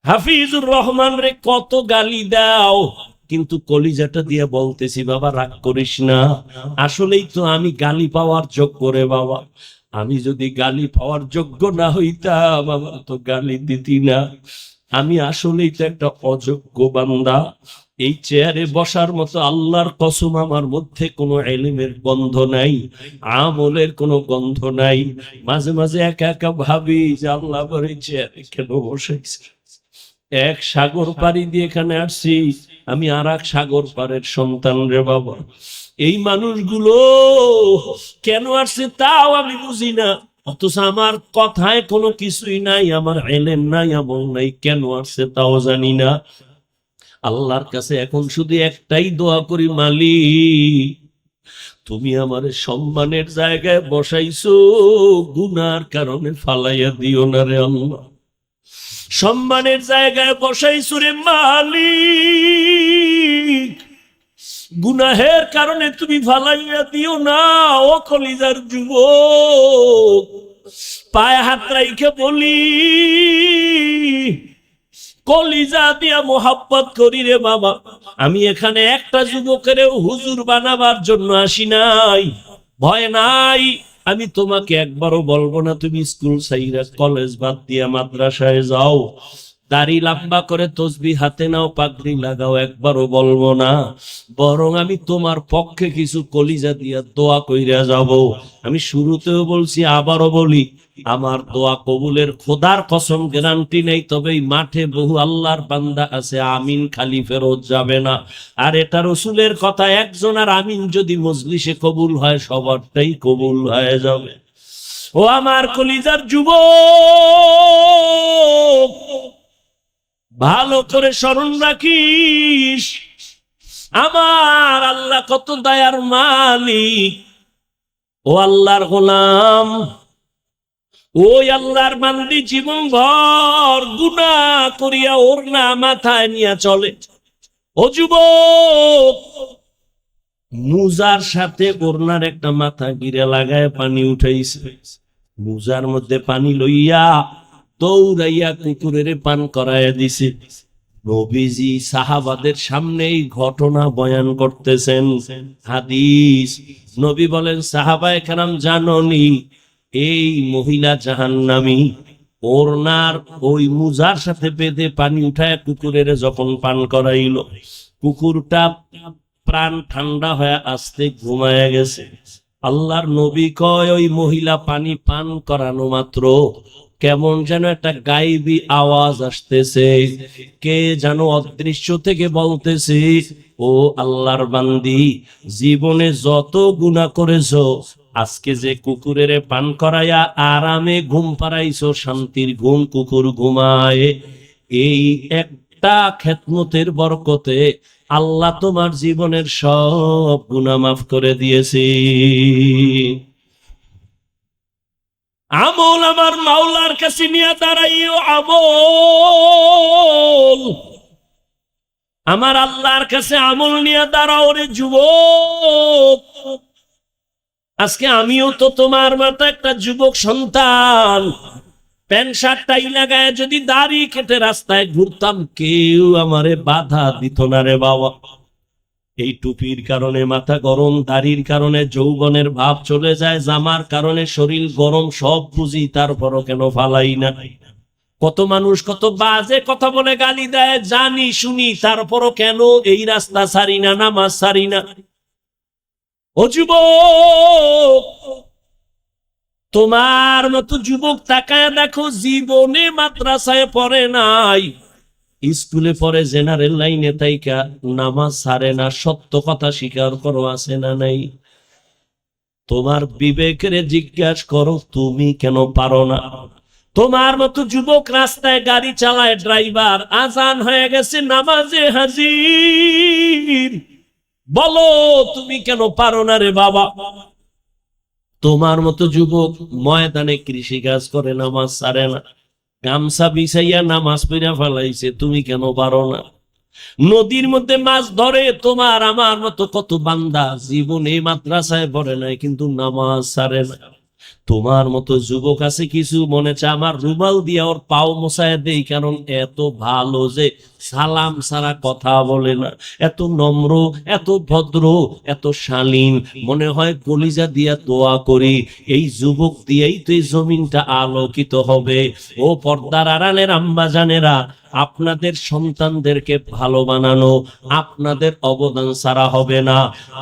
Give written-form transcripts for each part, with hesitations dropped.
হাফিজুর রহমান রে কত গালি দাও, কিন্তু কলিজাটা দিয়ে বলতেছি বাবা রাগ করিস না, আসলেই তো আমি গালি পাওয়ার যোগ্য রে বাবা। আমি যদি গালি পাওয়ার যোগ্য না হইতাম আমার তো গালি দিতি না। আমি আসলেই তো একটা অযোগ্য বান্দা। এই চেয়ারে বসার মতো আল্লাহর কসম আমার মধ্যে কোনো ইলমের গন্ধ নাই, আমলের কোনো গন্ধ নাই। মাঝে মাঝে একা একা ভাবি যে আল্লাহ আমার এই চেয়ারে কেন বসাইছে। এক সাগর পাড়ি দিয়ে এখানে আসছি, আমি আর এক সাগর পাড়ের সন্তান রে বাবা। এই মানুষগুলো কেন আসছে তাও আমি বুঝি না, অথচ আমার কথায় কোনো কিছুই নাই, আমার এলেম নাই, আমল নাই, কেন আসছে তাও জানি না। আল্লাহর কাছে এখন শুধু একটাই দোয়া করি, মালিক তুমি আমার সম্মানের জায়গায় বসাইছো, গুনার কারণে ফালাইয়া দিও না রে আল্লাহ। সম্মানের জায়গায় বসাইছো রে মালিক, গুনাহের কারণে তুমি ফালাইয়া দিও না। ও কলিজার যুবক, পায়ে হাত রাইখে বলি, কলিজা দিয়া মোহাব্বত করি রে বাবা। আমি এখানে একটা যুবকের হুজুর বানাবার জন্য আসি নাই, ভয় নাই। আমি তোমাকে একবারও বলবো না তুমি স্কুল সাইরা কলেজ বাদ দিয়া মাদ্রাসায় যাও, দাড়ি লম্বা করে তসবিহ হাতে নাও, পাগড়ি লাগাও, একবারও বলবো না। বরং আমি তোমার পক্ষে কিছু কলিজা দিয়া দোয়া কইরা যাব। আমি শুরুতেও বলছি, আবারও বলি, আমার দোয়া কবুলের খোদার কসম গ্যারান্টি নেই, তবে এই মাঠে বহু আল্লাহর বান্দা আছে আমিন খালি ফেরত যাবে না। আর এটা রসুলের কথা, একজন আর আমিন যদি মজলিসে কবুল হয় সবারটাই কবুল হয়ে যাবে। ও আমার কলিজার যুবক, ভালো করে স্মরণ রাখিস, আমার আল্লাহ কত দয়ার মালিক। ও আল্লাহর গোলাম, ওই আল্লাহর বান্দি জীবন ভর গুনাহ করিয়া ওর না মাথায় নিয়ে চলে। ও যুবক, মুজার সাথে ওরনার একটা মাথা গিরে লাগায় পানি উঠাইছে, মুজার মধ্যে পানি লইয়া দৌড়াইয়া কুকুরের পান করাইয়া দিছে। নবীজি সাহাবাদের সামনে এই ঘটনা বয়ান করতেছেন। হাদিস, নবী বলেন, সাহাবায়ে কেরাম জাননি এই মহিলা জাহান্নামী। ওরনার ওই মুজার সাথে বেঁধে পানি উঠায় কুকুরের যখন পান করাইল, কুকুরটা প্রাণ ঠান্ডা হয়ে আস্তে ঘুমায় গেছে। আল্লাহর নবী কয়, ওই মহিলা পানি পান করানো মাত্র কেমন যেন একটা গায়েবী আওয়াজ আসতেছে, কে যেন অদৃশ্য থেকে বলতেছে, ও আল্লাহর বান্দি, জীবনে যত গুনাহ করেছো, আজকে যে কুকুরের পান করাইয়া আরামে ঘুম পাড়াইছো, শান্তির ঘুম কুকুর ঘুমায়, এই একটা খেদমতের বরকতে আল্লাহ তোমার জীবনের সব গুনাহ মাফ করে দিয়েছে। আমল আমার মাওলার কাছে নিয়ে দাঁড়াইও, আমল আমার আল্লাহর কাছে আমল নিয়ে দাঁড়াও রে যুবক। আজকে আমিও তো তোমার মতো একটা যুবক সন্তান, প্যান্ট শার্ট টাই লাগায় যদি দাড়ি কেটে রাস্তায় ঘুরতাম, কেউ আমারে বাধা দিত না রে বাবা। এই টুপির কারণে মাথা গরম, দাড়ির কারণে যৌবনের ভাব চলে যায়, জামার কারণে শরীর গরম, সব বুঝি, তারপরও কেন ফালাই না। কত মানুষ কত বাজে কথা বলে গালি দেয়, জানি শুনি, তারপরও কেন এই রাস্তা ছাড়ি না, নামাজ ছাড়ি না। ও যুবক, তোমার মতো যুবক তাকায় দেখো, জীবনে মাদ্রাসায় পড়ে নাই, স্কুলে পড়ে, জেনারেল লাইনে তাইকা নামাজ ছাড়ে না, সত্য কথা স্বীকার করো, আছে না নাই? তোমার বিবেকের জিজ্ঞাসা করো, তুমি কেন পারো না? তোমার মতো যুবক রাস্তায় গাড়ি চালায়, ড্রাইভার, আজান হয়ে গেছে, নামাজে হাজির, বলো তুমি কেন পারো না রে বাবা? তোমার মতো যুবক ময়দানে কৃষি কাজ করে, নামাজ ছাড়ে না, গামছা বিছাইয়া নামাজ পড়া ফেলাইছে, তুমি কেন পারো না? নদীর মধ্যে মাছ ধরে তোমার আমার মতো কত বান্দা জীবনে মাদ্রাসায় পড়ে নাই, কিন্তু নামাজ ছাড়ে না, তোমার মতো যুবক আছে কিছু, মনে চায় আমার রুমাল দিয়ে ওর পাও মোছায় দেই, কারণ এত ভালো যে সালাম ছাড়া কথা বলে না, এত নম্র, এত ভদ্র, এত শালীন, মনে হয় কলিজা দিয়া দোয়া করি এই যুবক দিয়েই তো এই জমিনটা আলোকিত হবে। ও পর্দার আড়ালের আম্মা জানেরা, আপনাদের সন্তানদেরকে ভালো বানানো আপনাদের অবদান ছাড়া হবে না।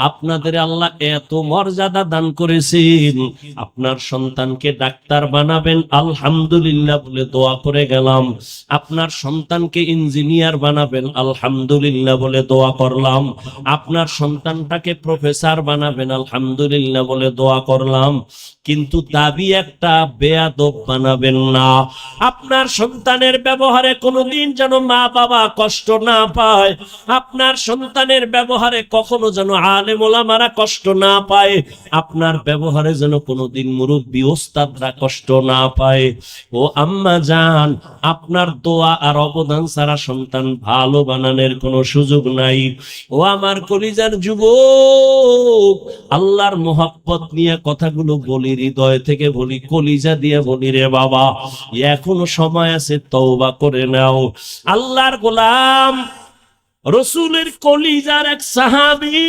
আপনাদের আল্লাহ এত মর্যাদা দান করেছেন, আপনার সন্তানকে ডাক্তার বানাবেন আলহামদুলিল্লাহ বলে দোয়া করে গেলাম, আপনার সন্তানকে ইঞ্জিনিয়ার বানাবেন আলহামদুলিল্লাহ বলে দোয়া করলাম, আপনার সন্তানটাকে প্রফেসর বানাবেন আলহামদুলিল্লাহ বলে দোয়া করলাম। কিন্তু দাবি একটা, বেয়াদব বানাবেন না। আপনার সন্তানের ব্যবহারে কোনোদিন যেন মা বাবা কষ্ট না পায়, আপনার সন্তানের ব্যবহারে কখনো যেন আলেম ওলামারা কষ্ট না পায়, আপনার ব্যবহারে যেন কোনোদিন মুরব্বি ওস্তাদরা কষ্ট না পায়। ও আম্মা জান, আপনার দোয়া আর অবদান ছাড়া সন্তান ভালো বানানোর কোনো সুযোগ নাই। ও আমার কলিজার যুবক, আল্লাহর মোহাব্বত নিয়ে কথাগুলো বলি, হৃদয় থেকে বলি, কলিজা দিয়ে বলি রে বাবা, এখনো সময় আছে, তওবা করে নাও। আল্লাহর গোলাম রসুলের কলিজার এক সাহাবী,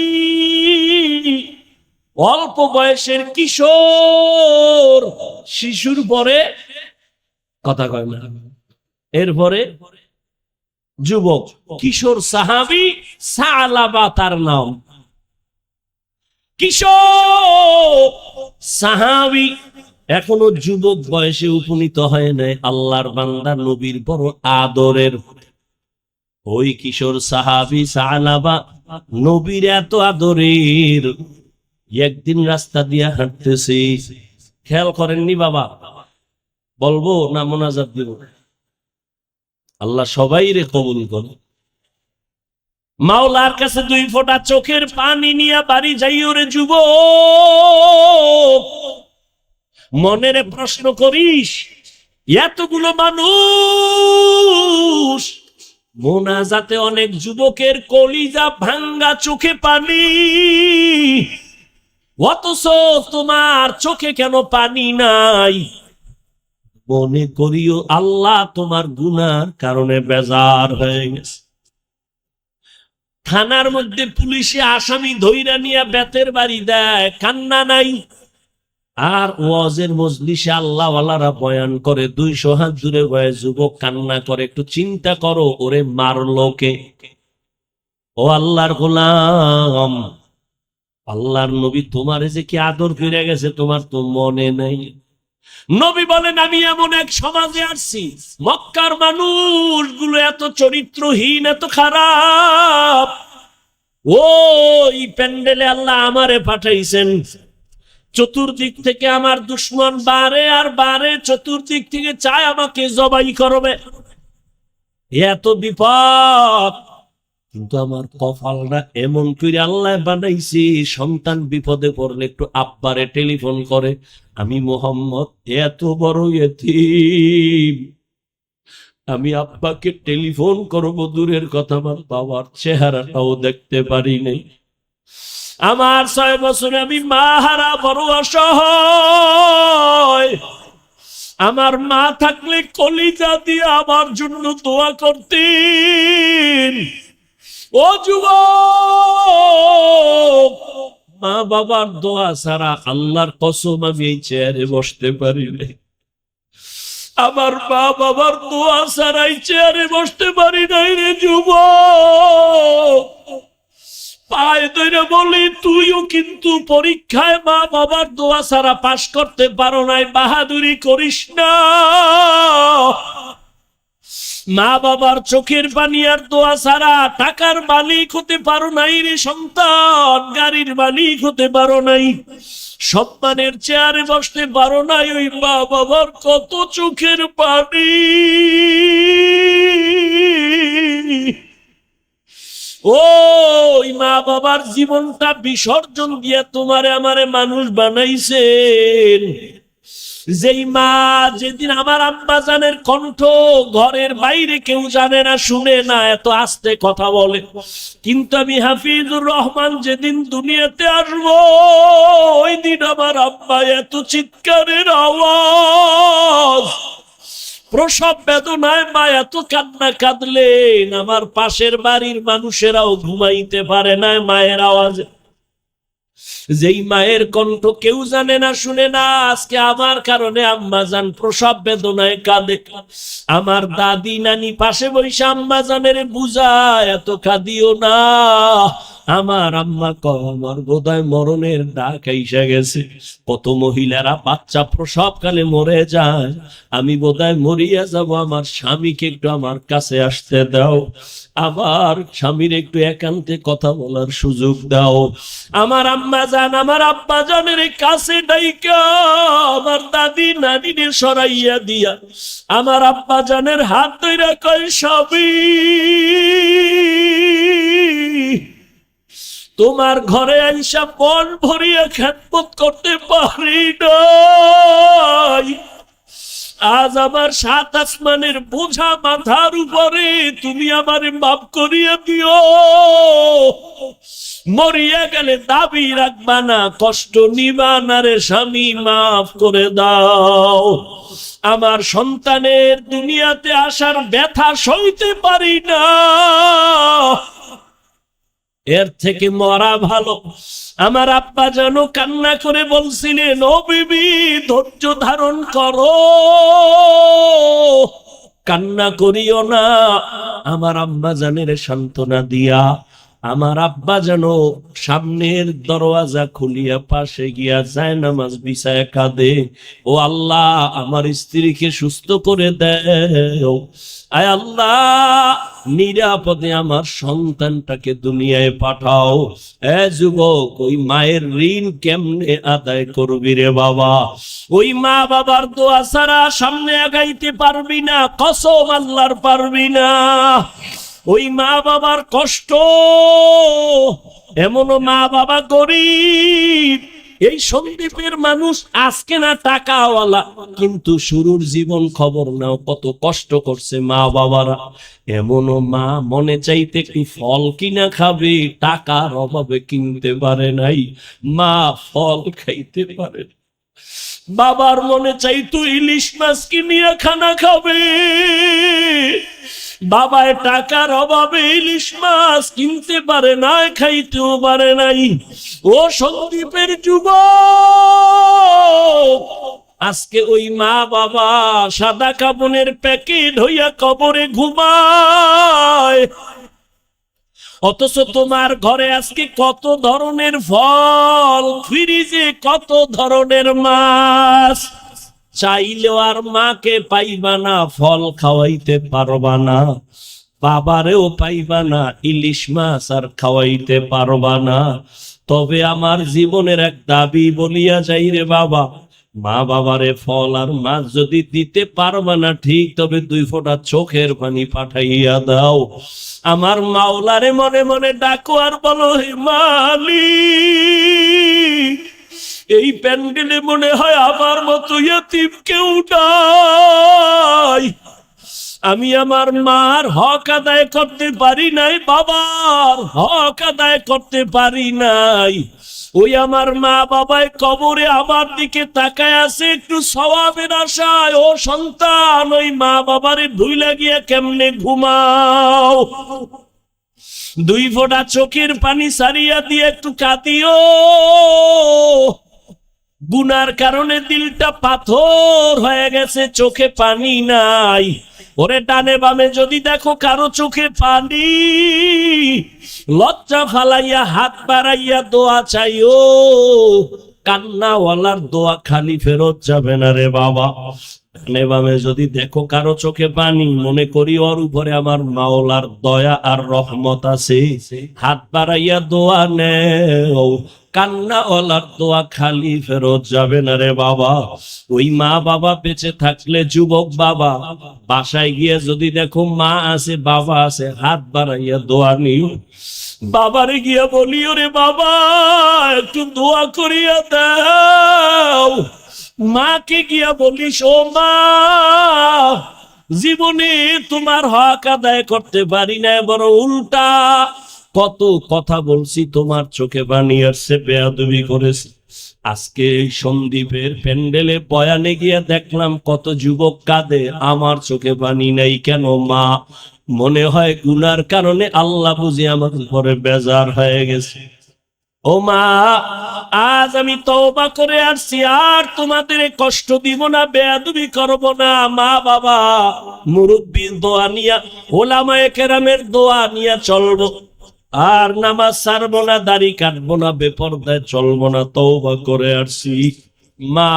অল্প বয়সের কিশোর, শিশুর পরে কথা কয় না, এরপরে যুবক, কিশোর সাহাবী সালাবা তার নাম, কিশোর সাহাবী, এখনো যুবক বয়সে উপনীত হয় নাই, আল্লাহর বান্দা নবীর বড় আদরের। ওই কিশোর সাহাবী সালাবা নবীর এত আদরের, একদিন রাস্তা দিয়ে হাঁটতেছে, খেয়াল করেননি বাবা, বলবো না মোনাজাত দিব? আল্লাহ সবাই রে কবুল করো। মাওলার কাছে 2 ফোঁটা চোখের পানি নিয়ে বাড়ি যাইও রে যুবক। মনের প্রশ্ন করিস, এতগুলো মানুষ মোনাজাতে, অনেক যুবকের কলিজা ভাঙ্গা, চোখে পানি, অথচ তোমার চোখে কেন পানি নাই? মনে করিও আল্লাহ তোমার গুনার কারণে বেজার হয়ে গেছে। থানার মধ্যে পুলিশে আসামি ধইরা নিয়ে বেতের বাড়ি দেয়, কান্না নাই। আর ওয়াজের মজলিসে আল্লাহওয়ালারা বয়ান করে, 200 হাত দূরে বয়ে যুবক কান্না করে। একটু চিন্তা করো, ওরে মারলো কে? ও আল্লাহর গোলাম, আল্লাহর নবী তোমারে যে কি আদর করে গেছে তোমার তো মনে নাই। নবী বলেন, আমি এমন এক সমাজে আসছি, মক্কার মানুষগুলো এত চরিত্রহীন, এত খারাপ। ওই প্যান্ডেলে আল্লাহ আমারে পাঠাইছেন, চতুর্দিক থেকে আমার দুশ্মন বারে আর বারে, চতুর্দিক থেকে চায় আমাকে জবাই করবে, এত বিপদ। কিন্তু আমার কপালটা এমন করে আল্লাহ বানাইছি, সন্তান বিপদে পড়লে একটু আব্বারে টেলিফোন করে, আমি মোহাম্মদ এত বড় এতিম, আমি আব্বাকে টেলিফোন করবো দূরের কথা, আমার বাবার চেহারাটাও দেখতে পারি নাই। আমার 6 বছরে আমি মা হারা, বড় অসহায়। আমার মা থাকলে কলিজা দিয়ে আমার জন্য দোয়া করতেন। ও যুবক, মা বাবার দোয়া ছাড়া আল্লাহর কসম আমি এই চেয়ারে বসতে পারি নাই। আমার মা বাবার দোয়া ছাড়া এই চেয়ারে বসতে পারি নাই রে যুবক। পায়ে ধরে বলি, তুইও কিন্তু পরীক্ষায় মা বাবার দোয়া ছাড়া পাশ করতে পারো নাই, বাহাদুরি করিস না। মা বাবার চোখের পানি আর দোয়া ছাড়া টাকার মালিক হতে পারো নাই রে সন্তান, গাড়ির মালিক হতে পারো নাই, সম্মানের চেয়ারে বসতে পারো নাই। ওই মা বাবার কত চোখের পানি। ওই মা বাবার জীবনটা বিসর্জন দিয়ে তোমারে আমারে মানুষ বানাইছেন। যেই মা যেদিন আমার আম্মা জানের কণ্ঠ ঘরের বাইরে কেউ জানে না, শুনে না, এত আস্তে কথা বলে, কিন্তু আমি হাফিজুর রহমান যেদিন দুনিয়াতে আসবো ওই দিন আমার আম্মা এত চিৎকারের আওয়াজ, প্রসব বেদনায় মা এত কান্না কাঁদলেন, আমার পাশের বাড়ির মানুষেরাও ঘুমাইতে পারে না মায়ের আওয়াজে। যেই মায়ের কণ্ঠ কেউ জানে না, শুনে না, আজকে আমার কারণে আম্মা জান প্রসব বেদনায় কাঁদে। আমার দাদি নানি পাশে বসে আম্মা জানের বুঝায়, এত কাঁদিও না। আমার আম্মা কয় আমার বোধহয় মরণের ডাক আইসা গেছে। কত মহিলারা বাচ্চা প্রসবকালে মরে যায়, আমি বোধহয় মরিয়া যাব, আমার স্বামীকে একটু আমার কাছে আসতে দাও, আমার স্বামীর একটু একান্তে কথা বলার সুযোগ দাও। আমার আম্মা জান আমার আব্বা জানের কাছে ডাইকা আমার দাদি নানিরে সরাইয়া দিয়া আমার আব্বা জানের হাত ধইরা কয়, স্বামী তোমার ঘরে আইসা মন ভরিয়া খেদমত করতে পারি নাই, আজ আমার 7 আসমানের বোঝা মাথার উপরে, তুমি আমারে মাফ করিয়া দিও। মরিয়া গেলে দাবি রাখবা না, কষ্ট নিবা না রে স্বামী, মাফ করে দাও। আমার সন্তানের দুনিয়াতে আসার ব্যথা সইতে পারি না, এর থেকে মরা ভালো। আমার আব্বা যেন কান্না করে বলছিলেন, ও বিবি ধৈর্য ধারণ করো, কান্না করিও না। আমার আম্মা জানের সান্ত্বনা দিয়া আমার আব্বা যেন সামনের দরওয়াজা খুলিয়া পাশে গিয়া যায় নামাজ বিছায় কাঁদে, ও আল্লাহ আমার স্ত্রীকে সুস্থ করে দেও, আয় আল্লাহ নিরাপদে আমার সন্তানটাকে দুনিয়ায় পাঠাও। এ যুবক, ওই মায়ের ঋণ কেমনে আদায় করবি রে বাবা? ওই মা বাবার দোয়া ছাড়া সামনে আগাইতে পারবি না, কসম আল্লাহর পারবি না। ওই মা বাবার কষ্ট, এমনও মা বাবা গরিব, এই সন্দ্বীপের মানুষ আজকে না টাকাওয়ালা, কিন্তু শুরুর জীবন খবর নাও কত কষ্ট করছে মা বাবারা। এমনও মা মনে চাইতে একটু ফল কিনা খাবে, টাকার অভাবে কিনতে পারে নাই, মা ফল খাইতে পারে। বাবার মনে চাইতো ইলিশ মাছ কিনিয়া খানা খাবে, বাবায় টাকার অভাবে ইলিশ মাছ কিনতে পারে না, খাইতেও পারে নাই। ও সন্দ্বীপের যুবক, আজকে ওই মা বাবা সাদা কাপড়ের প্যাকেট হইয়া কবরে ঘুমায়, অথচ তোমার ঘরে আজকে কত ধরনের ফল, ফ্রিজে কত ধরনের মাছ, চাইলেও আর মাকে পাইবা না, ফল খাওয়াইতে পারবা না, বাবারেও পাইবা না, ইলিশ মাছ আর খাওয়াইতে পারবা না। তবে আমার জীবনের এক দাবি বলিয়া যাই রে বাবা, মা বাবারে ফল আর মাছ যদি দিতে পারবা না ঠিক, তবে 2 ফোঁটা চোখের পানি পাঠাইয়া দাও। আমার মাওলারে মনে মনে ডাকো আর বলো, হে মালিক, এই প্যান্ডেলে মনে হয় আমার মতো ইয়তিম কেউ নাই, আমি আমার মার হক আদায় করতে পারি নাই, বাবার হক আদায় করতে পারি নাই। ওই আমার মা বাবায় কবরে আমার দিকে তাকায় আছে একটু সওয়াবের আশায়। ও সন্তান, ওই মা বাবারে ভুইলা গিয়া কেমনে ঘুমাও, 2 ফোঁটা চোখের পানি সারিয়া দিয়ে একটু কাঁদিও। গুনার কারণে দিলটা পাথর হয়ে গেছে, চোখে পানি নাই। ওরে ডানে বামে যদি দেখো কারো চোখে পানি, লজ্জা ফালাইয়া হাত বাড়াইয়া দোয়া চাইও, কান্নাওয়ালার দোয়া খালি ফেরত যাবে না রে বাবা। ডানে বামে যদি দেখো কারো চোখে পানি, মনে করি ওর উপরে আমার মাওলার দয়া আর রহমত আছে, হাত বাড়াইয়া দোয়া নেও, কান্নাওয়ালার দোয়া খালি ফেরত যাবে না রে বাবা। ওই মা বাবা বেঁচে থাকলে যুবক বাবা, বাসায় গিয়ে যদি দেখো মা আছে বাবা আছে, হাত বাড়াইয়া দোয়া নিও। বাবারে গিয়া বলিও, রে বাবা একটু দোয়া করিয়া দাও, মাকে গিয়া বলিস, ও মা, জীবনে তোমার হক আদায় করতে পারি না, বড় উল্টা কত কথা বলছি, তোমার চোখে পানি আসছে, বেয়াদবি করেছি। আজকে এই সন্দীপের প্যান্ডেলে বয়ানে গিয়া দেখলাম কত যুবক কাঁদে, আমার চোখে পানি নাই কেন মা? মনে হয় গুনার কারণে আল্লাহ বুঝি আমার উপরে বেজার হয়ে গেছে। ও মা, আজ আমি তওবা করে আসছি, আর তোমাদের কষ্ট দিব না, বেয়াদবি করব না। মা বাবা মুরব্বীর দোয়া নিয়া, ওলামায়ে কেরামের দোয়া নিয়া চলবো, আর নামাজ ছাড়বো না, দাড়ি কাটবো না, বেপরদায় চলবো না, তওবা করে আসছি। মা,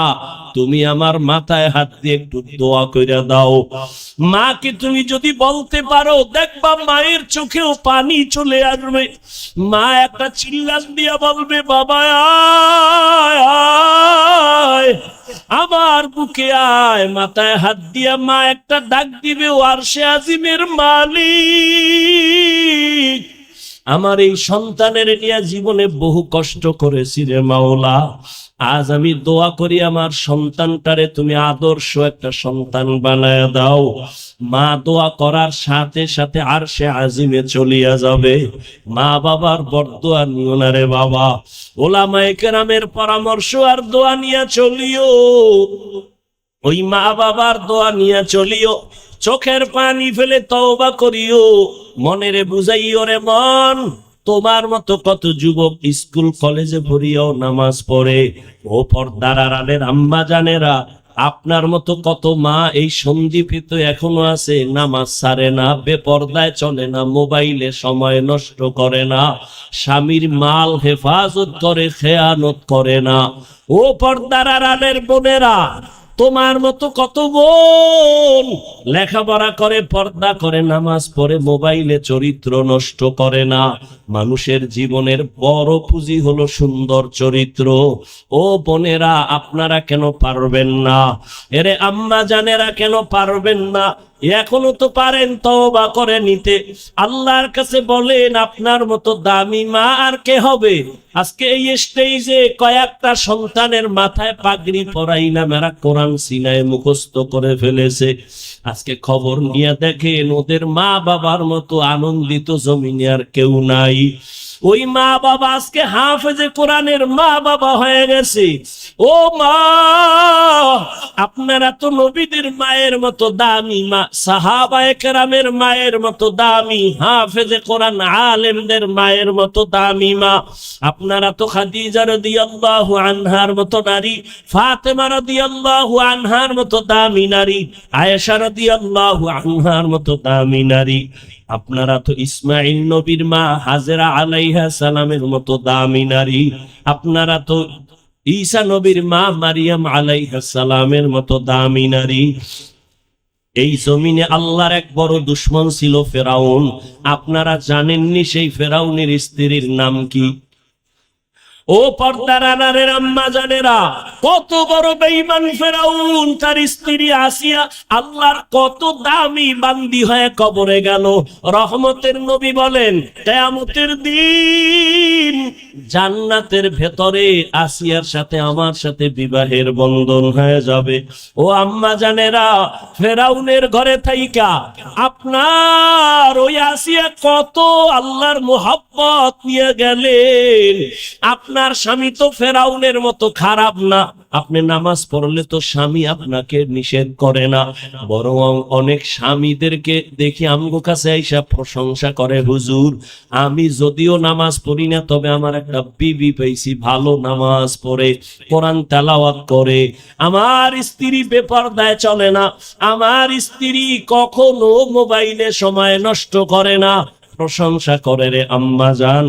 তুমি আমার মাথায় হাত দিয়ে একটু দোয়া কইরা দাও। মাকে তুমি যদি বলতে পারো, দেখবা মায়ের চোখেও পানি চলে আসবে। মা একটা চিল্লান দিয়া বলবে, বাবা আয় আয়, আমার বুকে আয়। মাথায় হাত দিয়া মা একটা ডাক দিবে, ও আরশে আজিমের মালিক, আমার এই সন্তানের নিয়ে জীবনে বহু কষ্ট করেছি রে মাওলা, আজ আমি দোয়া করি আমার সন্তানটারে তুমি আদর্শ একটা সন্তান বানায় দাও। মা দোয়া করার সাথে সাথে আরশে আজিমে চলিয়া যাবে। মা বাবার বরদোয়া নিও না রে বাবা, ওলামায়ে কেরামের পরামর্শ আর দোয়া নিয়ে চলিও, ওই মা বাবার দোয়া নিয়ে চলিও। চোখের পানি ফেলে তওবা করিও, মনেরে বুঝাইও রে মন, তোমার মতো কত যুবক স্কুল কলেজে ভরিয়াও নামাজ পড়ে। ও পর্দার আড়ালের আম্মা জানেরা, আপনার মতো কত মা এই সন্দীপে তো এখনো আছে, নামাজ ছাড়ে না, বেপর্দায় চলে না, মোবাইলে সময় নষ্ট করে না, স্বামীর মাল হেফাজত করে, খেয়ানত করে না। ও পর্দার আড়ালের বোনেরা, তোমার মতো কত বোন লেখাপড়া করে, পর্দা করে, নামাজ পড়ে, মোবাইলে চরিত্র নষ্ট করে না। মানুষের জীবনের বড় পুঁজি হলো সুন্দর চরিত্র। ও বোনেরা, আপনারা কেন পারবেন না? এরে আম্মা জানেরা কেন পারবেন না? এখনো তো পারেন তওবা করে নিতে। আল্লাহর কাছে বলেন, আপনার মতো দামি মা আর কে হবে? আজকে এই স্টেজে কয়েকটা সন্তানের মাথায় পাগড়ি পরাইলাম, এরা কোরআন সিনায় মুখস্থ করে ফেলেছে। আজকে খবর নিয়ে দেখেন, ওদের মা বাবার মতো আনন্দিত জমিনে আর কেউ নাই। ওই মা বাবা আজকে হাফেজে কোরআনের মা বাবা হয়ে গেছে। ও মা, আপনারা তো নবীদের মায়ের মতো দামি মা, সাহাবায়ে কেরামের মায়ের মতো দামি, হাফেজে কোরআন আলেমদের মায়ের মতো দামি মা। আপনারা তো খাদিজা রাদিয়াল্লাহু আনহার মতো নারী, ফাতেমা রাদিয়াল্লাহু আনহার মতো দামি নারী, আয়েশা রাদিয়াল্লাহু আনহার মতো দামি নারী। আপনারা তো ইসমাইল নবীর মা হাজেরা আলাইহা সালামের মতো দামি নারী। আপনারা তো ঈসা নবীর মা মারিয়াম আলাইহা সালামের মতো দামি নারী। এই জমিনে আল্লাহর এক বড় দুশমন ছিল ফেরাউন। আপনারা জানেননি সেই ফেরাউনের স্ত্রীর নাম কি? ও পর্দার আড়ালের আম্মা জানেরা, কত বড় বেঈমান ফেরাউন, তার স্ত্রী আসিয়া আল্লাহর কত দামি বান্দি হয়ে কবরে গেল। রহমতের নবী বলেন, কিয়ামতের দিন জান্নাতের ভেতরে আসিয়ার সাথে আমার সাথে বিবাহের বন্ধন হয়ে যাবে। ও আম্মা জানেরা, ফেরাউনের ঘরে থাইকা আপনার ওই আসিয়া কত আল্লাহর মোহাব্বত নিয়ে গেলেন। আপনার স্বামী তো ফেরাউনের মতো খারাপ না। আপনি নামাজ পড়লে তো স্বামী আপনাকে নিষেধ করে না, বরং অনেক স্বামীদেরকে দেখি আমগো কাছে আইসা প্রশংসা করে, হুজুর আমি যদিও নামাজ পড়ি না, তবে আমার একটা বিবি পেয়েছি, ভালো নামাজ পড়ে, কোরআন তেলাওয়াত করে, আমার স্ত্রী বেপরদায় চলে না, আমার স্ত্রী কখনো মোবাইলে সময় নষ্ট করে না। প্রশংসা করে রে আম্মা জান।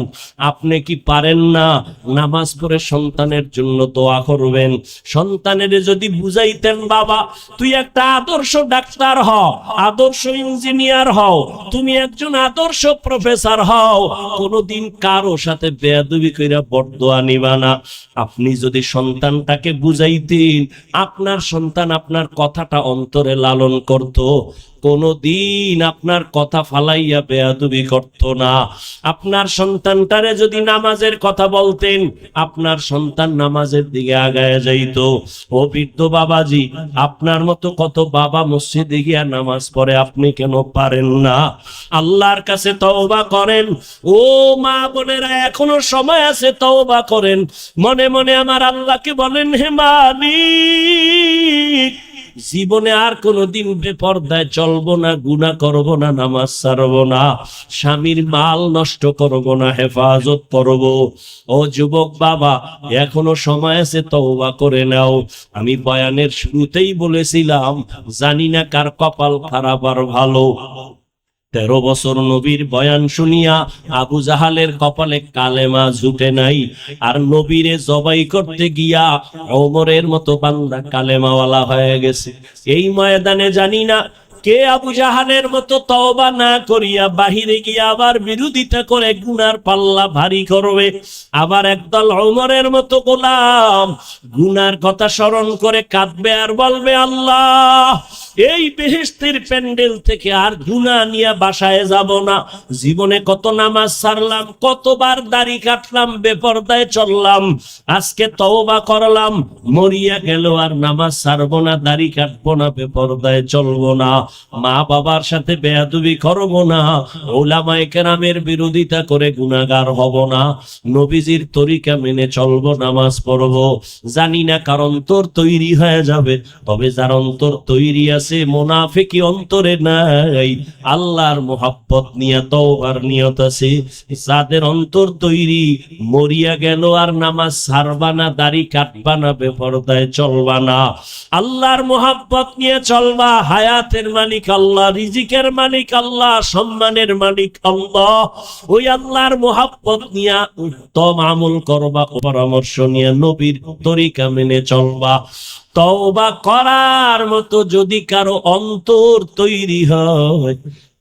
আপনি কি পারেন না নামাজ পড়ে সন্তানের জন্য দোয়া করবেন? সন্তানের যদি বুঝাইতেন, বাবা তুই একটা আদর্শ ডাক্তার হও, আদর্শ ইঞ্জিনিয়ার হও, তুমি একজন আদর্শ প্রফেসর হও, কোনোদিন কারো সাথে বেয়াদবি কইরা বরদোয়া নিবা না। আপনি যদি সন্তানটাকে বুঝাইতেন, আপনার সন্তান আপনার কথাটা অন্তরে লালন করত, কোনদিন আপনার কথা ফালাইয়া বেয়াদবি করত না। আপনার সন্তানটারে যদি নামাজের কথা বলতেন, আপনার সন্তান নামাজের দিকে আগায় যাইত। ও বৃদ্ধ বাবাজি, আপনার মতো কত বাবা মসজিদে গিয়া নামাজ পড়ে, আপনি কেন পারেন না? আল্লাহর কাছে তওবা করেন। ও মা বোনেরা, এখনো সময় আছে, তওবা করেন। মনে মনে আমার আল্লাহকে বলেন, হে মালিক, জীবনে আর কোনোদিন বেপরদায় চলবো না, গুনাহ করব না, নামাজ ছাড়বো না, স্বামীর মাল নষ্ট করব না, হেফাজত করব। ও যুবক বাবা, এখনো সময় আছে, তওবা করে নাও। আমি বয়ানের শুরুতেই বলেছিলাম, জানি না কার কপাল খারাপ আর ভালো। 13 বছর নবীর বয়ান শুনিয়া আবু জাহালের কপালে কালেমা জুটে নাই, আর নবীরে জবাই করতে গিয়া ওমরের মতো বান্দা কালেমাওয়ালা হয়ে গেছে। এই ময়দানে জানি না কে আবু জাহালের মতো তওবা না করিয়া বাহিরে গিয়া আবার বিরোধিতা করে গুনার পাল্লা ভারী করবে। আবার একদল ওমরের মতো গোলাম গুনার কথা স্মরণ করে কাঁদবে আর বলবে, আল্লাহ, এই বেহেশতের প্যান্ডেল থেকে আর গুনাহ নিয়ে বাসায় যাব না। জীবনে কত নামাজ ছাড়লাম, কতবার দাড়ি কাটলাম, বেপরদায় চললাম, আজকে তওবা করলাম, মরিয়া গেল আর নামাজ ছাড়বো না, দাড়ি কাটবো না, বেপরদায় চলবো না, মা বাবার সাথে বেয়াদবি করবো না, ওলামায়ে কেরামের বিরোধিতা করে গুনাহগার হব না, নবীজির তরিকা মেনে চলবো, নামাজ পড়বো। জানি না কার অন্তর তৈরি হয়ে যাবে, তবে যার অন্তর তৈরি আছে, মুনাফিকি অন্তরে নাই, আল্লাহর মুহাব্বত নিয়ে তওবার নিয়ত আছে, যাদের অন্তর তৈরি, মরিয়া গেল আর নামাজ ছাড়বা না, দাড়ি কাটবা না, বেপরদায় চলবা না, আল্লাহর মুহাব্বত নিয়ে চলবা। হায়াতের মালিক আল্লাহ, রিজিকের মালিক আল্লাহ, সম্মানের মালিক আল্লাহ। ওই আল্লাহর মুহাব্বত নিয়ে উত্তম আমল করবা, পরামর্শ নিয়ে নবীর তরিকা মেনে চলবা। তওবা করার মতো যদি কারো অন্তর তৈরি হয়,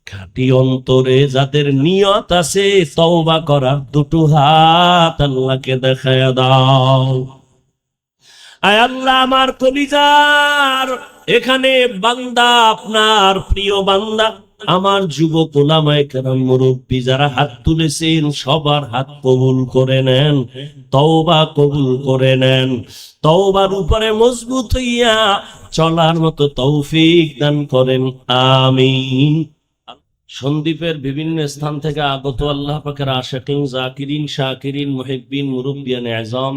খাঁটি অন্তরে যাদের নিয়ত আছে তওবা করার, দুটো হাত আল্লাহকে দেখায়া দাও। আয় আল্লাহ, আমার কলিজার এখানে বান্দা, আপনার প্রিয় বান্দা, আমার যুবক ওলামায়ে কেরাম, মুরব্বী যারা হাত তুলেছেন, সবার হাত কবুল করে নেন, তওবা কবুল করে নেন। তওবার উপরে মজবুত হইয়া চলার মতো তৌফিক দান করেন, আমিন। সন্দ্বীপের বিভিন্ন স্থান থেকে আগত আল্লাহ পাকের আশিকিন, জাকিরিন, শাকিরিন, মুহিব্বিন, মুরব্বিয়ানে আযম,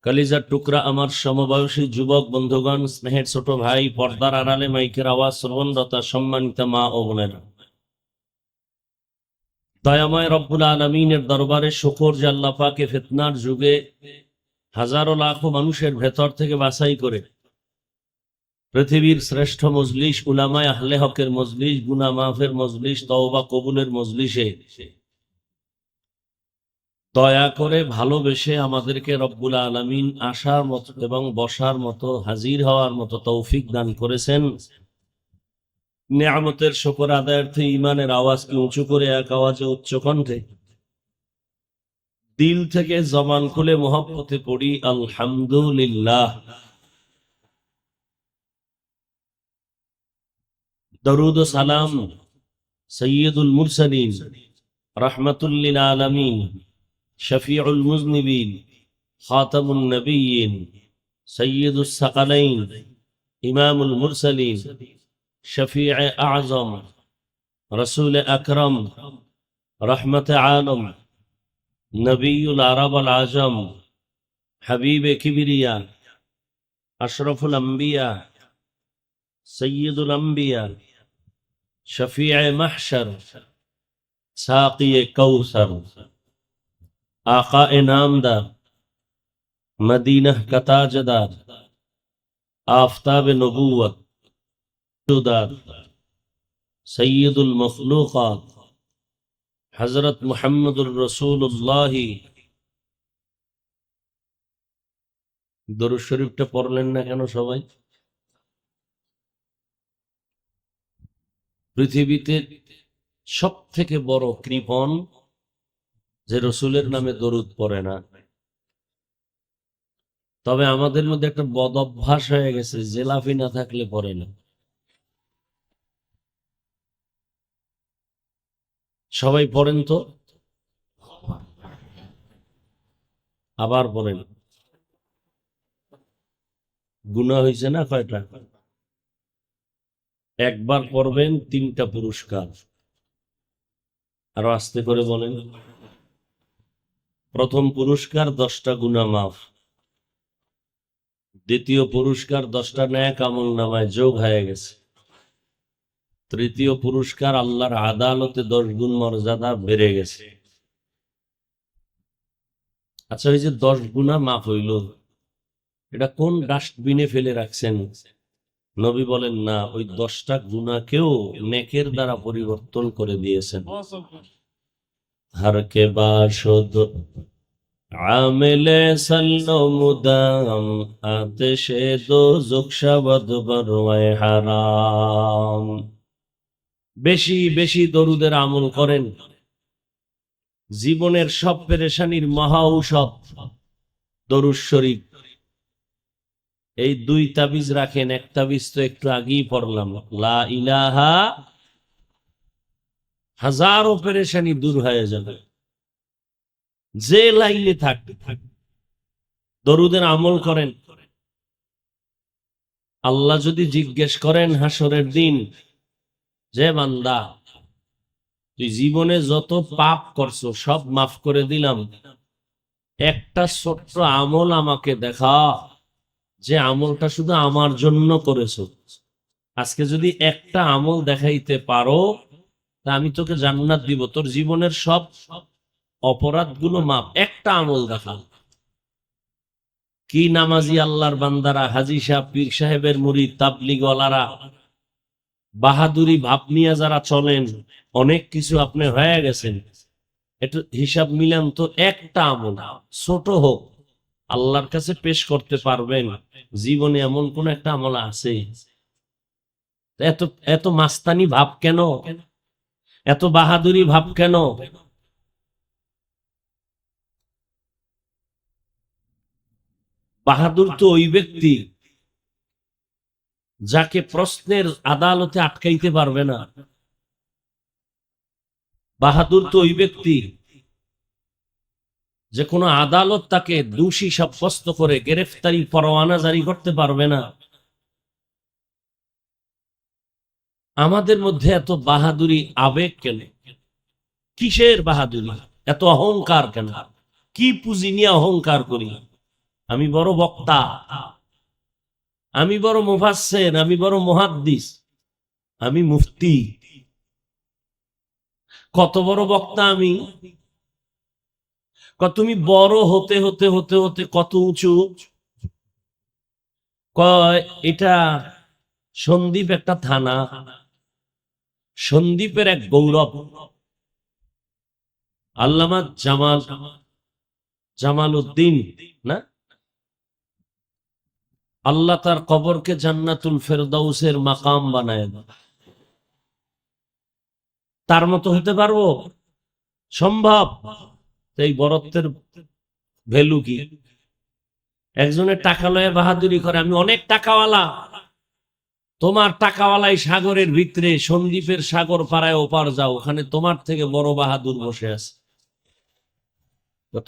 কলিজার টুকরা আমার সমবয়সী যুবক বন্ধুগণ, স্নেহের ছোট ভাই, পর্দার আড়ালে মাইকের আওয়াজ শ্রবণরতা সম্মানিত মা ও বোনেরা, দয়াময় রব্বুল আলামিনের দরবারে শুকর যে আল্লাহ পাকে ফিতনার যুগে হাজারো লাখো মানুষের ভেতর থেকে বাছাই করে পৃথিবীর শ্রেষ্ঠ মজলিস, উলামায়ে আহলে হকের মজলিস, গুনাহ মাফের মজলিস, তওবা কবুলের মজলিসে দয়া করে ভালোবেসে আমাদেরকে রব্বুল আলামিন আসার মতো এবং বসার মতো, হাজির হওয়ার মতো তৌফিক দান করেছেন। নিয়ামতের শুকর আদায়ার্থে ইমানের আওয়াজকে উঁচু করে এক আওয়াজে উচ্চ কণ্ঠে দিল থেকে জবান খুলে মহব্বতে পড়ি আলহামদুলিল্লাহ। দরুদ ও সালাম সৈয়দুল মুরসালিন, রাহমাতুল লিল আলামিন, শফিউল মুজনিবিন, খাতামুন নবিয়্যিন, সৈয়দুস সাকালাইন, ইমামুল মুরসালিন, শফিউ আযম, রাসূল আকরাম, রহমত আলম, নবিউল আরব আল আজম, হাবিবে কিবরিয়া, আশরাফুল আম্বিয়া, সৈয়দুল আম্বিয়া, শফিউ মাহশর, সাকিয়ে কৌসর, आका नामदार, मदीना का ताजदार, आफताब नबूवत, सैयदुल मखलूकात, हजरत मुहम्मदुर रसूलुल्लाह। দরুদ শরীফটা পড়লেন না কেন সবাই? পৃথিবীতে সব থেকে বড় কৃপণ যে রসুলের নামে দরুদ পড়ে না। তবে আমাদের মধ্যে একটা বদ অভ্যাস হয়ে গেছে, জেলাফি না থাকলে পড়ে না। সবাই পড়েন তো, আবার পড়েন। গুনাহ হয়েছে না কয়টা? একবার পড়বেন 3টা পুরস্কার। আরো আস্তে করে বলেন। প্রথম পুরস্কার 10টা গুনাহ মাফ। দ্বিতীয় পুরস্কার 10টা নেক আমল নামায় যোগ হয়ে গেছে। তৃতীয় পুরস্কার আল্লাহর আদালতে 10 গুণ মর্যাদা বেড়ে গেছে। আচ্ছা, ওই যে 10 গুনাহ মাফ হইল, এটা কোন ডাস্টবিনে ফেলে রাখছেন? নবী বলেন না, ওই 10টা গুনাহকেও নেকের দ্বারা পরিবর্তন করে দিয়েছেন। हर के बाशुद आमिले सल्लो मुदाम आतिशे दो जुक्शबद बरवाए হারাম। বেশি বেশি দরুদের আমল করেন। জীবনের সব পেরেশানির মহা ঔষধ দরুদ শরীফ। এই 2 তাবিজ রাখেন। এক তাবিজ তো একটু আগেই পড়লাম, লা ইলাহা, হাজারো পেরেশানি দূর হয়ে যাবে। যে লাইনে থাকতে দরুদের আমল করেন। আল্লাহ যদি জিজ্ঞেস করেন হাসরের দিন, যে বান্দা তুই জীবনে যত পাপ করছো সব মাফ করে দিলাম, একটা ছোট্ট আমল আমাকে দেখা, যে আমলটা শুধু আমার জন্য করেছো। আজকে যদি একটা আমল দেখাইতে পারো, তা আমি তোকে জান্নাত দিব। তোর জীবনের সব অপরাধগুলো মাপ, একটা আমল দেখা। কি নামাজি আল্লাহর বান্দারা, হাজী সাহেব, পীর সাহেবের মুরিদ, তাবলিগওয়ালারা, বাহাদুরি ভাব নিয়ে যারা চলেন, অনেক কিছু আপনি হয়ে গেছেন। একটু হিসাব মিলান তো, একটা আমল ছোট হোক আল্লাহর কাছে পেশ করতে পারবেন। জীবনে এমন কোন একটা আমল আছে? এত এত মাস্তানি ভাব কেন? এত বাহাদুরি ভাব কেন? বাহাদুর তো ওই ব্যক্তি যাকে প্রশ্নের আদালতে আটকাইতে পারবে না। বাহাদুর তো ওই ব্যক্তি যে কোনো আদালত তাকে দোষী সাব্যস্ত করে গ্রেফতারি পরোয়ানা জারি করতে পারবে না। আমাদের মধ্যে এত বাহাদুরি, আবেগ কেন? কিসের বাহাদুরি? এত অহংকার কেন? কি পুঁজি নিয়ে অহংকার করি? আমি বড় বক্তা, আমি বড় মুফাসসির, আমি বড় মুহাদ্দিস, আমি মুফতি। কত বড় বক্তা আমি! তুমি বড় হতে হতে হতে হতে কত উঁচু। এটা সন্দ্বীপ একটা থানা, সন্দ্বীপের এক গৌরব। আল্লামা জামাল উদ্দিন না, আল্লাহ তার কবরকে জান্নাতুল ফেরদাউসের মাকাম বানায়। তার মতো হতে পারবো? সম্ভব? এই বরত্বের ভ্যালু কি? একজনের টাকা লয়ে বাহাদুরি করে, আমি অনেক টাকাওয়ালা। তোমার টাকাওয়ালাই সাগরের ভিতরে, সন্দ্বীপের সাগর পাড়ায় ওপার যাও, ওখানে তোমার থেকে বড় বাহাদুর বসে আছে।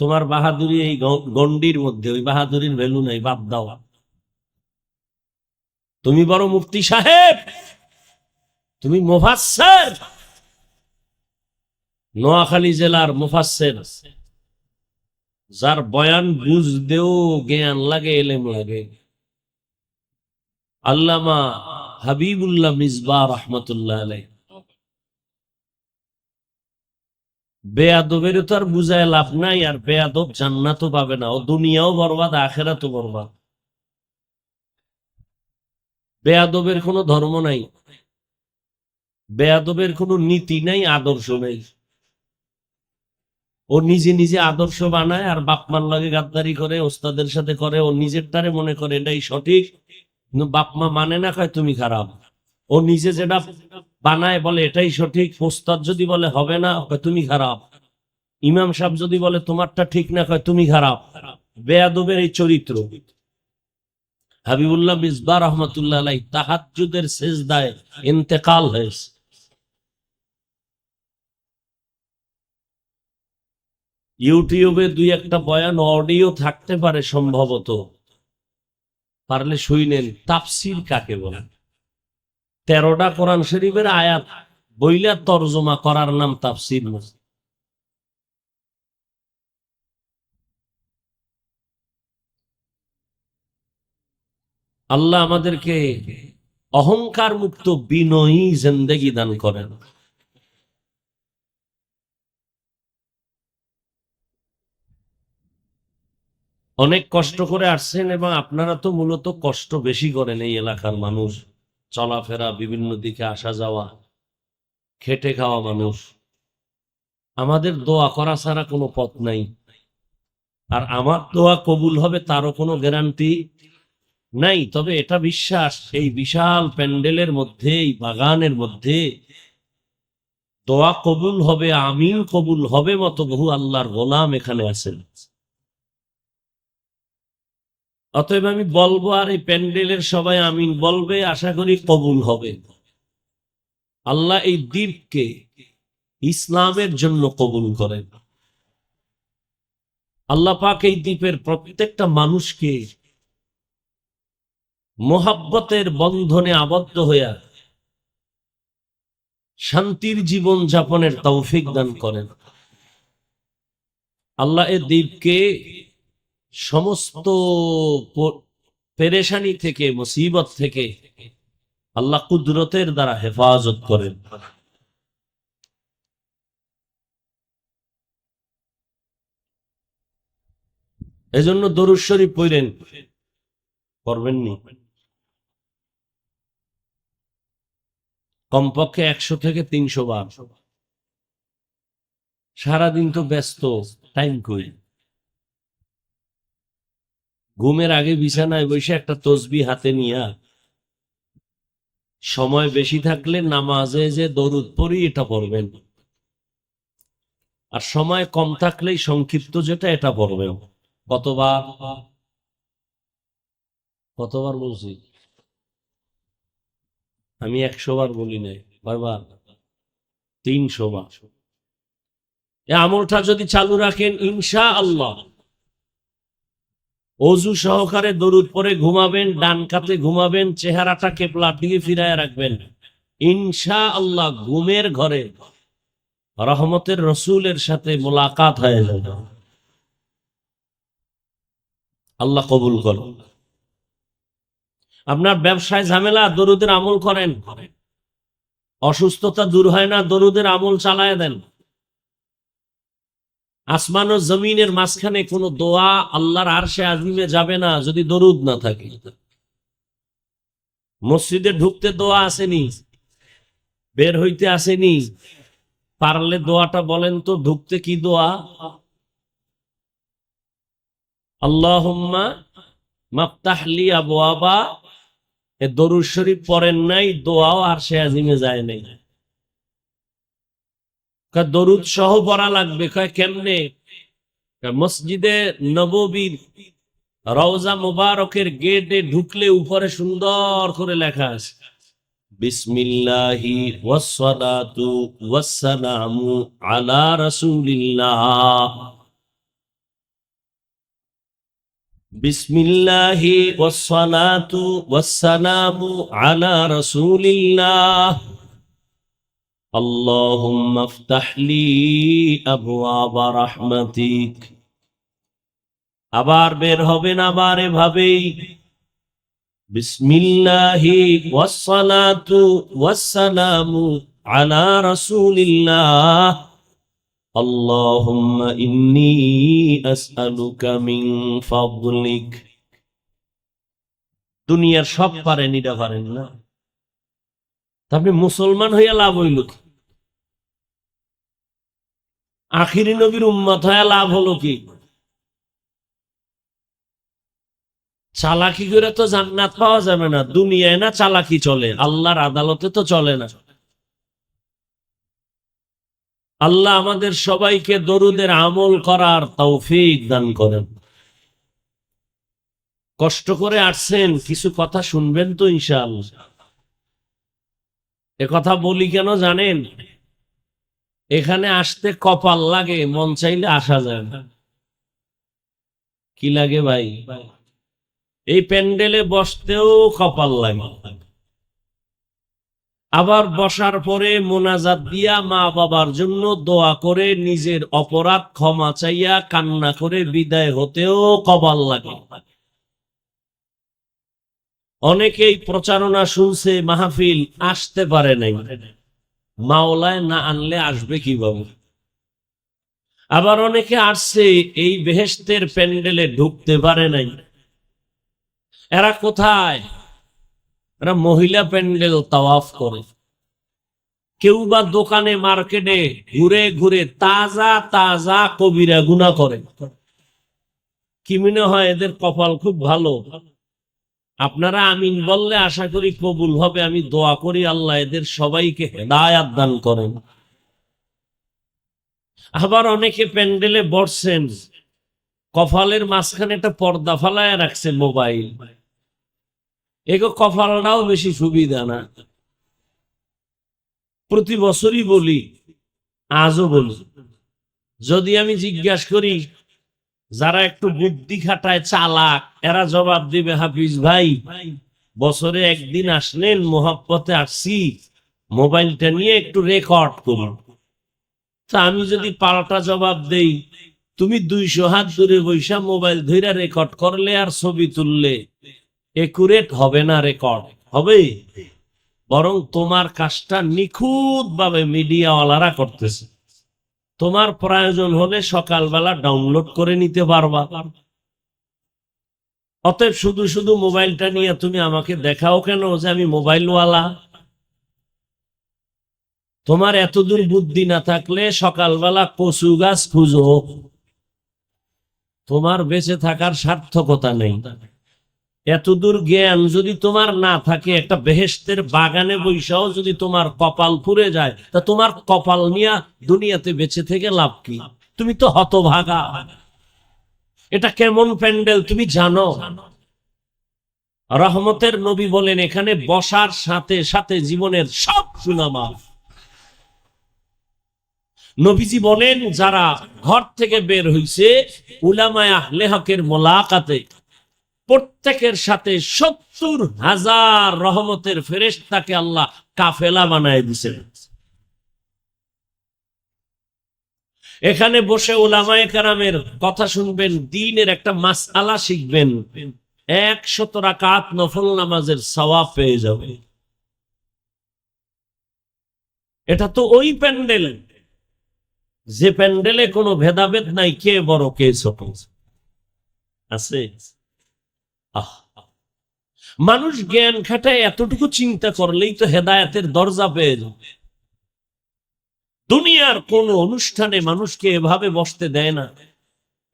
তোমার বাহাদুরি এই গন্ডির মধ্যে, ওই বাহাদুরির ভ্যালু নাই, বাদ দাও। তুমি বড় মুফতি সাহেব, তুমি মুফাসসির, নোয়াখালী জেলার মুফাসসির, যার বয়ান বুঝতেও জ্ঞান লাগে, এলেম লাগে। আল্লামা হাবিবুল্লাহ মিসবাহ রহমতুল্লাহ আলাইহি। বেয়াদবের তো আর বুঝায় লাভ নাই, আর বেয়াদব জান্নাতও পাবে না, ও দুনিয়াও বরবাদ, আখিরাতও বরবাদ। বেয়াদবের কোনো ধর্ম নাই, বেয়াদবের কোনো নীতি নাই, আদর্শ নাই। ও নিজে নিজে আদর্শ বানায় আর বাপমার লাগে গাদ্দারি করে, ওস্তাদের সাথে করে, ও নিজেরটারে মনে করে এটাই সঠিক, কিন্তু বাপমা মানে না, কয় তুমি খারাপ। ও নিজে যেটা বানায় বলে এটাই সঠিক, ওস্তাদ যদি বলে হবে না কয় তুমি খারাপ, ইমাম সাহেব যদি বলে তোমারটা ঠিক না কয় তুমি খারাপ। বেয়াদবের এই চরিত্র। হাবিবুল্লাহ মিসবাহ রহমাতুল্লাহ আলাইহি তাহাজ্জুদের সিজদায় ইন্তেকাল হয়েছে। ইউটিউবে দুই একটা বয়ান অডিও থাকতে পারে সম্ভবত, পারলে শুইলেন। তাফসির কাকে বলে? 13টা কোরআন শরীফের আয়াত বইলা তরজমা করার নাম তাফসির। আল্লাহ আমাদেরকে অহংকার মুক্ত বিনয়ী জিন্দেগি দান করেন। অনেক কষ্ট করে আসছেন এবং আপনারা তো মূলত কষ্ট বেশি করেন। এই এলাকার মানুষ, চলাফেরা, বিভিন্ন দিকে আসা যাওয়া, খেটে খাওয়া মানুষ। আমাদের দোয়া করা ছাড়া কোনো পথ নাই। আর আমার দোয়া কবুল হবে তারও কোনো গ্যারান্টি নাই। তবে এটা বিশ্বাস, এই বিশাল প্যান্ডেলের মধ্যে, এই বাগানের মধ্যে দোয়া কবুল হবে, আমিন কবুল হবে মতো বহু আল্লাহর গোলাম এখানে আছেন। অতএব আমি বলবো, আর এই প্যান্ডেলের সবাই আমিন বলবে, আশা করি কবুল হবে। আল্লাহ এই দ্বীপকে ইসলামের জন্য কবুল করেন। আল্লাহ পাক এই দ্বীপের প্রত্যেকটা মানুষকে মোহাব্বতের বন্ধনে আবদ্ধ হইয়া শান্তির জীবন যাপনের তৌফিক দান করেন। আল্লাহ এই দ্বীপকে সমস্ত পেরেশানি থেকে, মুসিবত থেকে আল্লাহ কুদরতের দ্বারা হেফাজত করেন। এজন্য দরুদ শরীফ পড়েন, পড়বেননি? কমপক্ষে 100 থেকে 300 বার। সারাদিন তো ব্যস্ত, টাইম কই? ঘুমের আগে বিছানায় বসে একটা তসবিহ হাতে নিয়া, সময় বেশি থাকলে নামাজে যে দরুদ পড়ি এটা পড়বেন, আর সময় কম থাকলেই সংক্ষিপ্ত যেটা এটা পড়বেন। কতবার কতবার বলছি? আমি 100 বার বলি নাই, কয়বার? 300 বার। এই আমলটা যদি চালু রাখেন ইনশাআল্লাহ, অজু সহকারে দরুদ পরে ঘুমাবেন, ডান কাতে ঘুমাবেন, চেহারাটা কেবলার দিকে ফিরায় রাখবেন, ইনশাআল্লাহ ঘুমের ঘরে রহমতের রসুলের সাথে মোলাকাত হয়ে যাবে। আল্লাহ কবুল করুন। আপনার ব্যবসায় ঝামেলা, দরুদের আমল করেন। অসুস্থতা দূর হয় না, দরুদের আমল চালায় দেন। আসমান ও জমিনের মাঝখানে কোনো দোয়া আল্লাহর আরশে আজিমে যাবে না যদি দরুদ না থাকে। মসজিদে ঢুকতে দোয়া আসেনি, বের হইতে আসেনি, পারলে দোয়াটা বলেন তো, ঢুকতে কি দোয়া? আল্লাহুম্মা মাফতাহলি আবওয়াবা। এ দরুদ শরীফ পড়েন নাই, দোয়াও আরশে আজিমে যায় নাই। দরুদ সহ পড়া লাগবে। কয় কেমনে? মসজিদে নববীর রওজা মুবারকের গেটে ঢুকলে উপরে সুন্দর করে লেখা আছে, বিসমিল্লাহি ওয়াসসালাতু ওয়াসসালামু আলা রাসূলিল্লাহ। বিসমিল্লাহি ওয়াসসালাতু ওয়াসসালামু আলা রাসূলিল্লাহ। আল্লাহুম্মা ইফতাহলি আবওয়াবা রাহমাতিক। আবার বের হবেন, আবার এভাবেই, বিসমিল্লাহি ওয়াসসালাতু ওয়াসসালামু আলা রাসূলিল্লাহ। আল্লাহুম্মা ইন্নী আসআলুকা মিন ফাদলিক। দুনিয়ার সব পারেন, এটা পারেন না, আপনি মুসলমান হইয়া লাভ হইল কি? আখিরি নবীর উম্মত হইয়া লাভ হলো কি? চালাকি করে তো জান্নাত পাওয়া যাবে না। দুনিয়ায় না চালাকি চলে, আল্লাহর আদালতে তো চলে না। আল্লাহ আমাদের সবাইকে দরুদের আমল করার তৌফিক দান করেন। কষ্ট করে আসছেন, কিছু কথা শুনবেন তো ইনশাআল্লাহ। এ কথা বলি কেন জানেন? এখানে আসতে কপাল লাগে, মন চাইলে আসা যায় না। কি লাগে ভাই? এই প্যান্ডেলে বসতেও কপাল লাগে, আবার বসার পরে মোনাজাত দিয়া মা বাবার জন্য দোয়া করে নিজের অপরাধ ক্ষমা চাইয়া কান্না করে বিদায় হতেও কপাল লাগে। অনেকেই প্রচারণা শুনছে, মাহফিল আসতে পারে নাই, মাওলায় না আনলে আসবে কিভাবে? আবার অনেকে আসছে, এই বেহেশতের প্যান্ডেলে ঢুকতে পারে নাই। এরা কোথায়? এরা মহিলা প্যান্ডেল তাওয়াফ করে, কেউ বা দোকানে মার্কেটে ঘুরে ঘুরে তাজা তাজা কবিরা গুনাহ করে। কি মনে হয় এদের কপাল খুব ভালো? আপনারা আমিন বললে আশা করি কবুল হবে। আমি দোয়া করি আল্লাহ এদের সবাইকে হেদায়াত দান করেন। আবার অনেকে প্যান্ডেলে বসছেন, কপালের মাঝখানে একটা পর্দা ফালায় রাখছে মোবাইল। এগো কপালটাও বেশি সুবিধা না। প্রতি বছরই বলি, আজও বলি, যদি আমি জিজ্ঞাসা করি যারা একটু বুদ্ধি খাটায়, চালাক, এরা জবাব দিবে হাফিজ ভাই বছরে একদিন আসলেন, মোহাব্বতে আসছি, মোবাইলটা নিয়ে একটু রেকর্ড করুন। তা আমি যদি পাল্টা জবাব দেই, তুমি 200 হাত দূরে বৈশা মোবাইল ধরে রেকর্ড করলে আর ছবি তুললে একুরেট হবে না, রেকর্ড হবে, বরং তোমার কাজটা নিখুঁত ভাবে মিডিয়াওয়ালারা করতেছে। তোমার প্রয়োজন হলে সকালবেলা ডাউনলোড করে নিতে পারবা। অতএব শুধু শুধু মোবাইলটা নিয়ে তুমি আমাকে দেখাও কেন যে আমি মোবাইলওয়ালা? তোমার এতদূর বুদ্ধি না থাকলে সকালবেলা কচু গাছ খুঁজো, তোমার বেঁচে থাকার সার্থকতা নেই। এতদূর জ্ঞান যদি তোমার না থাকে, একটা বেহেশতের বাগানে বৈশাও যদি তোমার কপাল পুড়ে যায়, তা তোমার কপাল নিয়ে দুনিয়াতে বেঁচে থেকে লাভ কি? তুমি তো হতভাগা। এটা কেমন প্যান্ডেল তুমি জানো? রহমতের নবী বলেন, এখানে বসার সাথে সাথে জীবনের সব গুনাহ মাফ। নবীজি বলেন, যারা ঘর থেকে বের হইছে উলামায়ে আহলে হকের মোলাকাতে, প্রত্যেকের সাথে 70,000 রহমতের ফেরেশতাকে আল্লাহ কাফেলা বানায় দিয়েছেন। এখানে বসে উলামায়ে কেরামের কথা শুনবেন, দ্বীনের একটা মাসআলা শিখবেন, 100 রাকাত নফল নামাজের সওয়াব পেয়ে যাবে। এটা তো ওই প্যান্ডেল যে প্যান্ডেলে কোনো ভেদাভেদ নাই, কে বড় কে ছোট আছে। মানুষ জ্ঞান খাটায় এতটুকু চিন্তা করলেই তো হেদায়েতের দরজা পেয়ে যাবে। দুনিয়ার কোন অনুষ্ঠানে মানুষকে এভাবে বসতে দেয় না,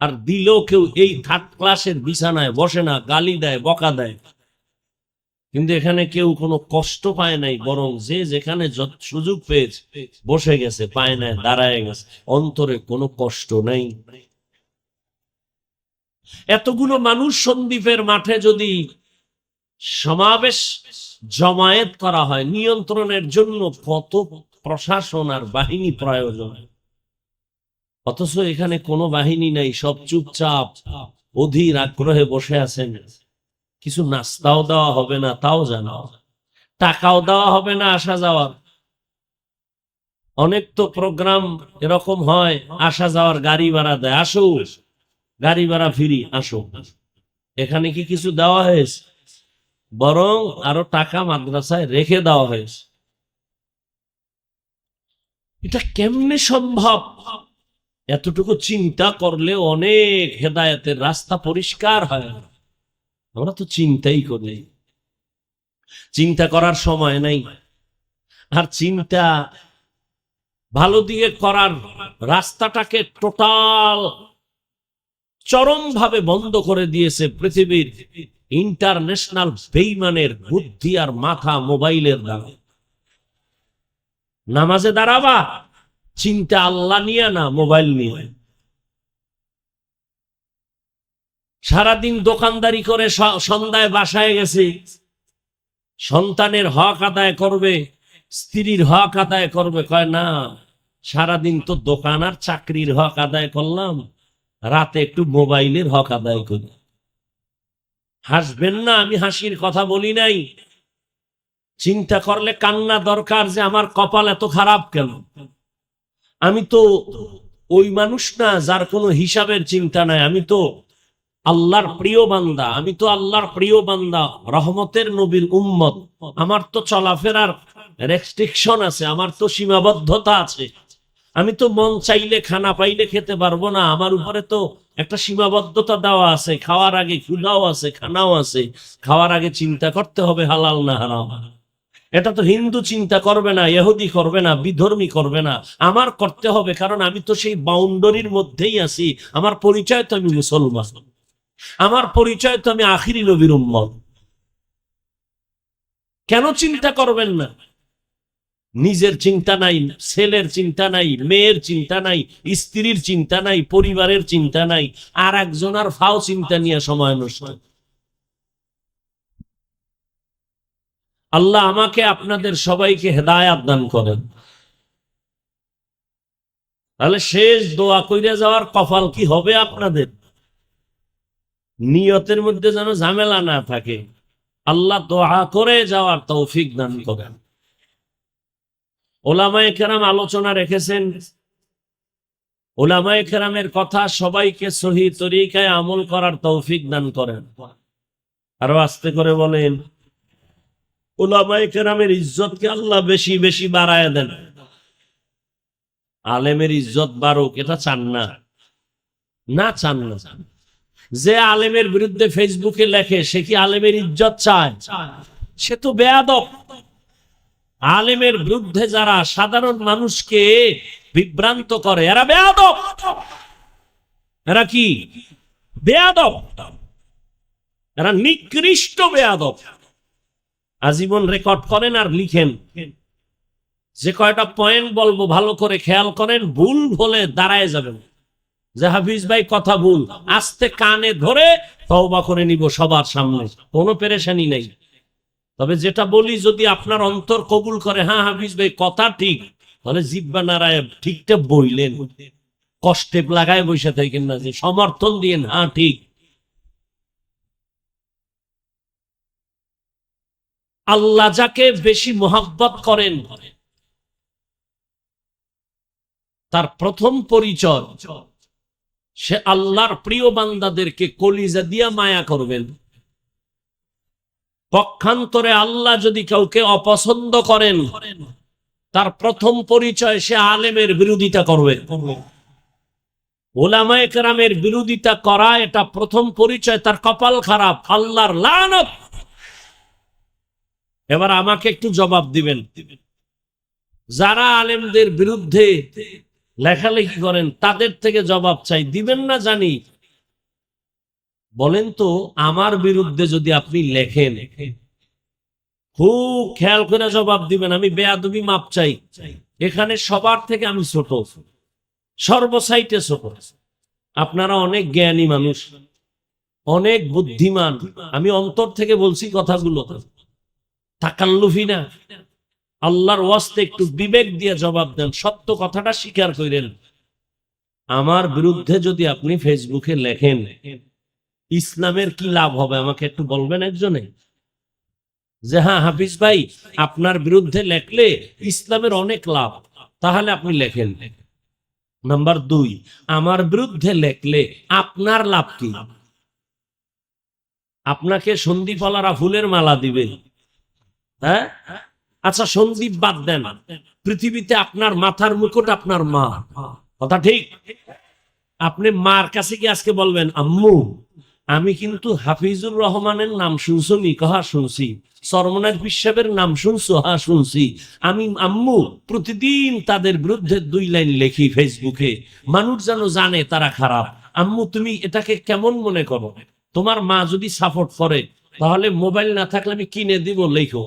আর দিলেও কেউ এই 3rd ক্লাসের বিছানায় বসে না, গালি দেয়, বকা দেয়। কিন্তু এখানে কেউ কোনো কষ্ট পায় নাই, বরং যে যেখানে সুযোগ পেয়েছে বসে গেছে, পায় না দাঁড়ায় গেছে, অন্তরে কোনো কষ্ট নাই। এতগুলো মানুষ সন্দ্বীপের মাঠে যদি সমাবেশ জমায়েত করা হয়, নিয়ন্ত্রণের জন্য কত প্রশাসন আর বাহিনী প্রয়োজন, অথচ এখানে কোনো বাহিনী নাই, সব চুপচাপ অধীর আগ্রহে বসে আছেন। কিছু নাস্তাও দেওয়া হবে না, তাও জানা, টাকাও দেওয়া হবে না আসা যাওয়ার। অনেক তো প্রোগ্রাম এরকম হয়, আসা যাওয়ার গাড়ি ভাড়া দেয়, আসো গাড়ি ভাড়া ফ্রি, আসো। এখানে কি কিছু দেওয়া হয়েছে? বরং আরো টাকা মাদ্রাসায় রেখে দেওয়া হয়েছে। এটা কেমনে সম্ভব? এতটুকু চিন্তা করলে অনেক হেদায়েতের রাস্তা পরিষ্কার হয়। আমরা তো চিন্তাই করি, চিন্তা করার সময় নাই। আর চিন্তা ভালো দিকে করার রাস্তাটাকে টোটাল চরম ভাবে বন্ধ করে দিয়েছে পৃথিবীর ইন্টারন্যাশনাল বেঈমানের বুদ্ধি আর মাথা মোবাইলের দ্বারা। নামাজে দাঁড়াবা, চিন্তা আল্লাহ নিয়ে না, মোবাইল নিয়ে। সারাদিন দোকানদারি করে সন্ধ্যায় বাসায় গেছে, সন্তানের হক আদায় করবে, স্ত্রীর হক আদায় করবে। কয় না, সারাদিন তো দোকান আর চাকরির হক আদায় করলাম, রাতে একটু মোবাইলের হক আদায় করি। হাসবেন না, আমি হাসির কথা বলি নাই। চিন্তা করলে কান্না দরকার যে আমার কপাল এত খারাপ কেন। আমি তো ওই মানুষ না যার কোনো হিসাবের চিন্তা নাই। আমি তো আল্লাহর প্রিয় বান্দা, আমি তো আল্লাহর প্রিয় বান্দা, রহমতের নবীর উম্মত। আমার তো চলাফেরার রেস্ট্রিকশন আছে, আমার তো সীমাবদ্ধতা আছে। আমি তো মন চাইলে খানা পাইলে খেতে পারবো না। আমার উপরে তো একটা সীমাবদ্ধতা দেওয়া আছে। খাওয়ার আগে ক্ষুধাও আছে, খানাও আছে। খাওয়ার আগে চিন্তা করতে হবে হালাল না হারাম। এটা তো হিন্দু চিন্তা করবে না, ইহুদি করবে না, বিধর্মী করবে না, আমার করতে হবে। কারণ আমি তো সেই বাউন্ডারির মধ্যেই আছি। আমার পরিচয় তো আমি মুসলমান, আমার পরিচয় তো আমি আখিরি নবীর উম্মত। কেন চিন্তা করবেন না? নিজের চিন্তা নাই, ছেলের চিন্তা নাই, মেয়ের চিন্তা নাই, স্ত্রীর চিন্তা নাই, পরিবারের চিন্তা নাই, আর একজনের ফাও চিন্তা নিয়ে সময় নষ্ট। আল্লাহ আমাকে আপনাদের সবাইকে হেদায়াত দান করেন। তাহলে শেষ দোয়া কইরা যাওয়ার কপাল কি হবে আপনাদের? নিয়তের মধ্যে যেন ঝামেলা না থাকে। আল্লাহ দোয়া করে যাওয়ার তৌফিক দান করেন। ওলামায়ে কেরাম আলোচনা রেখেছেন, ওলামায়ে কেরামের কথা সবাইকে সহি তরিকায় আমল করার তৌফিক দান করেন। আরো আস্তে করে বলেন, ওলামায়ে কেরামের ইজ্জতকে আল্লাহ বেশি বেশি বাড়ায় দেন। আলেমের ইজ্জত বাড়ুক এটা চান না? না, চান না। যে আলেমের বিরুদ্ধে ফেসবুকে লেখে সে কি আলেমের ইজ্জত চায়? সে তো বেয়াদব। আলেমের বিরুদ্ধে যারা সাধারণ মানুষকে বিভ্রান্ত করে এরা বেয়াদব। এরা কি বেয়াদব? এরা নিকৃষ্ট বেয়াদব। আজীবন রেকর্ড করেন আর লিখেন। যে কয়টা পয়েন্ট বলবো ভালো করে খেয়াল করেন, ভুল হলে দাঁড়ায় যাবেন যে হাফিজ ভাই কথা ভুল, আস্তে কানে ধরে তওবা করে নিব সবার সামনে, কোনো পেরেশানি নেই। তবে যেটা বলি যদি আপনার অন্তর কবুল করে, হ্যাঁ হাফিজ ভাই কথা ঠিক, তাহলে জিব্বা নাড়ায় ঠিকটা বইলেন, কষ্টে লাগায় বসে থাকেন না, যে সমর্থন দিয়েন হ্যাঁ ঠিক। আল্লাহ যাকে বেশি মোহাব্বত করেন তার প্রথম পরিচয় সে আল্লাহর প্রিয় বান্দাদেরকে কলিজা দিয়া মায়া করবেন। পক্ষান্তরে আল্লাহ যদি কাউকে অপছন্দ করেন তার প্রথম পরিচয় সে আলেমের বিরোধিতা করবে। ওলামায়ে কেরামের বিরোধিতা করা এটা প্রথম পরিচয়, তার কপাল খারাপ, আল্লাহর লানত। এবার আমাকে একটু জবাব দিবেন, যারা আলেমদের বিরুদ্ধে লেখালেখি করেন তাদের থেকে জবাব চাই, দিবেন না জানি। বলেন তো, আমার বিরুদ্ধে যদি আপনি লেখেন খুব খেয়াল করে জবাব দিবেন, আমি বেয়াদবি মাপ চাই। এখানে সবার থেকে আমি ছোট, সর্বসাইটে ছোট। আপনারা অনেক জ্ঞানী মানুষ, অনেক বুদ্ধিমান, আমি অন্তর থেকে বলছি কথাগুলো, তাকাল্লুফি না। আল্লাহর ওয়াস্তে একটু বিবেক দিয়ে জবাব দেন, সত্য কথাটা স্বীকার করেন। আমার বিরুদ্ধে যদি আপনি ফেসবুকে লেখেন ইসলামের কি লাভ হবে আমাকে একটু বলবেন একজনে, যে হ্যাঁ হাফিজ ভাই আপনার বিরুদ্ধে লেখলে ইসলামের অনেক লাভ, তাহলে আপনি লেখেন। নাম্বার 2, আমার বিরুদ্ধে লেখলে আপনার লাভ কি? আপনাকে সন্দীপওয়ালারা ফুলের মালা দিবে, হ্যাঁ? আচ্ছা সন্দীপ বাদ দেন, পৃথিবীতে আপনার মাথার মুকুট আপনার মা, কথা ঠিক? আপনি মার কাছে কি আজকে বলবেন আম্মু আমি কিন্তু হাফিজুর রহমানের নাম শুনছো নি? কহা শুনছি। সরমনের পিসাবের নাম শুনছো? হ্যাঁ শুনছি। আমি আম্মু প্রতিদিন তাদের বিরুদ্ধে 2 লাইন লেখি ফেসবুকে, মানুষ যেন জানে তারা খারাপ। আম্মু তুমি এটাকে কেমন মনে করো? তোমার মা যদি সাপোর্ট করে তাহলে মোবাইল না থাকলে আমি কিনে দিব, লেখো।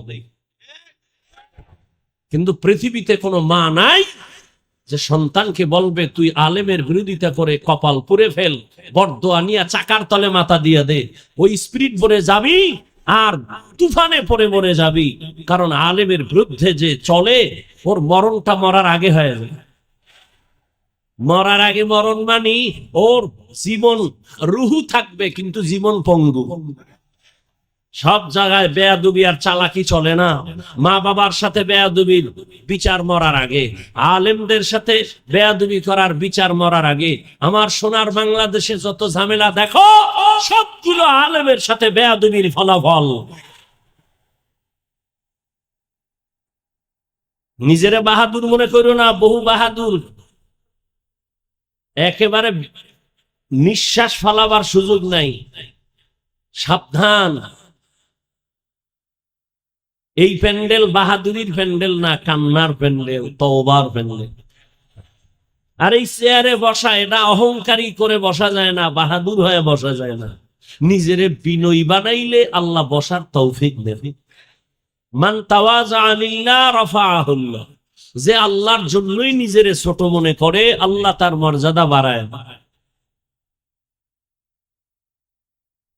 কিন্তু পৃথিবীতে কোনো মা নাই যে সন্তানকে বলবে তুই আলেমের বিরোধিতা করে কপাল পুড়ে ফেল, বরদোয়া নিয়ে চাকার তলে মাথা দিয়ে দে, ওই স্পিরিট বলে যাবি আর তুফানে পড়ে মরে যাবি। কারণ আলেমের বিরুদ্ধে যে চলে ওর মরণটা মরার আগে হয়ে যায়। মরার আগে মরণ মানি ওর জীবন রুহু থাকবে কিন্তু জীবন পঙ্গু। সব জায়গায় বেয়াদবি আর চালাকি চলে না। মা বাবার সাথে বেয়াদবির বিচার মরার আগে, আলেমদের সাথে বেয়াদবি করার বিচার মরার আগে। আমার সোনার বাংলাদেশে যত ঝামেলা দেখো সবগুলো আলেমের সাথে বেয়াদবির ফলাফল। নিজেরে বাহাদুর মনে করো না, বহু বাহাদুর। একেবারে নিঃশ্বাস ফালাবার সুযোগ নাই, সাবধান। এই প্যান্ডেল বাহাদুরির প্যান্ডেল না, কান্নার প্যান্ডেল, তওবার প্যান্ডেল। আর এই চেয়ারে বসা এটা অহংকারী করে বসা যায় না, বাহাদুর হয়ে বসা যায় না। নিজেরে বিনয়ী বানাইলে আল্লাহ বসার তৌফিক দেবে। মান তাওয়াজা লিল্লাহ রাফাআহুল্লাহ, যে আল্লাহর জন্যই নিজেরে ছোট মনে করে আল্লাহ তার মর্যাদা বাড়ায়।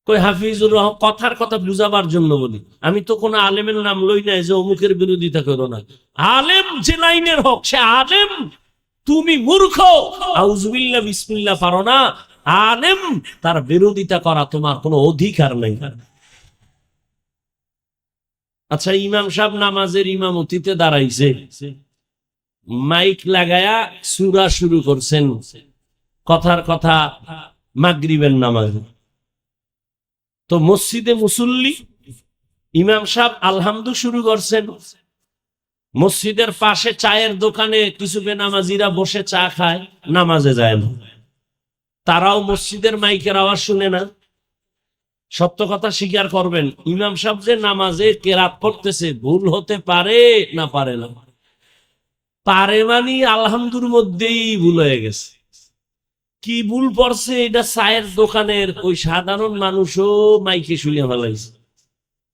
কই হাফিজুর রহমান কথার কথা বুঝাবার জন্য বলি, আমি তো কোনো আলেমের নাম লই নাই যে অমুকের বিরোধিতা করো না। আলেম যে লাইনের হোক সে আলেম। তুমি মূর্খ, আউযুবিল্লাহ বিসমিল্লাহ পারো না, আলেম তার বিরোধিতা করা তোমার কোনো অধিকার নেই। আচ্ছা, ইমাম সাহেব নামাজের ইমামতিতে দাঁড়াইছে, মাইক লাগায়া সূরা শুরু করছেন, কথার কথা মাগরিবের নামাজ। তো মসজিদে মুসল্লি, ইমাম সাহেব আলহামদু শুরু করছেন, মসজিদের পাশে চায়ের দোকানে কিছু বেনামাজিরা বসে চা খায়, নামাজে যায় না। তারাও মসজিদের মাইকের আওয়াজ শুনে না। সত্য কথা স্বীকার করবেন, ইমাম সাহেব যে নামাজে কেরাত করতেছে ভুল হতে পারে না, পারে না, পারে মানে আলহামদুর মধ্যেই ভুল হয়ে গেছে। কি ভুল পড়ছে এটা চায়ের দোকানের ওই সাধারণ মানুষও মাইকে শুনে ফেলাইছে।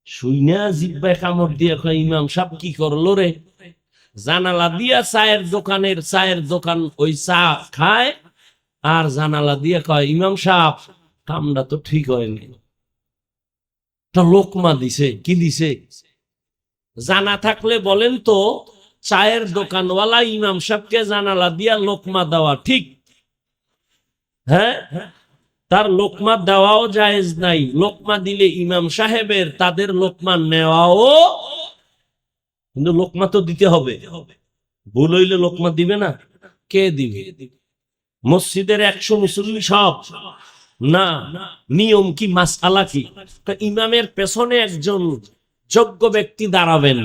শুইনা জিব্বায় কামড় দিয়ে কয়, ইমাম সাহেব কি করলো রে? জানালা দিয়া চায়ের দোকান ওই চা খায় আর জানালা দিয়ে কয়, ইমাম সাহেব কামটা তো ঠিক হয়নি। লোকমা দিছে, কি দিছে? জানা থাকলে বলেন তো, চায়ের দোকানওয়ালা ইমাম সাহেবকে জানালা দিয়া লোকমা দেওয়া ঠিক? হ্যাঁ, তার লোকমা দেওয়াও জায়েজ নাই। লোকমা দিলে ইমাম সাহেবের তাদের লোকমা নেওয়াও, কিন্তু লোকমা তো দিতে হবে। ভুল হইলে লোকমা দিবে না, কে দিবে? মসজিদের 100 মুসল্লি সব না। নিয়ম কি, মাসআলা কি? ইমামের পেছনে একজন যোগ্য ব্যক্তি দাঁড়াবেন,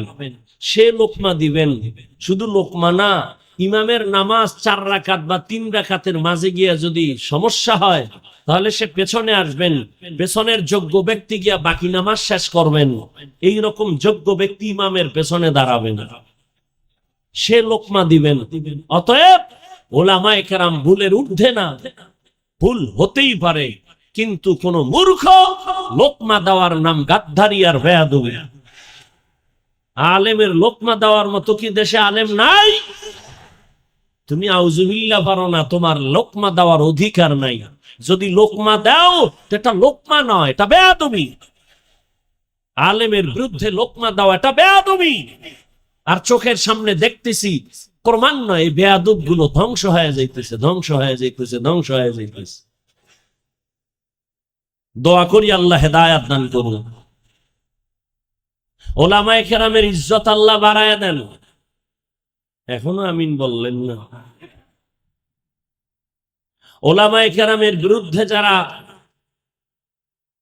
সে লোকমা দিবেন। শুধু লোকমা না, ইমামের নামাজ 4 রাকাত বা 3 রাকাতের মাঝে গিয়া যদি সমস্যা হয় তাহলে সে পেছনে আসবেন, পেছনের যোগ্য ব্যক্তি গিয়া বাকি নামাজ শেষ করবেন। এই রকম যোগ্য ব্যক্তি ইমামের পেছনে দাঁড়াবেন, সে লোকমা দিবেন। অতএব ওলামায়ে কেরাম ভুলের ঊর্ধ্বে না, ভুল হতেই পারে, কিন্তু কোন মূর্খ লোকমা দেওয়ার নাম গাদ্দারি আর বেয়াদবি। আলেমের লোকমা দেওয়ার মতো কি দেশে আলেম নাই? তুমি আউযুবিল্লাহ পারো না, তোমার লোকমা দেওয়ার অধিকার নাই। যদি লোকমা দাও এটা লোকমা নয়, এটা বেয়াদবি। আলেমের বিরুদ্ধে লোকমা দাও এটা বেয়াদবি। আর চোখের সামনে দেখতেছি ক্রমান্বয়ে এই বেয়াদব গুলো ধ্বংস হয়ে যাইতেছে, ধ্বংস হয়ে যাইতেছে, ধ্বংস হয়ে যাইতেছে। দোয়া করি আল্লাহ হেদায়েত দান করুন, ওলামায়ে কেরামের ইজ্জত আল্লাহ বাড়ায় দেন। এখনো আমিন বললেন না। ওলামায়ে কেরামের বিরুদ্ধে যারা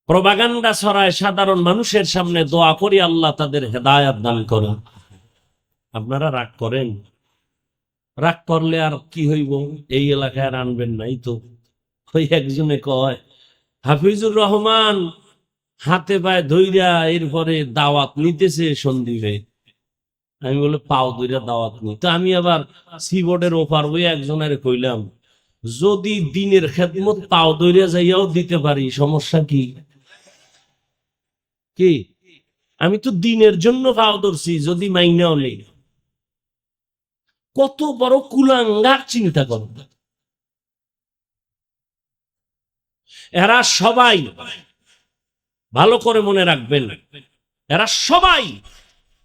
প্রপাগান্ডা ছড়ায় সাধারণ মানুষের সামনে, দোয়া করি আল্লাহ তাদের হেদায়েত দান করুন। আপনারা রাগ করেন, রাগ করলে আর কি হইব? এই এলাকায় আর আনবেন নাই তো। ওই একজনে কয়, হাফিজুর রহমান হাতে পায়ে ধইরা এরপরে দাওয়াত নিতেছে সন্দীপে। আমি বলে পাও ধইরা দাওয়াত নি। তো আমি আবার সিবোর্ডের ওপার ওই একজনের কইলাম, যদি দিনের খেদমত পাও ধইরা যাইয়াও দিতে পারি, সমস্যা কি? কি, আমি তো দিনের জন্য পাও ধরছি, যদি মাইনাও নেই। কত বড় কুলাঙ্গার চিন্তা করো। এরা সবাই, ভালো করে মনে রাখবেন, এরা সবাই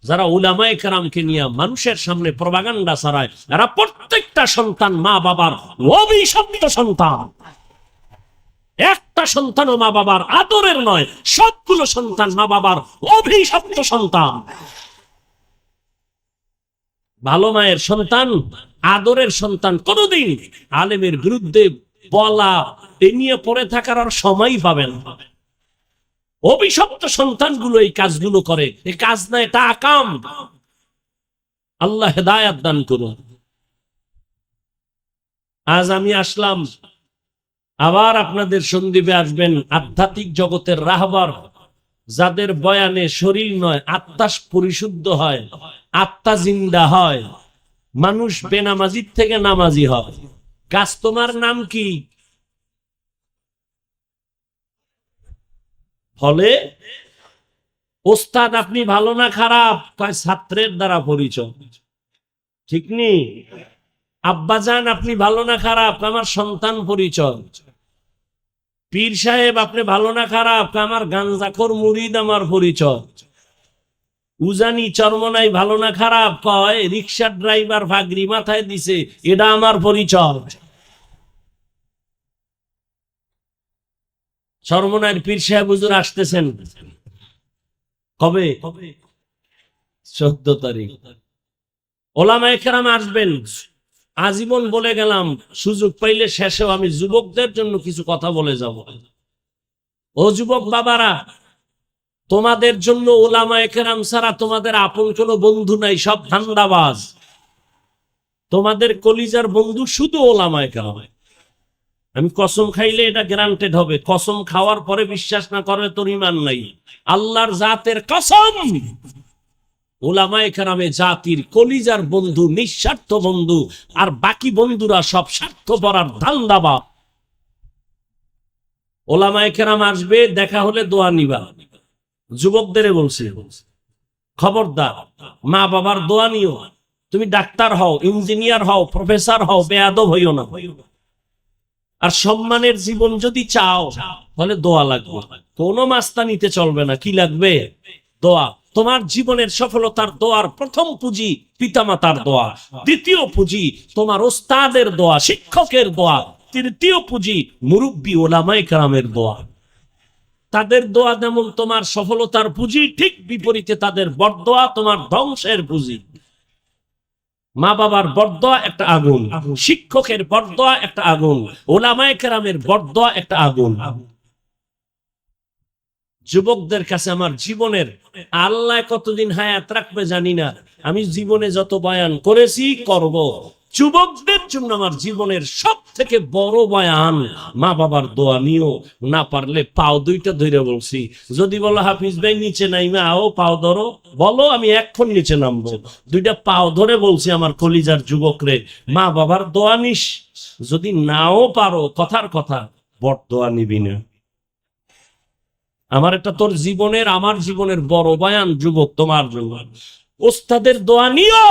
যারা উলামায়ে কেরামকে নিয়ে মানুষের সামনে প্রপাগান্ডা ছড়ায়, এরা প্রত্যেকটা সন্তান মা বাবার অভিশপ্ত সন্তান। একটা সন্তানও মা বাবার আদরের নয়, সবগুলো সন্তান মা বাবার অভিশপ্ত সন্তান। ভালো মায়ের সন্তান, আদরের সন্তান কোনদিন আলেমের বিরুদ্ধে বলা, এ নিয়ে পড়ে থাকার আর সময় পাবেন। অভিশপ্ত সন্তানগুলো এই কাজগুলো করে, এই কাজ না, এটা আকাম। আল্লাহ হেদায়াত দান করুন। আজ আমি আসলাম, আবার আপনাদের সন্দীপে আসবেন আধ্যাত্মিক জগতের রাহবার, যাদের বয়ানে শরীর নয় আত্মা পরিশুদ্ধ হয়, আত্মা জিন্দা হয়, মানুষ বেনামাজির থেকে নামাজি হয়। কাজ তোমার নাম কি? ফলে ওস্তাদ আপনি ভালো না খারাপ, ছাত্রের দ্বারা পরিচয়, ঠিক নেই। আব্বাজান আপনি ভালো না খারাপ, আমার সন্তান পরিচয়। পীর সাহেব আপনি ভালো না খারাপ, আমার গাঞ্জাখোর মুরিদ আমার পরিচয়। উজানি চরমনাই ভালো না খারাপ, কয় রিক্সার ড্রাইভার ভাগরি মাথায় দিছে, এটা আমার পরিচয়। চরমনাইয়ের পীর সাহেব হুজুর আসতেছেন কবে? 14 তারিখ। ওলামায়ে কেরাম আসবেন, আজীবন বলে গেলাম, সুযোগ পাইলে শেষেও আমি যুবকদের জন্য কিছু কথা বলে যাব। ও যুবক বাবারা, তোমাদের জন্য ওলামায়ে কেরাম ছাড়া তোমাদের আপন কোনো বন্ধু নাই, সব ধান্দাবাজ। তোমাদের কলিজার বন্ধু শুধু ওলামায়ে কেরাম। আমি কসম খাইলে এটা গ্যারান্টেড হবে, কসম খাওয়ার পরে বিশ্বাস না করলে তোর ঈমান নাই। আল্লাহর জাতের কসম, ওলামায়ে কেরামে জাতির কলিজার বন্ধু, নিঃস্বার্থ বন্ধু, আর বাকি বন্ধুরা সব স্বার্থপর আর ধান্দাবাজ। ওলামায়ে কেরাম আসবে, দেখা হলে দোয়া নিবা। যুবকদের বলছি, খবরদার, মা বাবার দোয়া নিও। তুমি ডাক্তার হও, ইঞ্জিনিয়ার হও, প্রফেসর হও, বেয়াদব হইও না। আর সম্মানের জীবন যদি চাও, তাহলে দোয়া লাগবে। কোনো মাস্তানিতে চলবে না। কি লাগবে? দোয়া। তোমার জীবনের সফলতার দোয়ার প্রথম পুঁজি পিতামাতার দোয়া, দ্বিতীয় পুঁজি তোমার ওস্তাদের দোয়া, শিক্ষকের দোয়া, তৃতীয় পুঁজি মুরব্বী ওলামায়ে কেরামের দোয়া। তাদের দোয়া যেমন তোমার সফলতার পুঁজি, ঠিক বিপরীতে তাদের বরদোয়া তোমার ধ্বংসের পুঁজি। মা বাবার বরদোয়া একটা আগুন, শিক্ষকের বরদোয়া একটা আগুন, ওলামায়ে কেরামের বরদোয়া একটা আগুন। যুবকদের কাছে আমার জীবনের, আল্লাহ কতদিন হায়াত রাখবে জানি না, আমি জীবনে যত বয়ান করেছি করব, যুবকদের জন্য আমার জীবনের সব থেকে বড় বয়ান, মা বাবার দোয়া নিও। না পারলে পাও দুইটা ধরে বলছি, যদি বলো হাফিজ ভাই নিচে নাইমে আও, পাও ধরো, বলো আমি এক্ষণ নিচে নামবো। দুইটা পাও ধরে বলছি আমার কলিজার যুবকরে, মা বাবার দোয়া নিস। যদি নাও পারো, কথার কথা, বড় দোয়া নিবি না। আমার এটা তোর জীবনের, আমার জীবনের বড় বয়ান যুবক, তোমার জন্য। ওস্তাদের দোয়া নিও,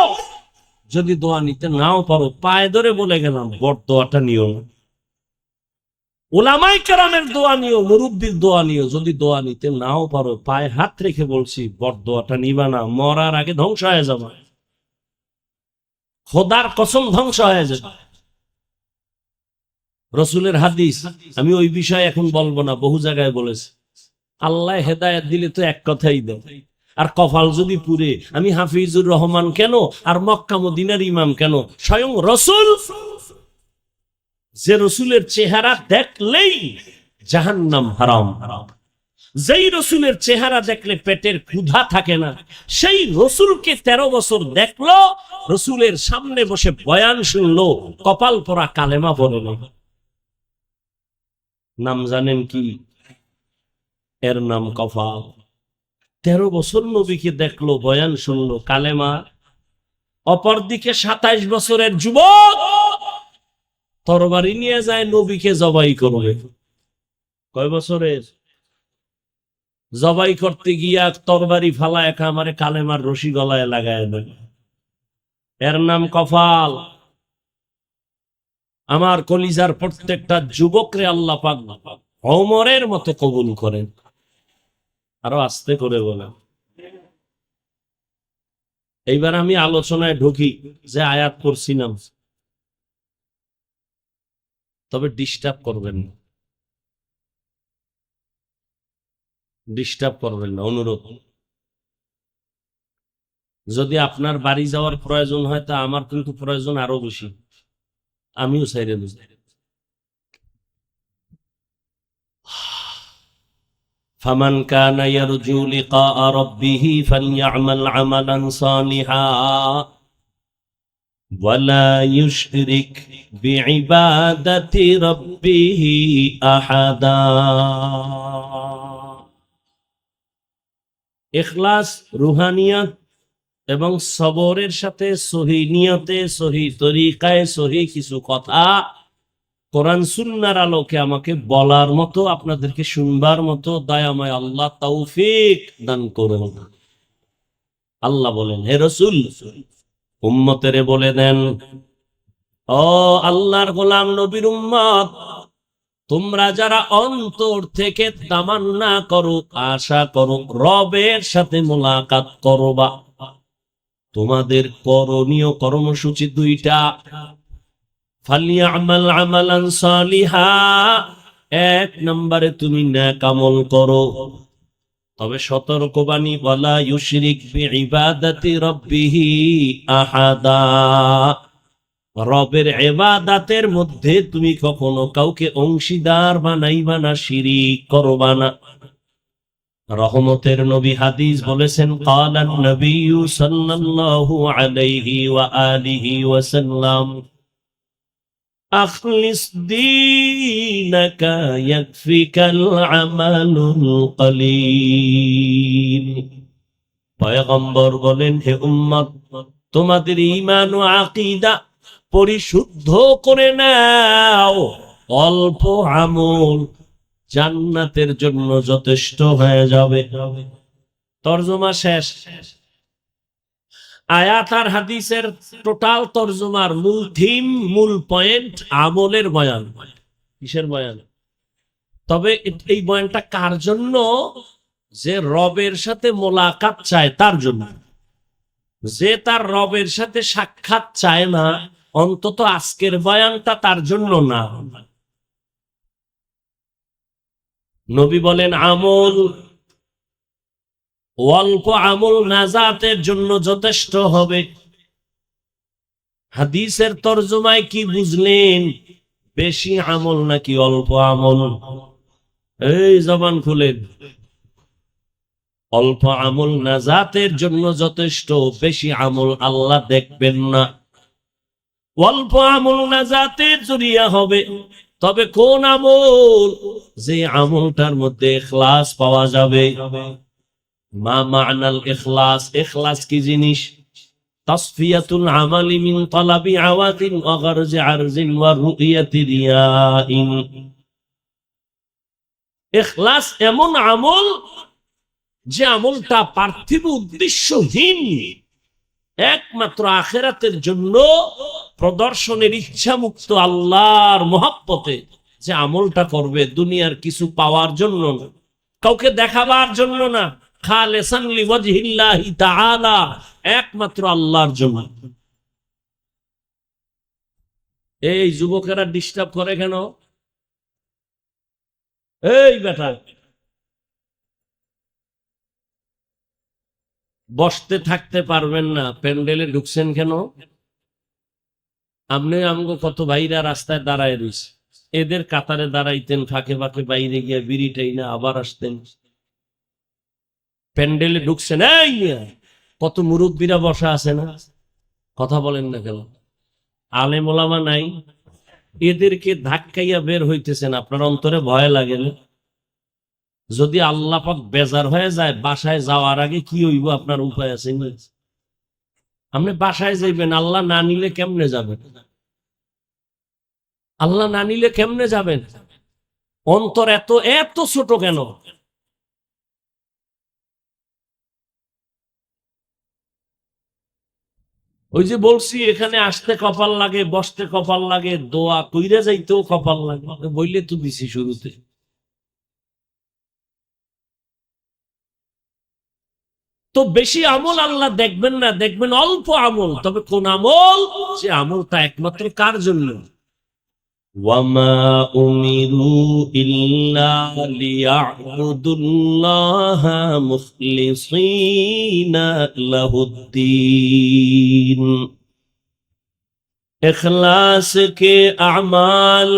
যদি দোয়া নিতে নাও পারো, পায়ে ধরে বলে গেলাম, বড় দোয়াটা নিও না। ওলামায়ে কেরামের দোয়া নিও, মুরব্বির দোয়া নিও। যদি দোয়া নিতে নাও পারো, পায়ে হাত রেখে বলছি, বড় দোয়াটা নিবা না, মরার আগে ধ্বংস হয়ে যাবে। খোদার কসম ধ্বংস হয়ে যাবে। রসুলের হাদিস, আমি ওই বিষয়ে এখন বলবো না, বহু জায়গায় বলেছে। আল্লাহ হেদায়েত দিলে তো এক কথাই দেয়, আর কপাল যদি পুরে, আমি হাফিজুর রহমান কেন আর মক্কা মদিনার ইমাম কেন? স্বয়ং রসুল, যে রসুলের চেহারা দেখলেই জাহান্নাম হারাম, যেই রসুলের চেহারা দেখলে পেটের ক্ষুধা থাকে না, সেই রসুলকে 13 বছর দেখলো, রসুলের সামনে বসে বয়ান শুনলো, কপাল পরা কালেমা পড়ল। নাম জানেন কি? এর নাম কপাল। 13 বছর নবীকে দেখলো, বয়ান শুনলো, কালেমা। অপরদিকে 27 বছরের যুবক তরবারি নিয়ে যায়, নবীকে জবাই করবে। কয় বছরের? জবাই করতে গিয়া তরবারি ফালা একা আমারে কালেমার রশি গলায় লাগায় দেয়। এর নাম কপাল। আমার কলিজার প্রত্যেকটা যুবকরে আল্লাহ পাক ওমরের মতো কবুল করেন। আরো আস্তে করে বলেন। এইবার আমি আলোচনায় ঢুকি, যে আয়াত করছিলাম, তবে ডিস্টার্ব করবেন না, ডিস্টার্ব করবেন না, অনুরোধ। যদি আপনার বাড়ি যাওয়ার প্রয়োজন হয়, তা আমার কিন্তু প্রয়োজন আরো বেশি, আমিও চাইরে দেব। ফামান কানা ইয়ারজু লিকা রাব্বিহি ফালইআমাল আমালান সালিহা ওয়ালা ইউশরিক বিইবাদাতি রাব্বিহি আহাদা। ইখলাস, রুহানিয়াত এবং সবরের সাথে সহি নিয়তে, সহি তরিকায়, সহি কিছু কথা কোরআন সুন্নাহর আলোকে আমাকে বলার মতো, আপনাদেরকে শুনবার মতো দয়াময় আল্লাহ তৌফিক দান করুন। আল্লাহ বলেন, হে রাসূল, উম্মতেরে বলে দেন, ও আল্লাহর গোলাম নবীর উম্মত, তোমরা যারা অন্তর থেকে তামান্না করো, আশা করো রবের সাথে মোলাকাত করবা, তোমাদের করণীয় কর্মসূচি দুইটা। ফালিয়ামাল আমালান সালিহা, এক নম্বরে তুমি নেক আমল করো, তবে সতর্কবাণী, ওয়ালা ইউশরিক বিইবাদাতি রাব্বিহি আহাদা, রবের ইবাদতের মধ্যে তুমি কখনো কাউকে অংশীদার বানাইবা না, শিরিক করবা না। রহমতের নবী হাদিস বলেছেন, ক্বালান নবিয়্যু সাল্লাল্লাহু আলাইহি ওয়া আলিহি ওয়াসাল্লাম, আখলিস দীনাকা ইয়াকফিকাল আমালুল কলিল। পয়গম্বর বলেন, হে উম্মত, তোমাদের ঈমান ও আকীদা পরিশুদ্ধ করে নাও, অল্প আমল জান্নাতের জন্য যথেষ্ট হয়ে যাবে। তরজমা শেষ। আয়াত আর হাদিসের টোটাল তরজমার মূল থিম, মূল পয়েন্ট আমলের বয়ান। কিসের বয়ান? তবে এই বয়ানটা কার জন্য? যে রবের সাথে মোলাকাত চায় তার জন্য। যে তার রবের সাথে সাক্ষাৎ চায় না, অন্তত আজকের বয়ানটা তার জন্য না। নবী বলেন, আমল, অল্প আমল নাজাতের জন্য যথেষ্ট হবে। হাদিসের তরজমায় কি বুঝলেন? বেশি আমল নাকি অল্প আমল? এই জবান খুলেন। অল্প আমল নাজাতের জন্য যথেষ্ট, বেশি আমল আল্লাহ দেখবেন না। অল্প আমল নাজাতের জরিয়া হবে, তবে কোন আমল? যে আমলটার মধ্যে ইখলাস পাওয়া যাবে। মা মা'নাল ইখলাস? ইখলাস কি জিনিস? তাসফিয়াতুল আমালি মিন তালাবি আওয়াদিন ওয়া গারজি আরজিন ওয়া রুইয়াতি রিয়াইন। ইখলাস এমন আমল যে আমলটা পার্থিব উদ্দেশ্যহীন, একমাত্র আখিরাতের জন্য প্রদর্শনের ইচ্ছা মুক্ত আল্লাহর মহব্বতে যে আমলটা করবে, দুনিয়ার কিছু পাওয়ার জন্য না, কাউকে দেখাবার জন্য না, খালিসান লিওয়াজহিল্লাহি তাআলা, একমাত্র আল্লাহর জন্য। এই যুবকেরা ডিস্টার্ব করে কেন? এই বেটা, বসতে থাকতে পারবেন না, প্যান্ডেলে ঢুকছেন কেন? আপনি আমগো কত ভাইরা রাস্তায় দাঁড়ায় রয়েছে, এদের কাতারে দাঁড়াইতেন, ফাঁকে ফাঁকে বাইরে গিয়ে বিড়িটাই না আবার আসতেন। প্যান্ডেলে ঢুকছেন, এই কত মুরব্বীরা বসা আছে না, কথা বলেন না কেন? আলেম ওলামা নাই, এদেরকে ধাক্কাইয়া বের হইতেছেন, আপনার অন্তরে ভয় লাগে না? যদি আল্লাহ পাক বেজার হয়ে যায়, বাসায় যাওয়ার আগে কি হইব আপনার উপায় আছে? আপনি বাসায় যাইবেন, আল্লাহ না নিলে কেমনে যাবেন? আল্লাহ না নিলে কেমনে যাবেন? অন্তর এত এত ছোট কেন? ওই যে বলছি এখানে আসতে কপাল লাগে, বসতে কপাল লাগে, দোয়া কইরা যাইতেও কপাল লাগে, বইলে তো দিছি শুরুতে। তো বেশি আমল আল্লাহ দেখবেন না, দেখবেন অল্প আমল। তবে কোন আমল? যে আমলটা একমাত্র কার জন্য? ওয়ামা উমিরু ইল্লা লিয়াবুদুল্লাহা মুখলিসিনা লাহুদ্দিন। इखलास के अमाल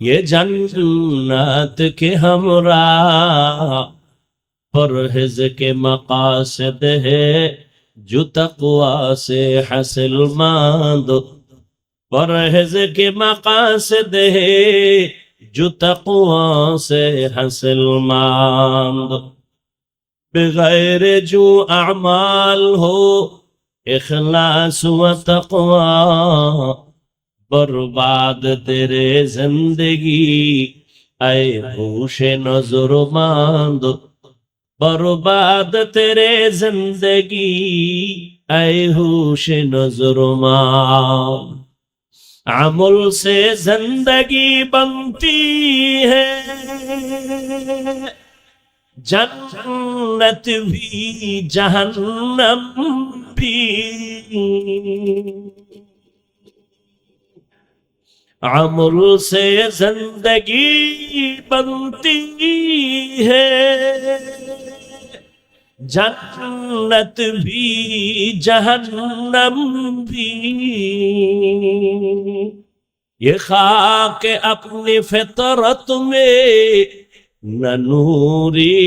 ये जन्नत के हमरा, परहेज के मकासद है जो तक़वा से हासिलमंद। परहेज के मकासद है जो तक़वा से हासिलमंद। बगैर जो अमाल हो इखलास व तक़वा, बर्बाद तेरे जिंदगी ऐ होशे नजरमंद। बर्बाद तेरे जिंदगी ऐ होशे नजरमंद। अमल से जिंदगी बनती है, जन्नत भी जहन्नम भी। अमल से जिंदगी बनती है, जन्नत भी जहन्नम भी। ये खाक अपनी फितरत में न नूरी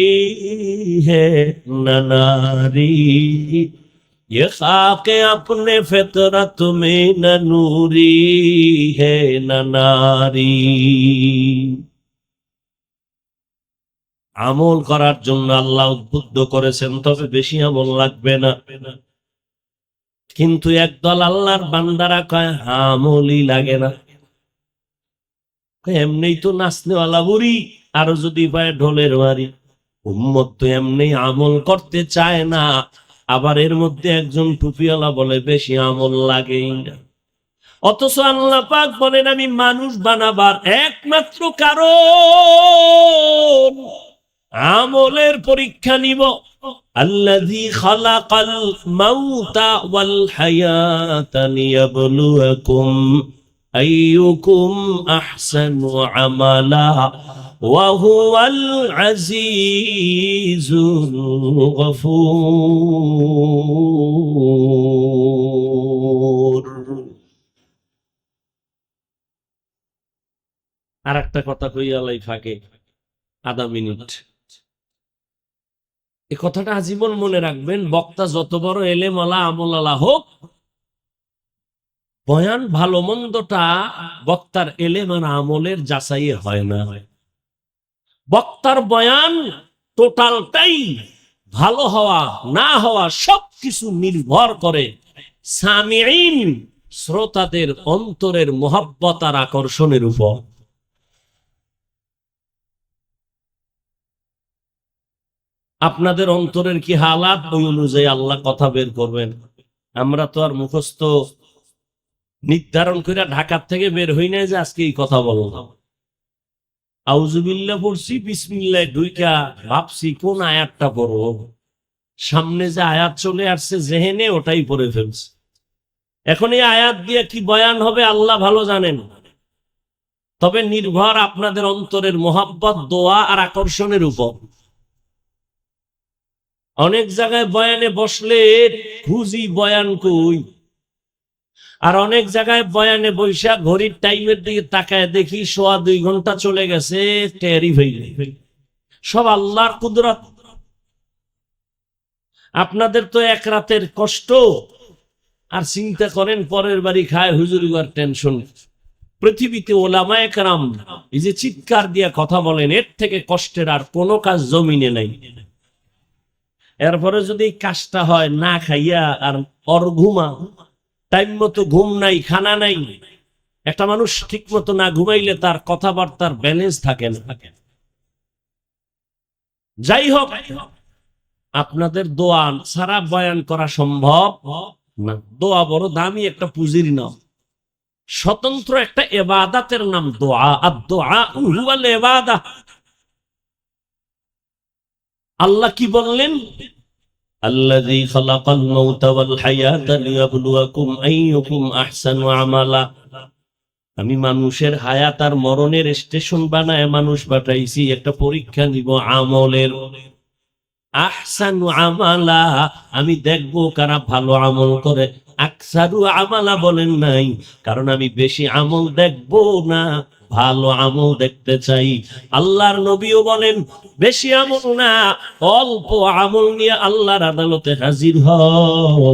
है न नारी। ये खाके अपने फितरत में न नूरी है न नारी। আমল করার জন্য আল্লাহ উদ্বুদ্ধ করেছেন, তবে বেশি আমল লাগবে না। কিন্তু একদল আল্লাহর বান্দারা কয় আমলই লাগে না, এমনি তো নাচনেওয়ালা বুড়ি, আরো যদি পায় ঢোলের বাড়ি। উম্মত তো এমনি আমল করতে চায় না, আবার এর মধ্যে একজন টুপিওয়ালা বলে বেশি আমল লাগেই না। অথচ আল্লাহ পাক বলেন আমি মানুষ বানাবার একমাত্র কারণ আমলের পরীক্ষা নিব। আল্লাযী খালাকাল মাউতা ওয়াল হায়াতা লিয়াবলুয়াকুম আইয়ুকুম আহসানু আমালা ওয়া হুয়াল আজিজুল গফুর। আর একটা কথা কইয়ালাই ফাঁকে, আধা মিনিট। এই কথাটা আজীবন মনে রাখবেন, বক্তা যত বড় এলেমওয়ালা আমলওয়ালা হোক, বয়ান ভালো মন্দটা বক্তার এলেম আর আমলের যাচাইয়ে হয় না। বক্তার বয়ান টোটালটাই ভালো হওয়া না হওয়া সবকিছু নির্ভর করে সামিঈন শ্রোতাদের অন্তরের মোহাব্বত আর আকর্ষণের উপর। আপনাদের অন্তরের কি হালাত, ওই অনুযায়ী আল্লাহ কথা বের করবেন। আমরা তো আর মুখস্থ নির্ধারণ করে ঢাকার থেকে বের হই না যে আজকে এই কথা বললাম। আউযুবিল্লাহ পড়ছি, বিসমিল্লাহ ঢুইকা ভাবছি কোন আয়াতটা পড়ব, সামনে যে আয়াত চলে আসছে জেহেনে ওটাই পড়ে ফেলছি। এখন এই আয়াত দিয়ে কি বয়ান হবে আল্লাহ ভালো জানেন। তবে নির্ভর আপনাদের অন্তরের মোহাব্বত, দোয়া আর আকর্ষণের উপর। অনেক জায়গায় বয়ানে বসলে খুঁজি বয়ান কই, আর অনেক জায়গায় বয়ানে বৈশা ঘড়ির টাইমের দিকে তাকায় দেখি 1.25 ঘন্টা চলে গেছে, টেরি হইলে। সব আল্লাহর কুদরত। আপনাদের তো এক রাতের কষ্ট, আর চিন্তা করেন পরের বাড়ি খায় হুজুরিবার টেনশন। পৃথিবীতে ওলামায়ে কেরাম এই যে চিৎকার দিয়া কথা বলেন, এর থেকে কষ্টের আর কোনো কাজ জমিনে নাই। এরপরে যদি কাজটা হয় না খাইয়া আর ঘুমা, টাইম মতো ঘুম নাই, খানা নাই। একটা মানুষ ঠিক মতো না ঘুমাইলে তার কথাবার্তার ব্যালেন্স থাকে না। যাই হোক, আপনাদের দোয়া ছাড়া বয়ান করা সম্ভব না, দোয়া বড় দামি একটা পুঁজির নাম, স্বতন্ত্র একটা ইবাদতের নাম দোয়া। আর দোয়া হুয়াল ইবাদাহ। আল্লাহ কি বললেন? আল্লাযী খালাকাল মাউতা ওয়াল হায়াতা লিয়াবলুয়াকুম আইয়ুকুম আহসানু আমালা। আমি মানুষের হায়াত আর মরণের স্টেশন বানায় মানুষ পাঠাইছি একটা পরীক্ষা নিব আমলের। আহসানু আমালা, আমি দেখবো কারা ভালো আমল করে। আকসারু আমালা বলেন নাই, কারণ আমি বেশি আমল দেখবো না, ভালো আমল দেখতে চাই। আল্লাহর নবীও বলেন বেশি আমল না, অল্প আমল নিয়ে আল্লাহর আদালতে হাজির হও।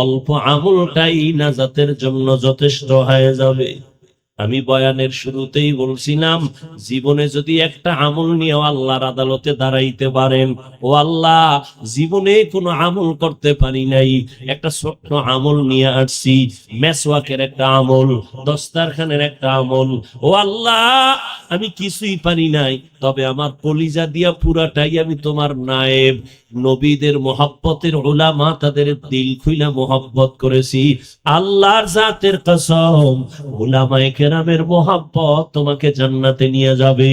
অল্প আমলটাই নাজাতের জন্য যথেষ্ট হয়ে যাবে। আমি বয়ানের শুরুতেই বলছিলাম, জীবনে যদি একটা আমল নিয়ে আল্লাহর আদালতে দাঁড়াইতে পারেন, ও আল্লাহ জীবনে কোনো আমল করতে পারি নাই, একটা ছোট্ট আমল নিয়ে আসছি, মেসওয়াকের একটা আমল, দস্তারখানের একটা আমল, ও আল্লাহ আমি কিছুই পারি নাই, তবে আমার কলিজা দিয়া পুরাটাই আমি তোমার নায়েব। নবীদের মোহাব্বতের উলামা তাদের দিল খুইলা মোহাব্বত করেছি। আল্লাহর জাতের কসম, উলামায়ে কেরামের মোহাব্বত তোমাকে জান্নাতে নিয়ে যাবে।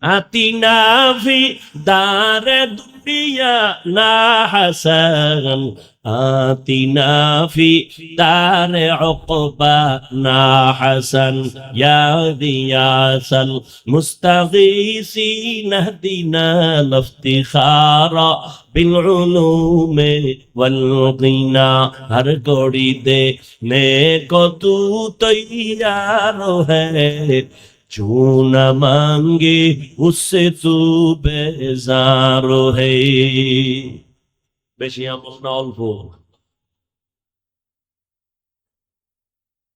আতিনা ফি দারে দুনিয়া না হাসান, আতিনা ফি দারে উকবা না হাসান, ইয়া গিয়াসাল মুস্তাগীসিন ইহদিনা লিফতিখারা বিল উলুমে ওয়াল গিনা। হর গড়ি দে নে কো তু তৈয়ার হ্যায়, जो न मांगे उससे तू बेजार है। বেশি আমল না অল্প।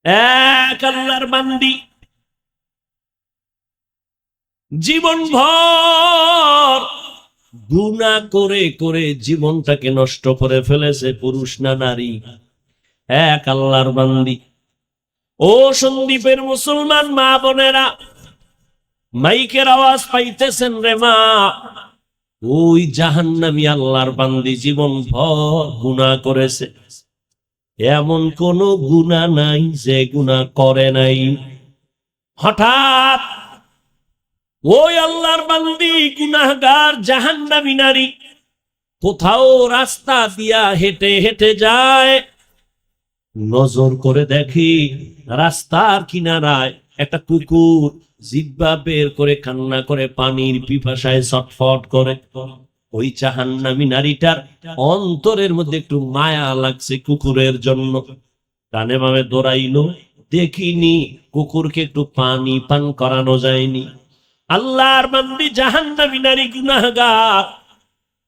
এক আল্লাহর বান্দি জীবন ভর গুনাহ করে করে জীবনটাকে নষ্ট করে ফেলেছে, পুরুষ না নারী। এক আল্লাহর বান্দি, ও সন্দীপের মুসলমান মা বোনেরা, মাইকের আওয়াজ পাইতেছেন রে মা, ওই জাহান্নামী আল্লাহর বান্দি জীবন ভর গুনাহ করেছে। এমন কোন গুনাহ নাই যে গুনাহ করে নাই। হঠাৎ ওই আল্লাহর বান্দি গুনাহগার জাহান্নামী নারী কোথাও রাস্তা দিয়া হেঁটে হেঁটে যায়, নজর করে দেখি রাস্তার কিনারায় একটা কুকুর জিহ্বা বের করে কান্না করে পানির পিপাসায় ছটফট করে। ওই জাহান্নামী নারীটার অন্তরের মধ্যে একটু মায়া লাগছে কুকুরের জন্য, ডানে বামে দৌড়াইলো, দেখিনি কুকুরকে একটু পানি পান করানো যায়নি। আল্লাহর বান্দি জাহান্নামী নারী গুনাহগার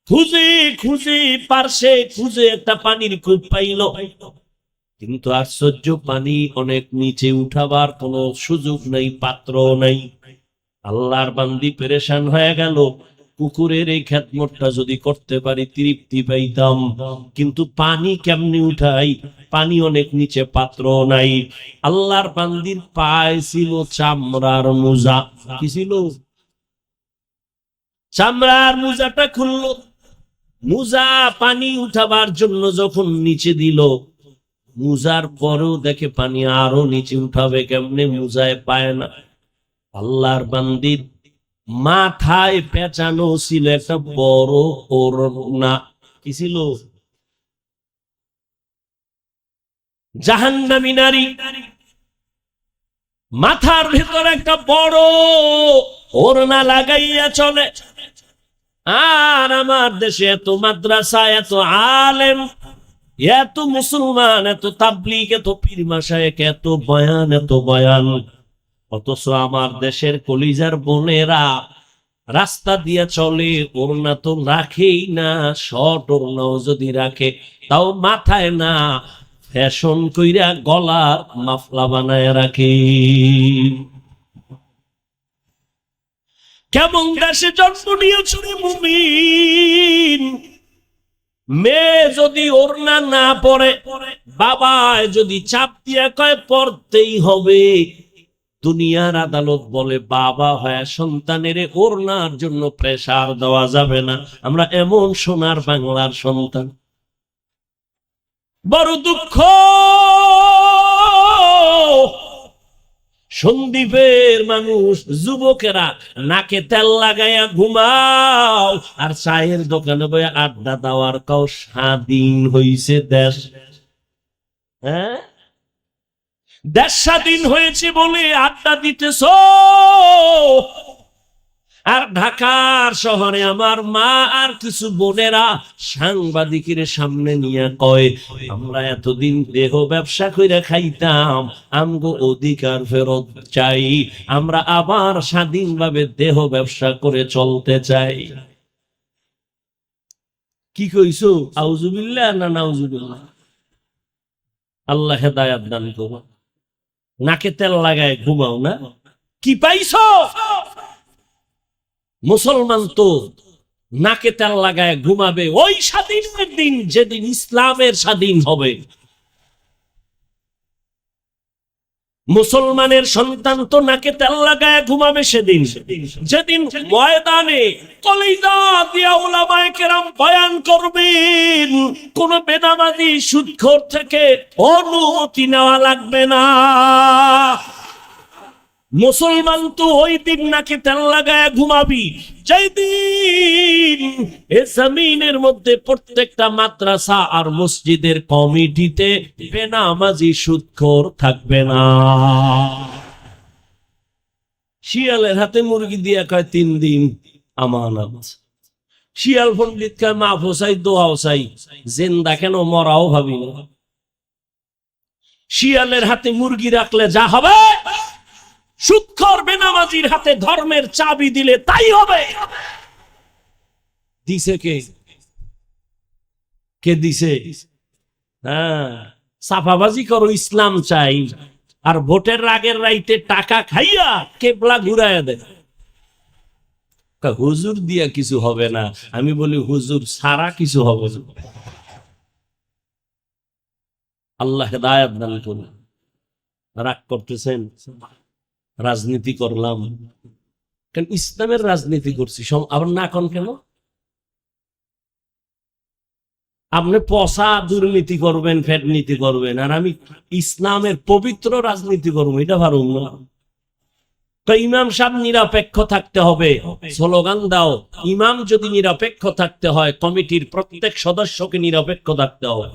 খুঁজে খুঁজে পারছে, খুঁজে একটা পানির কূপ পাইল, কিন্তু আশ্চর্য পানি অনেক নিচে উঠাবার কোন সুযোগ নেই, পাত্র নাই। আল্লাহর বান্দি পেরেশান হয়ে গেল, কুকুরের এই খেদমতটা যদি করতে পারি তৃপ্তি পাইতাম, কিন্তু পানি কেমনি উঠাই, পানি অনেক নিচে, পাত্র নাই। আল্লাহর বান্দির পায়ে ছিল চামড়ার মোজা। কি ছিল? চামড়ার মোজাটা খুললো, মোজা পানি উঠাবার জন্য যখন নিচে দিল, মুজার পরেও দেখে পানি আরো নিচে উঠাবে কেমনে, মুজায় পায় না। আল্লাহর বান্দির মাথায় পেঁচানো ছিল একটা বড় ওড়না। কি ছিল? জাহান্নামী নারী মাথার ভেতর একটা বড় ওড়না লাগাইয়া চলে। আর আমার দেশে এত মাদ্রাসা, এত আলেম, এত মুসলমান, এত তাবলীগ, এত পীর মাশায়েখ, এত বয়ান, এত বয়ান, অথচ আমার দেশের কলিজার বোনেরা রাস্তা দিয়ে চলে, ওড়না তো রাখেই না। শর্ট ওড়নাও যদি রাখে তাও মাথায় না, ফ্যাশন কইরা গলার মাফলা বানায় রাখে। কেমন দেশে জন্ম নিয়েছ রে মুমিন! মেয়ে যদি ওড়না না পরে, বাবায় যদি চাপ দিয়া কয় পড়তেই হবে, দুনিয়ার আদালত বলে বাবা হয় সন্তানের ওড়নার জন্য প্রেসার দেওয়া যাবে না। আমরা এমন সোনার বাংলার সন্তান, বড় দুঃখ, সন্দীপের মানুষ যুবকেরা নাকে তেল লাগাইয়া ঘুমাও আর চায়ের দোকানে বইয়া আড্ডা দেওয়ার কাউ স্বাধীন হইছে দেশ। হ্যাঁ, দেশ স্বাধীন হয়েছে বলে আড্ডা দিতেছ। আর ঢাকার শহরে আমার মা আর কিছু বোনেরা সাংবাদিকের সামনে নিয়ে কয়, আমরা এতদিন দেহ ব্যবসা করে খাইতাম, আমগো অধিকার ফেরত চাই, আমরা আবার স্বাধীনভাবে দেহ ব্যবসা করে চলতে চাই। কি কইছো? আউযুবিল্লাহ না নাউযুবিল্লাহ? আল্লাহ হেদায়েত দান করো। নাকে তেল লাগায় ঘুমাও না, কি পাইছো? মুসলমান তো নাকে তেল লাগায় ঘুমাবে ওই স্বাধীনের দিন যেদিন ইসলামের স্বাধীন হবে। মুসলমানের সন্তান তো নাকে তেল লাগায় ঘুমাবে সেদিন, যেদিন ময়দানে কলিজা দিয়া উলামায়ে কেরাম বয়ান করবেন, কোন বেনামাজি সুদখোর থেকে অনুমতি নেওয়া লাগবে না। মুসলমান তো ওই দিন নাকি তেল লাগায় ঘুমাবি যেই দিন এ জমিনের মধ্যে প্রত্যেকটা মাদ্রাসা আর মসজিদের কমিটিতে বেনামাজি সুদখোর থাকবে না। শিয়ালের হাতে মুরগি দিয়া কয় 3 দিন আমানত। শিয়াল পণ্ডিত কয় মাফ চাই, দোয়াও চাই, জিন্দা কেন মরাও ভাবি না। শিয়ালের হাতে মুরগি রাখলে যা হবে, সুদখোর বেনামাজির হাতে ধর্মের চাবি দিলে তাই হবে। দিছে কে? কে দিছে? হ্যাঁ, সাফাবাজি করো ইসলাম চাই, আর ভোটের আগের রাইতে টাকা খাইয়া কেবলা ঘুরাইয়া দেয়। হুজুর দিয়া কিছু হবে না। আমি বলি হুজুর সারা কিছু হবে না। আল্লাহ হেদায়েত দান করুন। রাগ করতেছেন? রাজনীতি করলাম কেন? ইসলামের রাজনীতি করছি, আবার না কোন কেন? আপনি পচা দুর্নীতি করবেন, ফ্যাট নীতি করবেন, আর আমি ইসলামের পবিত্র রাজনীতি করবো, এটা পারুম না। তো ইমাম সাহেব নিরপেক্ষ থাকতে হবে, স্লোগান দাও। ইমাম যদি নিরপেক্ষ থাকতে হয়, কমিটির প্রত্যেক সদস্যকে নিরপেক্ষ থাকতে হবে।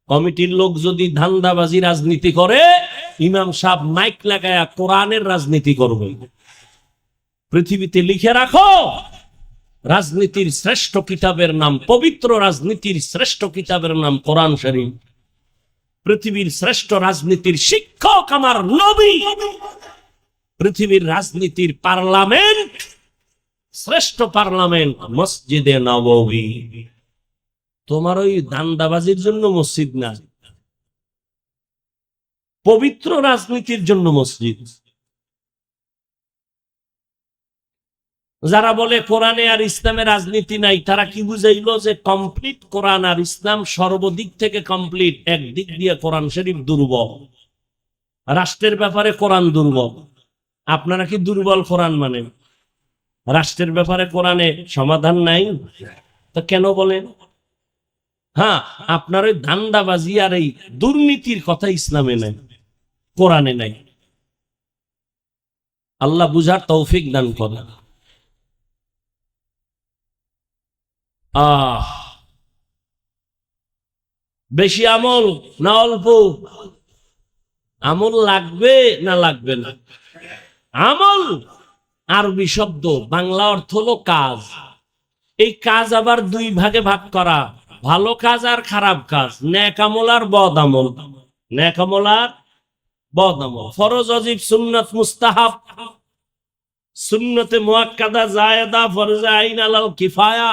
কমিটির লোক যদি ধান্দাবাজি রাজনীতি করে, ইমাম সাহেব মাইক লাগায়া কোরআনের রাজনীতি করবে। পৃথিবীতে লিখে রাখো, রাজনীতির শ্রেষ্ঠ কিতাবের নাম, পবিত্র রাজনীতির শ্রেষ্ঠ কিতাবের নাম কোরআন শরীফ। পৃথিবীর শ্রেষ্ঠ রাজনীতির শিক্ষক আমার নবী। পৃথিবীর রাজনীতির পার্লামেন্ট, শ্রেষ্ঠ পার্লামেন্ট মসজিদে নববী। তোমার ওই দান্দাবাজির জন্য মসজিদ না, পবিত্র রাজনীতির জন্য মসজিদ। যারা বলে কোরআনে আর ইসলামে রাজনীতি নাই, তারা কি বুঝাইলো যে কমপ্লিট কোরআন আর ইসলাম সর্বদিক থেকে কমপ্লিট, একদিক দিয়ে কোরআন শরীফ দুর্বল, রাষ্ট্রের ব্যাপারে কোরআন দুর্বল। আপনারা কি দুর্বল কোরআন মানে? রাষ্ট্রের ব্যাপারে কোরআনে সমাধান নাই, তা কেন বলেন? হ্যাঁ, আপনার ওই ধান্দাবাজি আর এই দুর্নীতির কথা ইসলামে নাই, কোরআনে নাই। আল্লাহ বুঝার তৌফিক দান করেন। বেশি আমল না অল্প আমল লাগবে না লাগবে না? আমল আরবি শব্দ, বাংলা অর্থ হলো কাজ। এই কাজ আবার 2 ভাগে ভাগ করা, ভালো কাজ আর খারাপ কাজ, নেক আমল আর বদ আমল। নেক আমল আর বদ আমল, ফরজ, ওয়াজিব, সুন্নাত, মুস্তাহাব, সুন্নতে মুআক্কাদা, জায়েদা, ফরজে আইন, আলাল কিফায়া,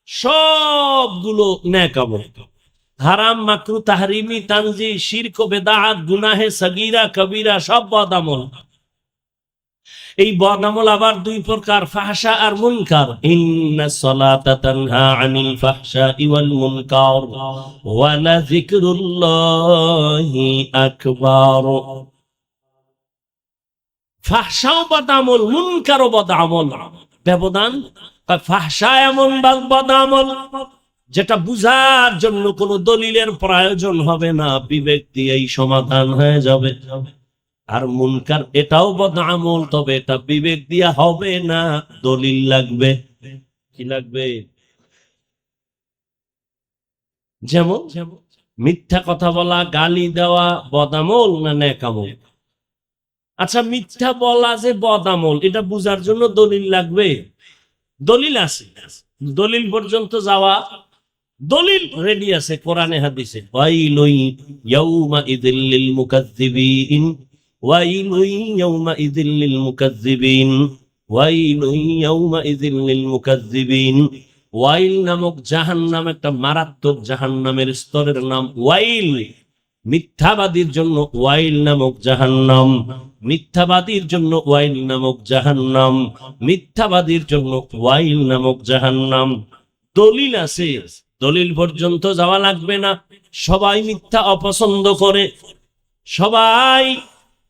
সবগুলো নেক আমল। হারাম, মাকরু, তাহরিমি, তানজি, শিরক, বেদাত, গুনাহে সগীরা, কবিরা সব বদ আমল। এই বদ আমল আবার 2 প্রকার, ফাহশা আর মুনকার। ইন্নাস সালাতা তানহা আনিল ফাহশাই ওয়াল মুনকার ওয়া লাযিকরুল্লাহি আকবার। ফাহশাও বদ আমল, মুনকারও বদ আমল। ব্যবধান, ফাহশা এমন বদ আমল যেটা বুঝার জন্য কোনো দলিলের প্রয়োজন হবে না, বিবেক দিয়েই সমাধান হয়ে যাবে। আর মুনকার এটাও বদআমল, তবে এটা বিবেক দিয়া হবে না, দলিল লাগবে। কি লাগবে? যেমন মিথ্যা কথা বলা, গালি দেওয়া বদআমল না নেকামল? আচ্ছা, মিথ্যা বলা যে বদআমল, এটা বুঝার জন্য দলিল লাগবে? দলিল আছে, দলিল পর্যন্ত যাওয়া, দলিল রেডি আছে কোরআনে হাদিসে। ওয়াইলুন ইয়াউমাইযিল লিল মুকাজ্জিবিন, ওয়াইলুন ইয়াউমাইযিল লিল মুকাজ্জিবিন, ওয়াইলুন ইয়াউমাইযিল লিল মুকাজ্জিবিন। ওয়াইল নামক জাহান্নাম একটা মারাত্মক জাহান্নামের স্তরের নাম ওয়াইল। মিথ্যাবাদীর জন্য ওয়াইল নামক জাহান্নাম, মিথ্যাবাদীর জন্য ওয়াইল নামক জাহান্নাম, মিথ্যাবাদীর জন্য ওয়াইল নামক জাহান্নাম। দলিল আছে, দলিল পর্যন্ত যাওয়া লাগবে না। সবাই মিথ্যা অপছন্দ করে, সবাই,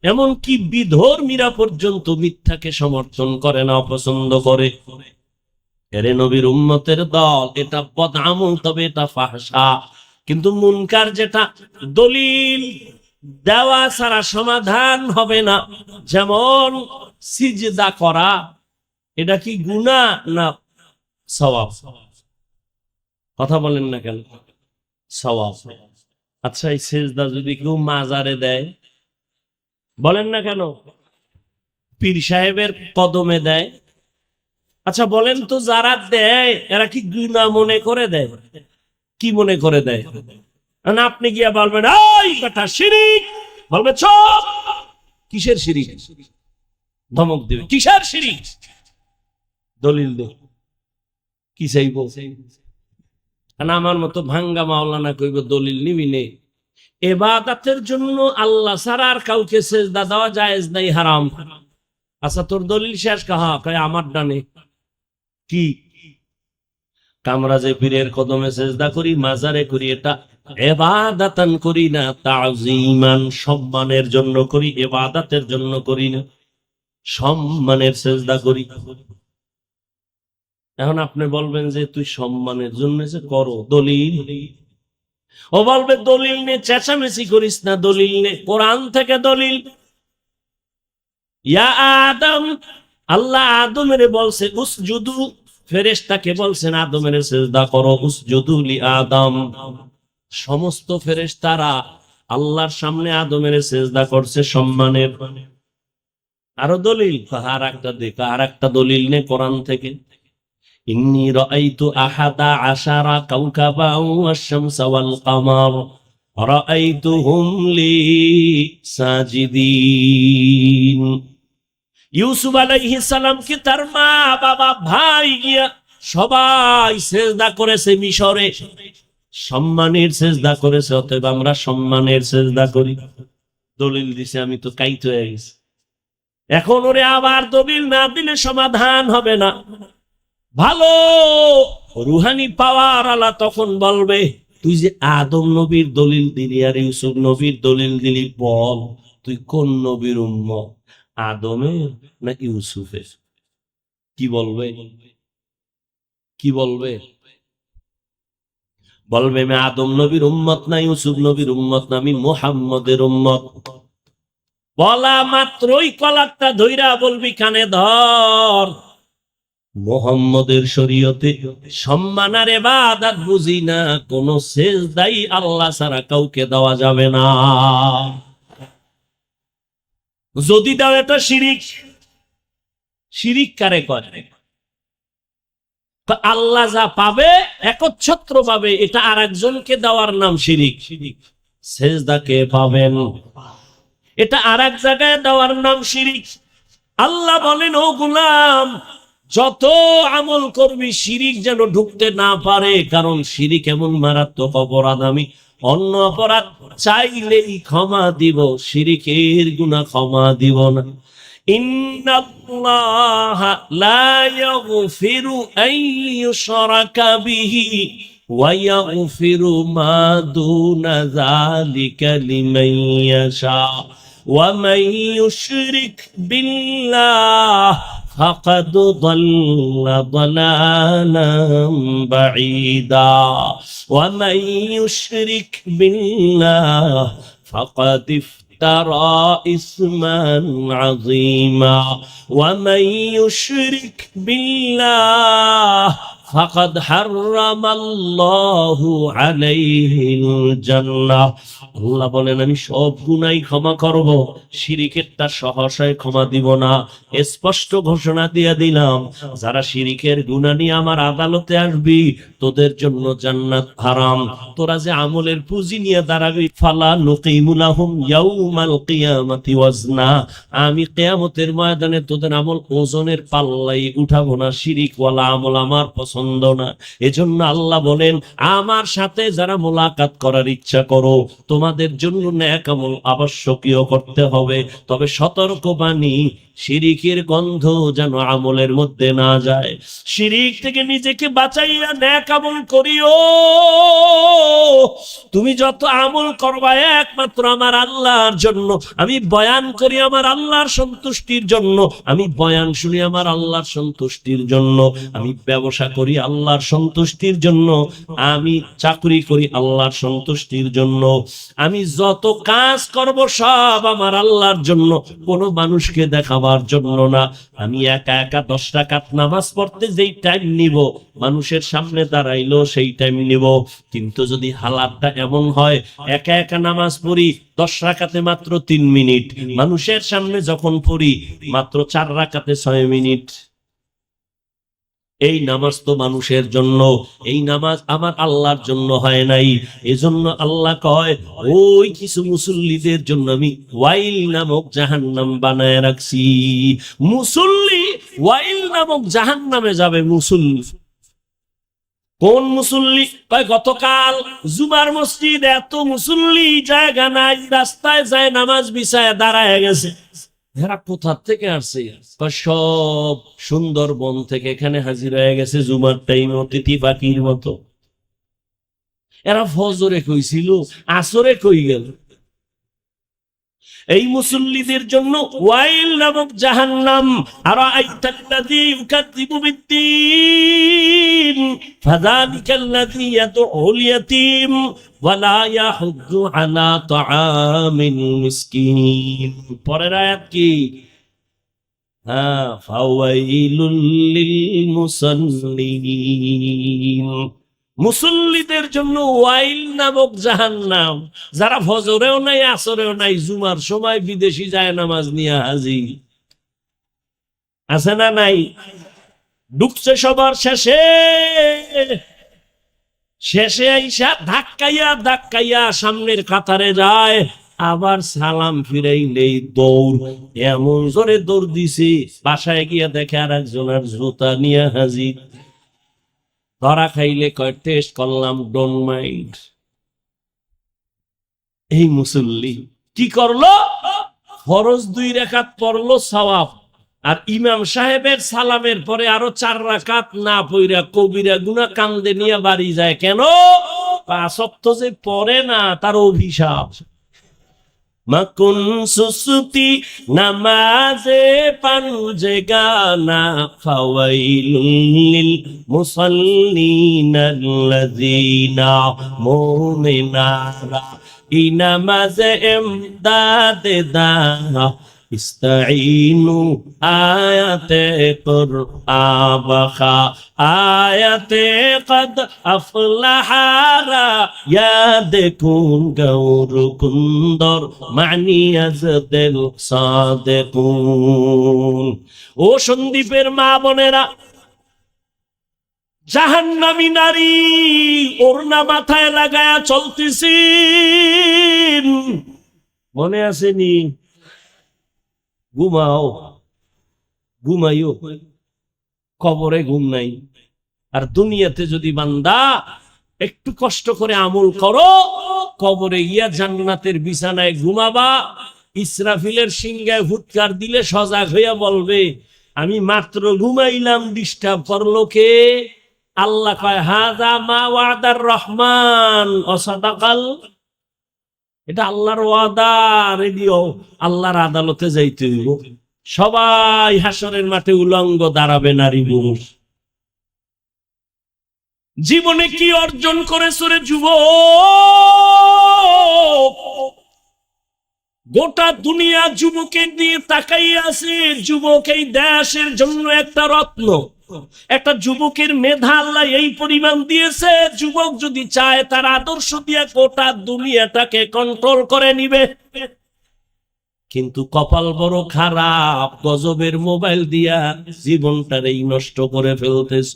এমনকি বিধর্মীরা পর্যন্ত মিথ্যাকে সমর্থন করে না, অপছন্দ করে। এরে নবীর উম্মতের দল, এটা বদআমল, তবে এটা ফাহশা। কিন্তু মুনকার যেটা দলিল দেওয়া ছাড়া সমাধান হবে না, যেমন সিজদা করা, এটা কি গুনাহ না সওয়াব? কথা বলেন না কেন? সওয়াব। আচ্ছা, এই সিজদা যদি কেউ মাজারে দেয়, বলেন না কেন? পীর সাহেবের কদমে দেয়, আচ্ছা বলেন তো, যারা দেয় এরা কি গুনাহ মনে করে দেয়? কি মনে করে দেয়? না আপনি গিয়া বলবেন এই কথা শিরিক, বলবে চুপ। কিসের শিরিক? ধমক দিবে, কিসের শিরিক? দলিল দে, কি চাইব? আমার মতো ভাঙ্গা মাওলানা কইব দলিল নিবি নে। ইবাদতের জন্য আল্লাহ ছাড়া আর কাউকে সেজদা দেওয়া জায়েজ নাই, হারাম। আচ্ছা তোর দলিল শেষ, কাহা কয় আমার ডানে। কি আমরা যে পীরের কদমে সেজদা করি, মাজারে করি, এটা ইবাদাতান করি না, তাযীমান, সম্মানের জন্য করি, ইবাদতের জন্য করি না, সম্মানের সেজদা করি। এখন আপনি বলবেন যে তুই সম্মানের জন্য যে করো, দলিল। ও বলবে দলিল নে, চেঁচামেচি করিস না, দলিল নে, কোরআন থেকে দলিল। ইয়া আদম, আল্লাহ আদমের বলছে উসজুদু, ফেরেশতাকে বলছেন আদমের সিজদা করো, উসজুদু লি আদম। সমস্ত ফেরেশতারা আল্লাহর সামনে আদমের সিজদা করছে, সম্মানের। আরো দলিল, আর একটা দেখ, আর একটা দলিল নে কোরআন থেকে। ইন্নী রাআইতু আহাদা আশারা কাওকাবান ওয়াশ-শামসা ওয়াল কামার রাআইতুহুম লি সাজিদিন। ইউসুফ আলাইহিস সালাম কি তার মা বাবা ভাই গিয়া সবাই সেজদা করেছে মিশরে, সম্মানের সেজদা করেছে, অতএব আমরা সম্মানের সেজদা করি। দলিল দিছে, আমি তো কাইত হয়ে গেছি। এখন ওরে আবার দলিল না দিলে সমাধান হবে না। ভালো রুহানি পাওয়ার আলা তখন বলবে, তুই যে আদম নবীর দলিল দিলি আর ইউসুফ নবীর দলিল দিলি, বল তুই কোন নবীর উম্মত, আদমের না ইউসুফের? কি বলবে? কি বলবে? বলবে আমি আদম নবীর উম্মত না ইউসুফ নবীর উম্মত না, আমি মুহাম্মদের উম্মত। বলা মাত্রই কলারটা ধইরা বলবি কানে ধর, মুহাম্মদের শরীয়তে সম্মান আর ইবাদত বুঝি না, কোন সেজদাই আল্লাহ ছাড়া কাউকে দেওয়া যাবে না। যদি দাও এটা শিরিক। শিরিক কারে করে? আল্লাহ যা পাবে একচ্ছত্র পাবে, এটা আর একজনকে দেওয়ার নাম শিরিক। সেজদা কে পাবেন, এটা আর এক জায়গায় দেওয়ার নাম শিরিক। আল্লাহ বলেন, ও গোলাম, যত আমল করবি শিরিক যেন ঢুকতে না পারে, কারণ শিরিক এমন মারাত্মক অপরাধ, আমি অন্য অপরাধ চাইলেই ক্ষমা দিব, শিরিকের গুনাহ ক্ষমা দিব না। ইন্নাল্লাহা লা ইয়াগফিরু আন ইউশরাকা বিহি ওয়া ইয়াগফিরু মা দুনা যালিকা লিমান ইয়াশা ওয়া মান ইউশরিক বিল্লাহ فقد ضل ضلالا بعيدا ومن يشرك بالله فقد افترى إثما عظيما ومن يشرك بالله فقد حرم الله عليه الجنة আল্লাহ বলেন আমি সব গুনাহ ক্ষমা করব, শিরিকেরটা সহসায় ক্ষমা দিব না। স্পষ্ট ঘোষণা দিয়ে দিলাম, যারা শিরিকের গুনাহ নিয়ে আমার আদালতে আসবি তোদের জন্য জান্নাত হারাম। তোরা যে আমলের পুঁজি নিয়ে দাঁড়াবি, ফালা নুকিমু লাহুম ইয়াউমাল কিয়ামাতি ওয়াজনা, আমি কিয়ামতের ময়দানে তোদের আমল ওজনের পাল্লাই উঠাবো না। শিরিক ওয়ালা আমল আমার পছন্দ না। এজন্য আল্লাহ বলেন আমার সাথে যারা মোলাকাত করার ইচ্ছা করো, তোমাদের জন্য নেক আমল আবশ্যকীয় করতে হবে, তবে সতর্কবাণী শিরিকের গন্ধ যেন আমলের মধ্যে না যায়। শিরিক থেকে নিজেকে বাঁচাইয়া নেক আমল করিও। তুমি যত আমল করবা একমাত্র আমার আল্লাহর জন্য। আমি বয়ান করি আমার আল্লাহর সন্তুষ্টির জন্য, আমি বয়ান শুনি আমার আল্লাহর সন্তুষ্টির জন্য, আমি ব্যবসা করি আল্লাহর সন্তুষ্টির জন্য, আমি চাকরি করি আল্লাহর সন্তুষ্টির জন্য, আমি যত কাজ করব সব আমার আল্লাহর জন্য, কোনো মানুষকে দেখাবার জন্য না। আমি একা একা 10 রাকাত নামাজ পড়তে যেই টাইম নিব, মানুষের সামনে দাঁড়াইলো সেই টাইম নিব। কিন্তু যদি হালাতটা এমন হয় একা একা নামাজ পড়ি 10 রাকাতে মাত্র 3 মিনিট, মানুষের সামনে যখন পড়ি মাত্র 4 রাকাতে 6 মিনিট, এই নামাজ তো মানুষের জন্য, এই নামাজ আমার আল্লাহর জন্য হয় নাই। এজন্য আল্লাহ কয় ওই কিছু মুসল্লিদের জন্য আমি ওয়াইল নামক জাহান্নাম বানায় রাখছি। মুসল্লি ওয়াইল নামক জাহান্নামে যাবে। মুসল্লি কোন মুসল্লি? কয় গতকাল জুমার মসজিদ এত মুসল্লি, জায়গা নাই, রাস্তায় যায় নামাজ বিছায় দাঁড়ায় গেছে। এরা কোথা থেকে আসছে? সব সুন্দরবন থেকে এখানে হাজির হয়ে গেছে জুমার টাইমে, অতিথি পাখির মতো। এরা ফজরে কইছিল, আসরে কই গেল? এই মুসল্লিদের জন্য ওয়াইল নামক জাহান্নাম। আরাআইতাল্লাযী ইউকাযযিবু বিদ্দীন ফাযালিকাল্লাযী ইয়াদউল ইয়াতীম ওয়া লা ইয়াহুদ্দু আলা তাআমিল মিসকিন। পরের আয়াত কি? ফাওয়াইলুল লিল মুসাল্লিন, মুসল্লিদের জন্য ওয়াইল নামক জাহান্নাম। যারা ফজরেও নাই আসরেও নাই, জুমার সময় বিদেশি যায় নামাজ নিয়ে হাজির আছে না নাই? ঢুকছে সবার শেষে, শেষে আইসা ধাক্কাইয়া ধাক্কাইয়া সামনের কাতারে যায়, আবার সালাম ফিরাই নেই, দৌড়। এমন জোরে দৌড় দিছে, বাসায় গিয়া দেখে আর একজনের জুতা নিয়ে হাজির। ধরা খাইলে কয় টেস্ট করলাম, ডোন্ট মাইন্ড। এই মুসল্লি কি করলো? ফরজ 2 রাকাত পড়লো সওয়াব, আর ইমাম সাহেবের সালামের পরে আরো 4 রাকাত না পইরা কবিরা গুনাহ কান্দে নিয়ে বাড়ি যায়। কেন? 5 ওয়াক্ত যে পড়ে না, তার অভিশাপ। মাকুন সুসুতি নামাজে পাঞ্জে গানা ফাওয়াইলুল মুসাল্লিনাল্লাযীনা মুমিনারা ই নামাজে ইমদাদে দানা ইস্তাঈনু আয়াতে কুরআবাখা আয়াতে কদ আফলাহারা ইয়াদকুন গৌর কুন্দর মানিয়াজদেল সাদেকুন। ও সন্দীপের মা বোনেরা, জাহান্নামী নারী ওড়না মাথায় লাগায়া চলতেছি, মনে আসেনি? ঘুমাও, ঘুমাইও, কবরে ঘুম নাই। আর দুনিয়াতে যদি বান্দা একটু কষ্ট করে আমল করো, কবরে গিয়া জান্নাতের বিছানায় ঘুমাবা, ইসরাফিলের সিংহায় ফুৎকার দিলে সজাগ হইয়া বলবে আমি মাত্র ঘুমাইলাম, ডিস্টার্ব করলো কে? আল্লাহ কয় হাযা মা ওয়াদার রহমান অসাদাকাল, এটা আল্লাহর ওয়াদা। রেডিও আল্লাহর আদালতে যাইতে হইব। সবাই হাসরের মাঠে উলঙ্গ দাঁড়াবে নারী পুরুষ। জীবনে কি অর্জন করেছো রে যুবক? গোটা দুনিয়া যুবকের দিয়ে তাকাই আছে। যুবক এই দেশের জন্য একটা রত্ন। একটা যুবকের মেধা আল্লাহ এই পরিমাণ দিয়েছে, যুবক যদি চায় তার আদর্শ দিয়ে গোটা দুনিয়াটাকে কন্ট্রোল করে নিবে। কিন্তু কপাল বড় খারাপ, গজবের মোবাইল দিয়া জীবনটারেই নষ্ট করে ফেলতেছ।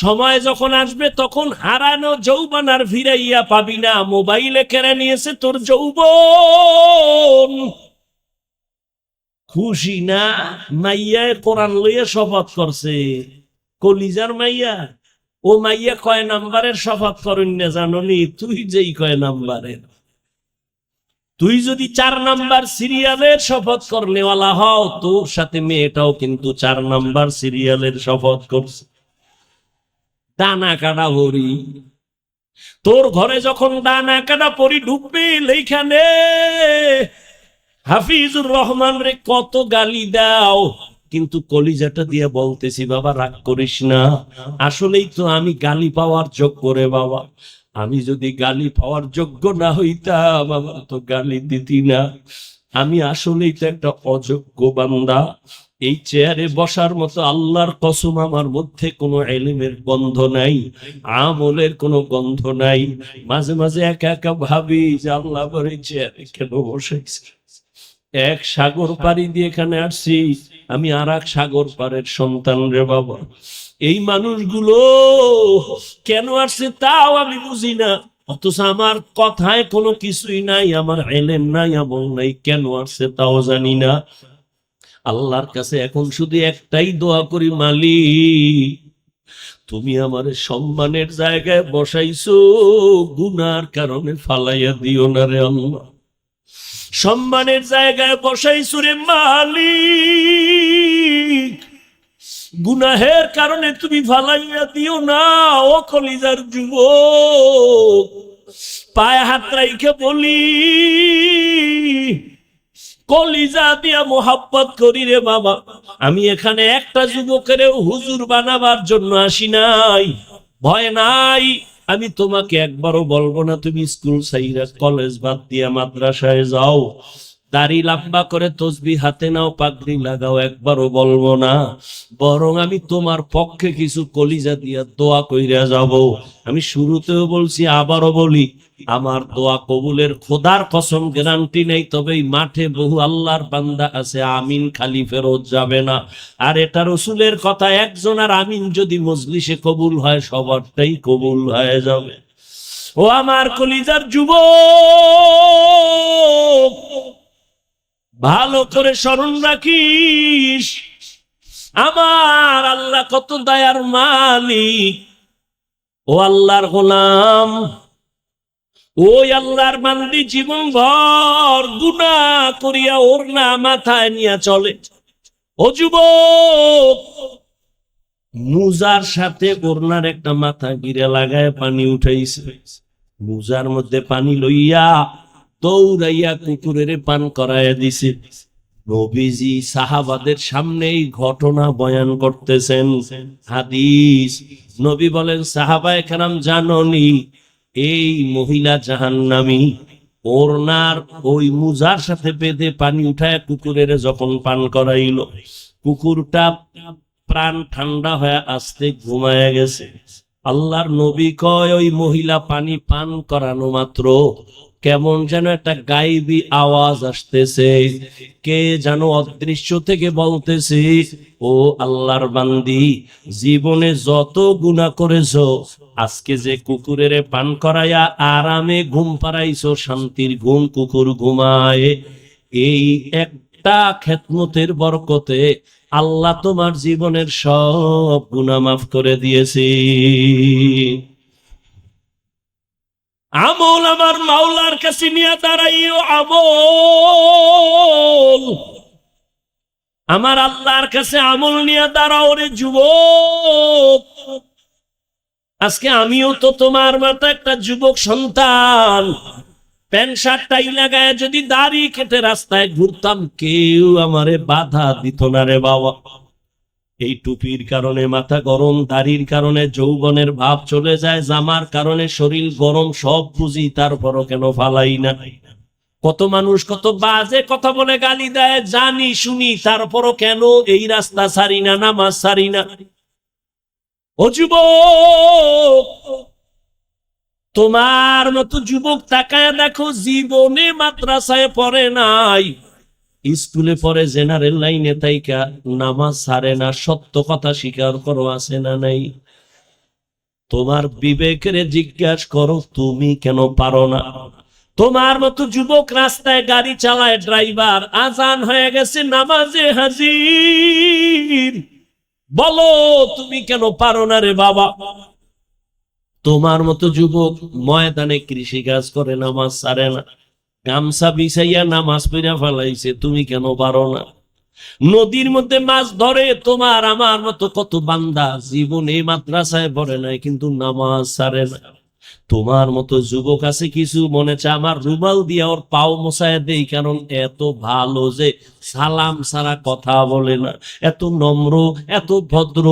সময় যখন আসবে তখন হারানো যৌবন আর ফিরাইয়া পাবি না। মোবাইলে কেড়ে নিয়েছে তোর যৌবন। খুশি না? মাইয়ায় কোরআন লইয়া শপথ করছে, কলিজার মাইয়া। ও মাইয়া কয় নাম্বারের শপথ করেন না জাননি? তুই যেই কয় নাম্বারের, তুই যদি 4 নাম্বার সিরিয়ালের শপথ করনেওয়ালা হও, তোর সাথে মেয়েটাও কিন্তু 4 নাম্বার সিরিয়ালের শপথ করছে। ডানা কাটা পরি, তোর ঘরে যখন ডানা কাটা পরি ঢুকবে, এইখানে হাফিজুর রহমান রে কত গালি দাও, কিন্তু কলিজাটা দিয়ে বলতেছি বাবা রাগ করিস না। আসলেই তো আমি গালি পাওয়ার যোগ্য রে বাবা। আমি যদি গালি পাওয়ার যোগ্য না হইতাম, আমার তো গালি দিতি না। আমি আসলেই তো একটা অযোগ্য বান্দা। এই চেয়ারে বসার মতো আল্লাহর কসম আমার মধ্যে কোনো ইলমের গন্ধ নাই, আমলের কোনো গন্ধ নাই। মাঝে মাঝে একা একা ভাবি যে আল্লাহ বলে চেয়ারে কেন বসাইছে। এক সাগর পাড়ি দিয়ে এখানে আসছি, আমি আর এক সাগর পাড়ের সন্তান রে বাবা। এই মানুষগুলো কেন আসছে তাও আমি বুঝি না, অথচ আমার কথায় কোনো কিছুই নাই, আমার ইলম নাই, আমল নাই, কেন আসছে তাও জানি না। আল্লাহর কাছে এখন শুধু একটাই দোয়া করি, মালিক তুমি আমার সম্মানের জায়গায় বসাইছো, গুনার কারণে ফালাইয়া দিও না রে আল্লাহ। সম্মানের জায়গায় বসাইছো রে মালিক, গুনাহের কারণে তুমি ফালাইয়া দিও না। ও কলিজার যুবক, পায়ে হাত রাইখে বলি, কলিজা দিয়া মোহাব্বত করি রে বাবা। আমি এখানে একটা যুবকের হুজুর বানাবার জন্য আসি নাই, ভয় নাই। আমি তোমাকে একবারও বলবো না তুমি স্কুল সাইরা কলেজ বাদ দিয়া মাদ্রাসায় যাও, দাড়ি লম্বা করে তসবিহ হাতে নাও, পাগড়ি লাগাও, একবারও বলবো না। বরং আমি তোমার পক্ষে কিছু কলিজা দিয়া দোয়া কইরা যাব। আমি শুরুতেও বলছি, আবারও বলি, আমার দোয়া কবুলের খোদার কসম গ্যারান্টি নেই, তবে এই মাঠে বহু আল্লাহর বান্দা আছে আমিন খালি ফেরত যাবে না। আর এটা রসুলের কথা, একজন আর আমিন যদি মজলিসে কবুল হয়, সবারটাই কবুল হয়ে যাবে। ও আমার কলিজার যুবক, ভালো করে স্মরণ রাখিস, আমার আল্লাহ কত দয়ার মালিক। ও আল্লাহর গোলাম, ওই আল্লাহর বান্দি জীবন ভর গুনাহ করিয়া ওড়না মাথায় নিয়ে চলে। ও যুবক, মুজার সাথে ওড়নার একটা মাথা গিরে লাগায় পানি উঠাইছে, মুজার মধ্যে পানি লইয়া দৌড়াইয়া কুকুরের পান করাইয়া দিছে। নবীজি সাহাবাদের সামনে এই ঘটনা বয়ান করতেছেন। হাদিস, নবী বলেন, সাহাবায়ে কেরাম জাননি এই মহিলা জাহান্নামী। ওড়নার ওই মুজার সাথে বেঁধে পানি উঠায় কুকুরের যখন পান করাইল, কুকুরটা প্রাণ ঠান্ডা হয়ে আস্তে ঘুমায় গেছে। আল্লাহর নবী কয়, ওই মহিলা পানি পান করানো মাত্র কেমন যেন একটা গায়েবী আওয়াজ আসতেছে, কে যেন অদৃশ্য থেকে বলতেছে, ও আল্লাহর বান্দি, জীবনে যত গুনাহ করেছো, আজকে যে কুকুরের পান করাইয়া আরামে ঘুম পাড়াইছো, শান্তির ঘুম কুকুর ঘুমায়, এই একটা খেদমতের বরকতে আল্লাহ তোমার জীবনের সব গুনাহ মাফ করে দিয়েছে। আমল আমার মাওলার কাছে নিয়ে দাঁড়াইও, আমল আমার আল্লাহর কাছে আমল নিয়ে দাঁড়াও রে যুবক। আজকে আমিও তো তোমার মতো একটা যুবক সন্তান, প্যান্ট শার্টটাই লাগায় যদি দাড়ি কেটে রাস্তায় ঘুরতাম, কেউ আমারে বাধা দিত না রে বাবা। এই টুপির কারণে মাথা গরম, দাড়ির কারণে যৌবনের ভাব চলে যায়, জামার কারণে শরীর গরম, সব বুঝি, তারপরও কেন ফালাই না। কত মানুষ কত বাজে কথা বলে গালি দেয়, জানি শুনি, তারপরও কেন এই রাস্তা ছাড়ি না, নামাজ ছাড়ি না। ও যুবক, তোমার মতো যুবক তাকায় দেখো, জীবনে মাদ্রাসায় পড়ে নাই, স্কুলে পড়ে, জেনারেল লাইনে তাইকা নামাজ ছাড়ে না, সত্য কথা স্বীকার করো, আছে না নাই? তোমার বিবেকের জিজ্ঞাসা করো, তুমি কেন পারো না? তোমার মতো যুবক রাস্তায় গাড়ি চালায়, ড্রাইভার, আজান হয়ে গেছে, নামাজে হাজির, বলো তুমি কেন পারো না রে বাবা? তোমার মতো যুবক ময়দানে কৃষি কাজ করে, নামাজ ছাড়ে না, গামছা বিছাইয়া নামাজ পড়া ফেলাইছে, তুমি কেন পারো না? নদীর মধ্যে মাছ ধরে তোমার আমার মতো কত বান্দা, জীবনে মাদ্রাসায় পড়ে নাই কিন্তু নামাজ ছাড়ে না। তোমার মতো যুবক আছে কিছু, মনে চায় আমার রুমাল দিয়া ওর পাও মোছায় দেই, কারণ এত ভালো যে সালাম ছাড়া কথা বলে না, এত নম্র, এত ভদ্র,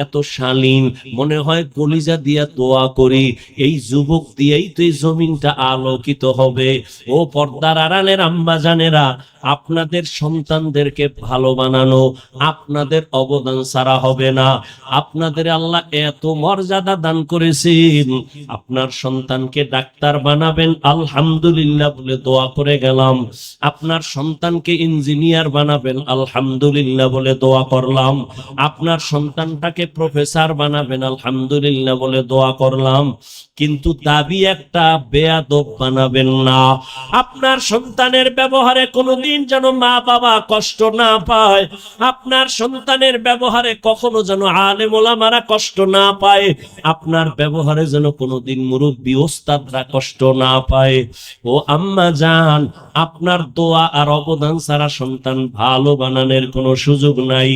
এত শালীন, মনে হয় কলিজা দিয়া দোয়া করি, এই যুবক দিয়েই তো এই জমিনটা আলোকিত হবে। ও পর্দার আড়ালের আম্মা জানেরা, আপনাদের সন্তানদেরকে ভালো বানানো আপনাদের অবদান ছাড়া হবে না। আপনাদের আল্লাহ এত মর্যাদা দান করেছেন, আপনার সন্তানকে ডাক্তার বানাবেন, আলহামদুলিল্লাহ বলে দোয়া করে গেলাম। আপনার সন্তানকে ইঞ্জিনিয়ার বানাবেন, আলহামদুলিল্লাহ বলে দোয়া করলাম। আপনার সন্তানটাকে প্রফেসর বানাবেন, আলহামদুলিল্লাহ বলে দোয়া করলাম। কিন্তু দাবি একটা, বেয়াদব বানাবেন না। আপনার সন্তানের ব্যবহারে কোনোদিন যেন মা বাবা কষ্ট না পায়, আপনার সন্তানের ব্যবহারে কখনো যেন আলেম ওলামারা কষ্ট না পায়, আপনার ব্যবহারে যেন কোনোদিন মুরব্বি ওস্তাদরা কষ্ট না পায়। ও আম্মা জান, আপনার দোয়া আর অবদান ছাড়া সন্তান ভালো বানানোর কোনো সুযোগ নাই।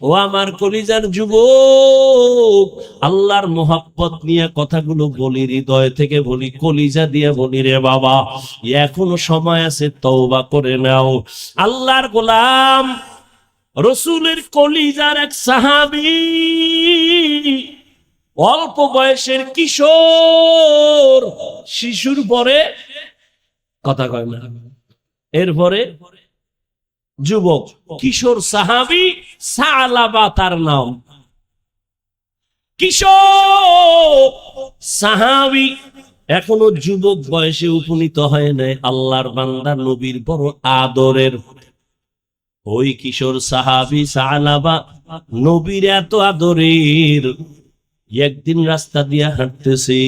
ও আমার কলিজার যুবক, আল্লাহর মোহাব্বত নিয়ে কথাগুলো বলি, হৃদয় থেকে বলি, কলিজা দিয়ে বলি রে বাবা, এখনো সময় আছে, তওবা করে নাও। আল্লাহর গোলাম রসুলের কলিজার এক সাহাবী, অল্প বয়সের কিশোর, শিশুর পরে কথা কয় না, এরপরে যুবক, কিশোর সাহাবী, সালাবা তার নাম, কিশোর সাহাবী, এখনো যুবক বয়সে উপনীত হয় নাই, আল্লাহর বান্দা নবীর বড় আদরের। ওই কিশোর সাহাবী সালাবা নবীর এত আদরের, একদিন রাস্তা দিয়ে হাঁটতেছে,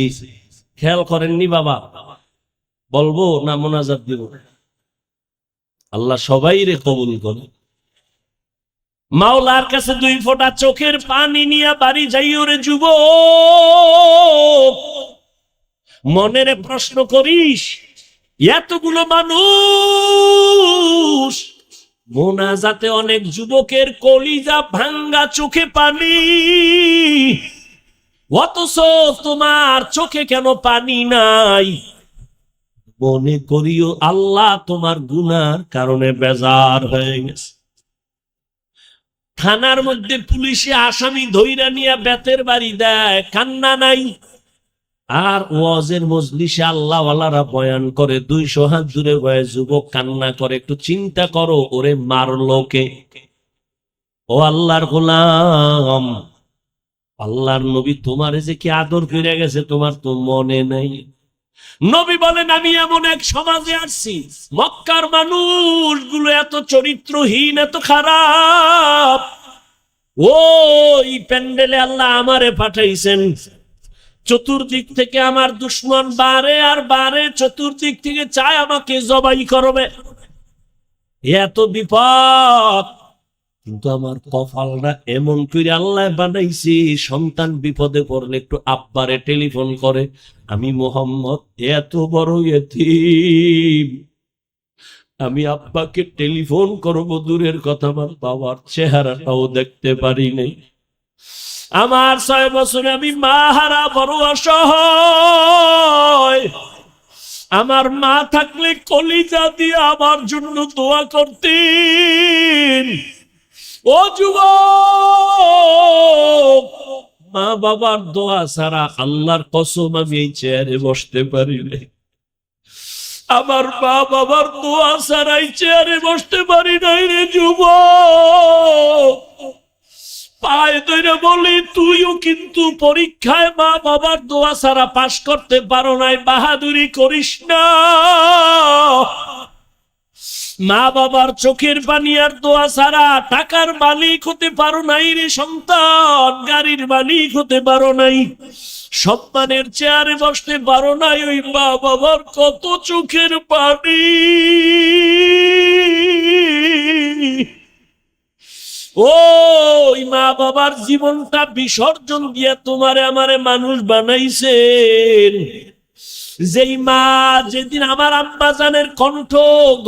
খেয়াল করেননি বাবা, বলবো না মোনাজাত দিব? আল্লাহ সবাই রে কবুল করে। মাওলার কাছে 2 ফোঁটা চোখের পানি নিয়ে বাড়ি যাইও রে যুবক। মনের প্রশ্ন করিস, এতগুলো মানুষ, মোনাজাতে অনেক যুবকের কলিজা ভাঙ্গা, চোখে পানি, অথচ তোমার চোখে কেন পানি নাই? মনে করিও আল্লাহ তোমার গুনার কারণে বেজার হয়ে গেছে। থানার মধ্যে পুলিশে আসামি ধইরা নিয়ে বেতের বাড়ি দেয়, কান্না নাই। আর ওয়াজের মজলিসে আল্লাহওয়ালারা বয়ান করে, 200 হাত দূরে বয়ে যুবক কান্না করে। একটু চিন্তা করো, ওরে মারলো কে? ও আল্লাহর গোলাম, আল্লাহর নবী তোমারে যে কি আদর করে গেছে তোমার তো মনে নাই। নবী বলেন, আমি এমন এক সমাজে আসছি, মক্কার মানুষগুলো এত চরিত্রহীন, এত খারাপ। ওই প্যান্ডেলে আল্লাহ আমারে পাঠাইছেন, চতুর্দিক থেকে আমার দুশ্মন বারে আর বারে, চতুর্দিক থেকে চায় আমাকে জবাই করবে, এত বিপদ। কিন্তু আমার কপালটা এমন করে আল্লাহ বানাইছি, সন্তান বিপদে পড়লে একটু আব্বারে টেলিফোন করে, আমি মোহাম্মদ এত বড় ইতিম, আমি আব্বাকে টেলিফোন করবো দূরের কথা, আমার বাবার চেহারাটাও দেখতে পারি নাই। আমার 6 বছরে আমি মা হারা, বড় অসহায়। আমার মা থাকলে কলিজা দিয়ে আমার জন্য দোয়া করতেন। ও যুবক, মা বাবার দোয়া ছাড়া আল্লাহর কসম আমি এই চেয়ারে বসতে পারি না। আমার মা বাবার দোয়া ছাড়াই চেয়ারে বসতে পারি নাই রে যুবক। পায়ে ধরে বলি, তুইও কিন্তু পরীক্ষায় মা বাবার দোয়া ছাড়া পাশ করতে পারো নাই, বাহাদুরি করিস না। মা বাবার চোখের পানি আর দোয়া ছাড়া টাকার মালিক হতে পারো নাই রে সন্তান, গাড়ির মালিক হতে পারো নাই, সম্মানের চেয়ারে বসতে পারো নাই। ওই মা বাবার কত চোখের পানি। ওই মা বাবার জীবনটা বিসর্জন দিয়ে তোমারে আমারে মানুষ বানাইছেন। যেই মা যেদিন আমার আম্মা জানের কণ্ঠ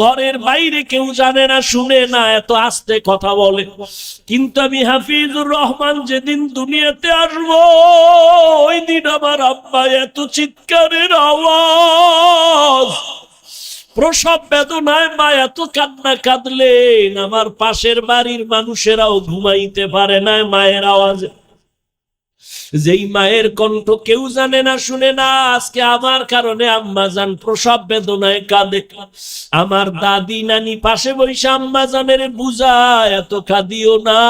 ঘরের বাইরে কেউ জানে না, শুনে না, এত আস্তে কথা বলে, কিন্তু আমি হাফিজুর রহমান যেদিন দুনিয়াতে আসবো ওই দিন আমার আম্মা এত চিৎকারের আওয়াজ, প্রসব বেদনায় মা এত কান্না কাঁদলেন, আমার পাশের বাড়ির মানুষেরাও ঘুমাইতে পারে না মায়ের আওয়াজে। যেই মায়ের কণ্ঠ কেউ জানে না, শুনে না, আজকে আমার কারণে আম্মা জান প্রসব বেদনায় কাঁদে। আমার দাদি নানি পাশে বসে আম্মা জানের বুঝায়, এত কাঁদিও না।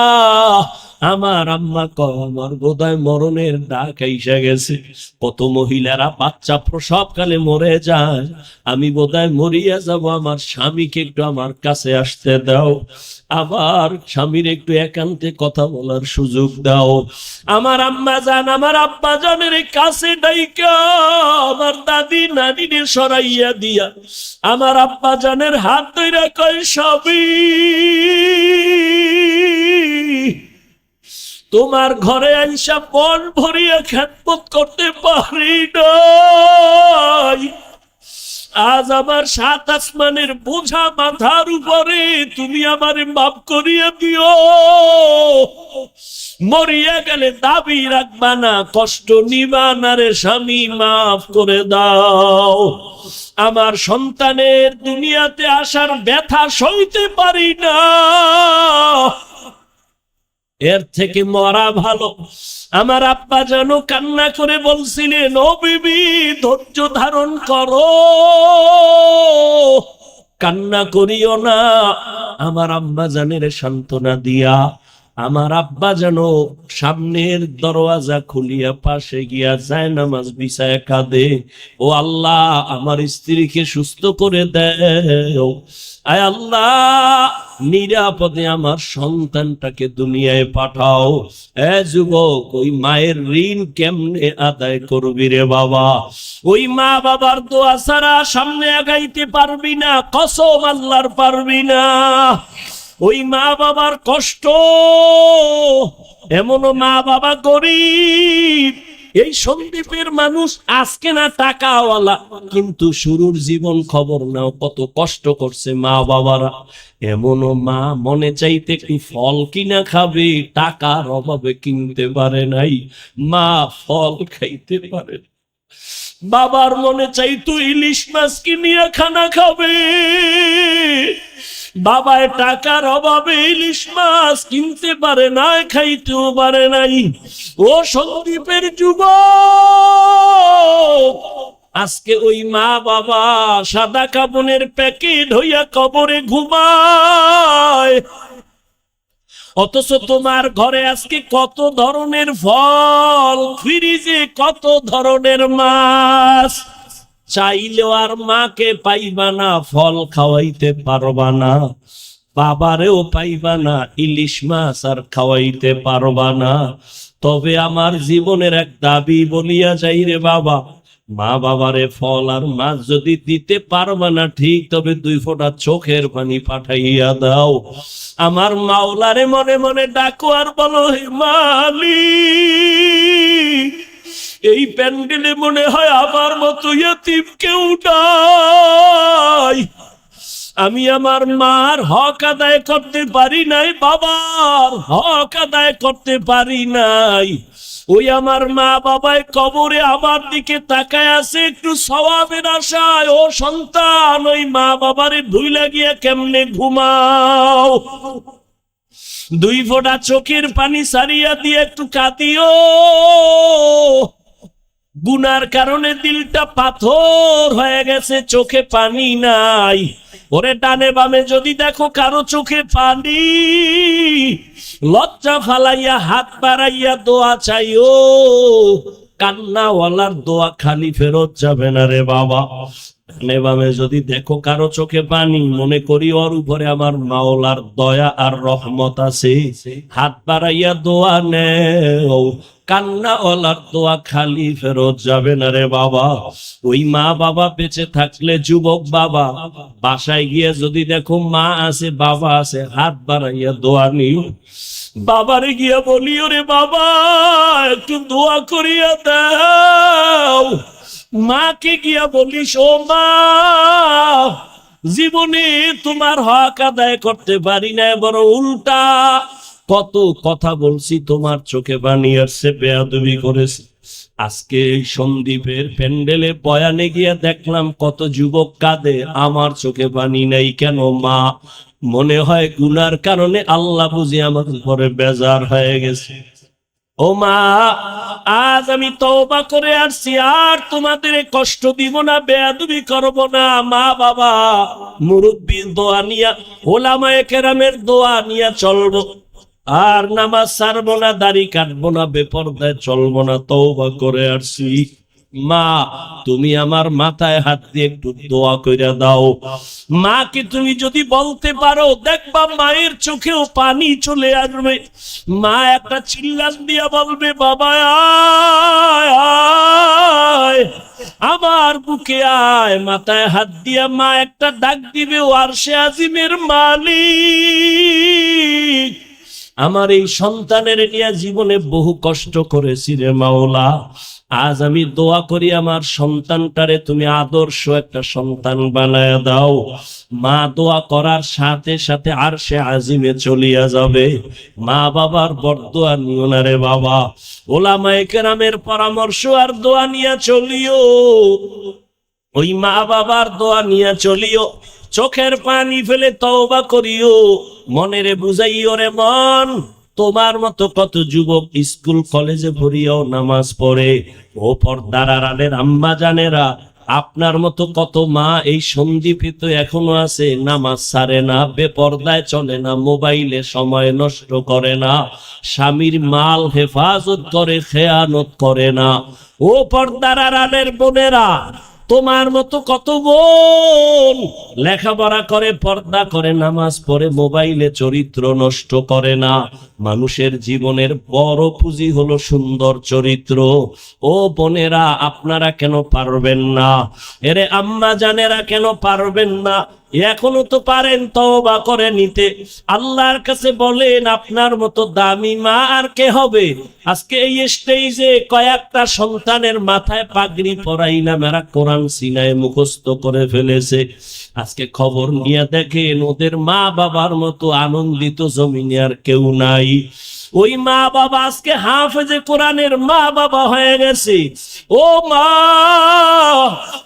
আমার আম্মা কয়, আমার বোধহয় মরণের ডাক আইসা গেছে। কত মহিলারা বাচ্চা প্রসবকালে মরে যায়, আমি বোধহয় মরিয়া যাব, আমার স্বামীকে একটু আমার কাছে আসতে দাও, আবার স্বামীর একটু একান্তে কথা বলার সুযোগ দাও। আমার আম্মা জান আমার আব্বা জানের কাছে ডাইকা আমার দাদি নানিরে সরাইয়া দিয়া আমার আব্বা জানের হাত ধইরা কয়, স্বামী তোমার ঘরে আইসা মন ভরিয়া খেদমত করতে পারি নাই। আজ আমার সাত আসমানের বোঝা মাথার উপরে, তুমি আমারে মাফ করিয়া দিও। মরিয়া গেলে দাবি রাখবা না, কষ্ট নিবা না রে স্বামী, মাফ করে দাও। আমার সন্তানের দুনিয়াতে আসার ব্যথা সইতে পারি না, এর থেকে মরা ভালো। আমার আব্বা যেন কান্না করে বলছিলেন, ও বিবি ধৈর্য ধারণ করো, কান্না করিও না। আমার আম্মা জানের সান্ত্বনা দিয়া আমার আব্বা যেন সামনের দরওয়াজা খুলিয়া পাশে গিয়া যায় নামাজ বিছায় কাঁদে, ও আল্লাহ আমার স্ত্রীকে সুস্থ করে দেও, আয় আল্লাহ নিরাপদে আমার সন্তানটাকে দুনিয়ায় পাঠাও। এ যুবক, ওই মায়ের ঋণ কেমনে আদায় করবি রে বাবা? ওই মা বাবার দোয়া ছাড়া সামনে আগাইতে পারবি না, কসম আল্লাহর পারবি না। ওই মা বাবার কষ্ট, এমনও মা বাবা গরিব, এই সন্দ্বীপের মানুষ আজকে না টাকাওয়ালা, কিন্তু শুরুর জীবন খবর নাও কত কষ্ট করছে মা বাবারা। এমনও মা মনে চাইতে একটু ফল কিনা খাবে, টাকার অভাবে কিনতে পারে নাই, মা ফল খাইতে পারে। বাবার মনে চাইতো ইলিশ মাছ কিনিয়া খানা খাবে, বাবায় টাকার অভাবে ইলিশ মাছ কিনতে পারে না, খাইতেও পারে নাই। ও সন্দ্বীপের যুবক, আজকে ওই মা বাবা সাদা কাপড়ের প্যাকেট হইয়া কবরে ঘুমায়, অথচ তোমার ঘরে আজকে কত ধরনের ফল, ফ্রিজে কত ধরনের মাছ, চাইলেও আর মাকে পাইবা না, ফল খাওয়াইতে পারবা না, বাবারেও পাইবা না, ইলিশ মাছ আর খাওয়াইতে পারবা না। তবে আমার জীবনের এক দাবি বলিয়া যাই রে বাবা, মা বাবারে ফল আর মাছ যদি দিতে পারবা না ঠিক, তবে 2 ফোঁটা চোখের পানি পাঠাইয়া দাও। আমার মাওলারে মনে মনে ডাকো আর বলো, হে মালিক, এই প্যান্ডেলে মনে হয় আমার মতো ইয়তিম কেউ নাই, আমি আমার মার হক আদায় করতে পারি নাই, বাবার হক আদায় করতে পারি নাই। ওই আমার মা বাবায় কবরে আমার দিকে তাকায় আছে একটু সওয়াবের আশায়। ও সন্তান, ওই মা বাবারে ভুইলা গিয়া কেমনে ঘুমাও? 2 ফোঁটা চোখের পানি সারিয়া দিয়ে একটু কাঁদিও। গুনার কারণে দিলটা পাথর হয়ে গেছে, চোখে পানি নাই। ওরে ডানে বামে যদি দেখো কারো চোখে পানি, লজ্জা ফালাইয়া হাত বাড়াইয়া দোয়া চাইও। কান্নাওয়ালার দোয়া খালি ফেরত যাবে না রে বাবা। ডানে বামে যদি দেখো কারো চোখে পানি, মনে করি ওর উপরে আমার মাওলার দয়া আর রহমত আছে, হাত বাড়াইয়া দোয়া নেও। কান্নাওয়ালার দোয়া খালি ফেরত যাবে না রে বাবা। ওই মা বাবা বেঁচে থাকলে, যুবক বাবা বাসায় গিয়ে যদি দেখো মা আছে বাবা আছে, হাত বাড়াইয়া দোয়া নিও। বাবারে গিয়া বলিও, রে বাবা একটু দোয়া করিয়া দাও। মাকে গিয়া বলিস, ও মা জীবনে তোমার হক আদায় করতে পারি না, বড় উল্টা কত কথা বলছি, তোমার চোখে পানি আসছে, বেয়াদবি করেছি। আজকে এই সন্দীপের প্যান্ডেলে বয়ানে গিয়া দেখলাম কত যুবক কাঁদে, আমার চোখে পানি নাই কেন মা? মনে হয় গুনার কারণে আল্লাহ বুঝি আমার উপরে বেজার হয়ে গেছে। ও মা, আজ আমি তওবা করে আসছি, আর তোমাদের কষ্ট দিব না, বেয়াদবি করব না। মা বাবা মুরব্বীর দোয়া নিয়া, ওলামায়ে কেরামের দোয়া নিয়া চলবো, আর নামাজ ছাড়বো না, দাড়ি কাটবো না, বেপরদায় চলবো না, তওবা করে আসছি। মা তুমি আমার মাথায় হাত দিয়ে একটু দোয়া কইরা দাও। মাকে তুমি যদি বলতে পারো, দেখবা মায়ের চোখেও পানি চলে আসবে। মা একটা চিল্লান দিয়া বলবে, বাবা আয় আয়, আমার বুকে আয়। মাথায় হাত দিয়া মা একটা ডাক দিবে, ও আরশে আজিমের মালিক, আমার এই সন্তানের নিয়ে জীবনে বহু কষ্ট করেছি রে মাওলা। আজ আমি দোয়া করি আমার সন্তানটারে তুমি আদর্শ একটা সন্তান বানায় দাও। মা দোয়া করার সাথে সাথে আরশে আজিমে চলিয়া যাবে। মা বাবার বরদোয়া নিও না রে বাবা, ওলামায়ে কেরামের পরামর্শ আর দোয়া নিয়ে চলিও। ওই মা বাবার দোয়া নিয়ে চলিও, চোখের পানি ফেলে তওবা করিও। মনেরে বুঝাইও, রে মন, তোমার মতো কত যুবক স্কুল কলেজে ভরিয়াও নামাজ পড়ে। ও পর্দার আড়ালের আম্মা জানেরা, আপনার মতো কত মা এই সন্দীপে তো এখনো আছে, নামাজ ছাড়ে না, বেপর্দায় চলে না, মোবাইলে সময় নষ্ট করে না, স্বামীর মাল হেফাজত করে, খেয়ানত করে না। ও পর্দার আড়ালের বোনেরা, তোমার মতো কত বোন লেখাপড়া করে, পর্দা করে, নামাজ পড়ে, মোবাইলে চরিত্র নষ্ট করে না। মানুষের জীবনের বড় পুঁজি হলো সুন্দর চরিত্র। ও বোনেরা, আপনারা কেন পারবেন না? এরে আম্মা জানেরা কেন পারবেন না? এখনো তো পারেন তওবা করে নিতে। আল্লাহর কাছে বলেন, আপনার মতো দামি মা আর কে হবে? আজকে এই স্টেজে কয়েকটা সন্তানের মাথায় পাগড়ি পরাইলাম, এরা কোরআন সিনায় মুখস্থ করে ফেলেছে। আজকে খবর নিয়ে দেখেন, ওদের মা বাবার মতো আনন্দিত জমিনে আর কেউ নাই। ওই মা বাবা আজকে হাফেজে কোরআনের মা বাবা হয়ে গেছে। ও মা,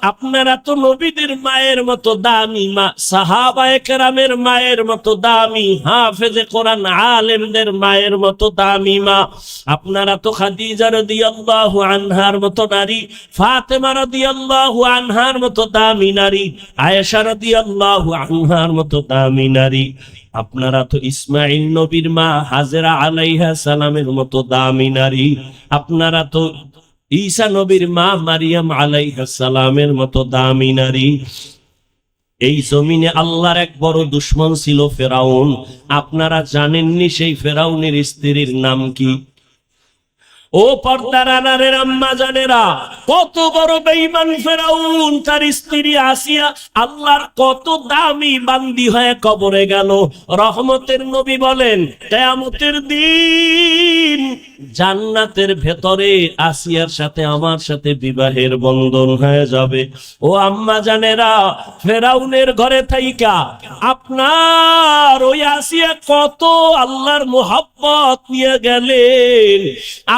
আপনারা তো নবীদের মায়ের মতো দামি মা, সাহাবায়ে কেরামের মায়ের মতো দামি, হাফেজে কোরআন আলেমদের মায়ের মতো দামি মা। আপনারা তো খাদিজা রাদিয়াল্লাহু আনহার মতো নারী, ফাতেমা রাদিয়াল্লাহু আনহার মতো দামি নারী, আয়েশা রাদিয়াল্লাহু আনহার মতো দামি নারী। আপনারা তো ইসমাইল নবীর মা হাজেরা আলাইহা সালামের মতো দামি নারী। আপনারা তো ঈসা নবীর মা মারিয়াম আলাইহা সালামের মতো দামি নারী। এই জমিনে আল্লাহর এক বড় দুশমন ছিল ফেরাউন। আপনারা জানেননি সেই ফেরাউনের স্ত্রীর নাম কি? ও পর্দার আড়ালের আম্মা জানেরা, কত বড় বেঈমান ফেরাউন, তার স্ত্রী আসিয়া আল্লাহর কত দামি বান্দি হয়ে কবরে গেল। রহমতের নবী বলেন, কিয়ামতের দিন জান্নাতের ভেতরে আসিয়ার সাথে আমার সাথে বিবাহের বন্ধন হয়ে যাবে। ও আম্মা জানেরা, ফেরাউনের ঘরে থাইকা আপনার ওই আসিয়া কত আল্লাহর মোহাব্বত নিয়ে গেলেন।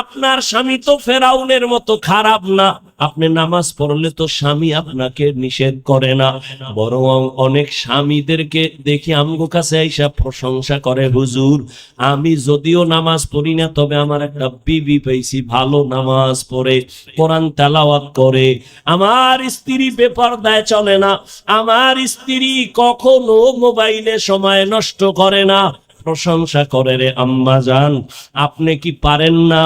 আপনার স্বামী তো ফেরাউনের মতো খারাপ না। আপনি নামাজ পড়লে তো স্বামী আপনাকে নিষেধ করে না, বরং অনেক স্বামীদেরকে দেখি আমগো কাছে আইসা প্রশংসা করে, হুজুর আমি যদিও নামাজ পড়ি না, তবে আমার একটা বিবি পেয়েছি ভালো নামাজ পড়ে, কোরআন তেলাওয়াত করে, আমার স্ত্রী বেপরদায় চলে না, আমার স্ত্রী কখনো মোবাইলে সময় নষ্ট করে না। প্রশংসা করে। রে আম্মা জান, আপনি কি পারেন না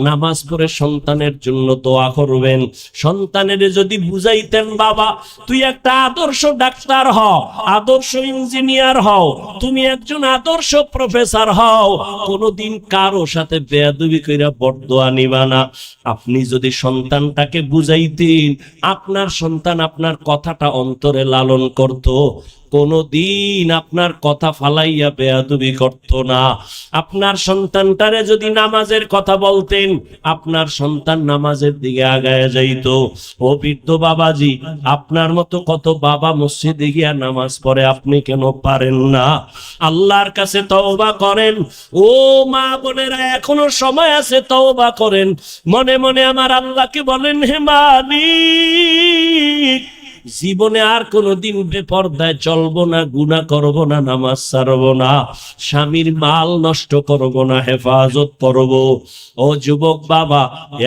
নামাজ পড়ে সন্তানের জন্য দোয়া করবেন? সন্তানের যদি বুঝাইতেন, বাবা তুই একটা আদর্শ ডাক্তার হও, আদর্শ ইঞ্জিনিয়ার হও, তুমি একজন আদর্শ প্রফেসর হও, কোনোদিন কারো সাথে বেয়াদবি কইরা বরদোয়া নিবা না। আপনি যদি সন্তানটাকে বুঝাইতেন, আপনার সন্তান আপনার কথাটা অন্তরে লালন করত, কোনদিন আপনার কথা ফালাইয়া বেয়াদবি করত না। আপনার সন্তানটারে যদি নামাজের কথা বলতেন, আপনার সন্তান নামাজের দিকে আগায় যাইত। ও বৃদ্ধ বাবাজি, আপনার মতো কত বাবা মসজিদে গিয়া নামাজ পড়ে, আপনি কেন পারেন না? আল্লাহর কাছে তওবা করেন। ও মা বোনেরা, এখনো সময় আছে, তওবা করেন। মনে মনে আমার আল্লাহকে বলেন, হে মালিক, জীবনে আর কোনোদিন বেপরদায় চলবো না, গুনাহ করব না, নামাজ ছাড়বো না, স্বামীর মাল নষ্ট করব না, হেফাজত করব। ও যুবক বাবা,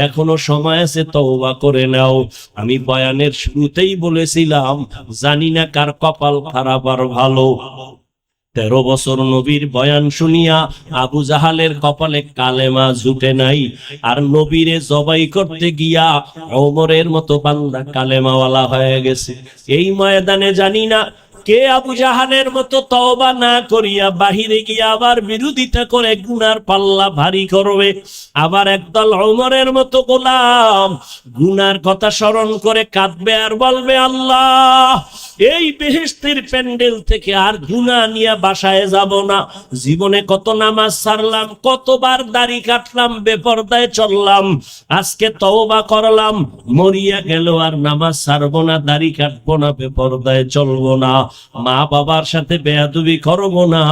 এখনো সময় আছে, তওবা করে নাও। আমি বয়ানের শুরুতেই বলেছিলাম, জানি না কার কপাল খারাপ আর ভালো। 13 বছর নবীর বয়ান শুনিয়া আবু জাহালের কপালে কালেমা জুটে নাই, আর নবীরে জবাই করতে গিয়া ওমরের মতো বান্দা কালেমাওয়ালা হয়ে গেছে। এই ময়দানে জানি না কে আবু জাহালের মতো তওবা না করিয়া বাহিরে গিয়া আবার বিরোধিতা করে গুনার পাল্লা ভারী করবে। আবার একদল ওমরের মতো গোলাম গুনার কথা স্মরণ করে কাঁদবে আর বলবে, আল্লাহ এই বেহেশতের প্যান্ডেল থেকে আর গুনাহ নিয়ে বাসায় যাব না। জীবনে কত নামাজ ছাড়লাম, কতবার দাড়ি কাটলাম, বেপরদায় চললাম, আজকে তওবা করলাম, মরিয়া গেল আর নামাজ ছাড়বো না, দাড়ি কাটবো না, বেপরদায় চলবো না, মা বাবার সাথে বেয়াদবি করবো না,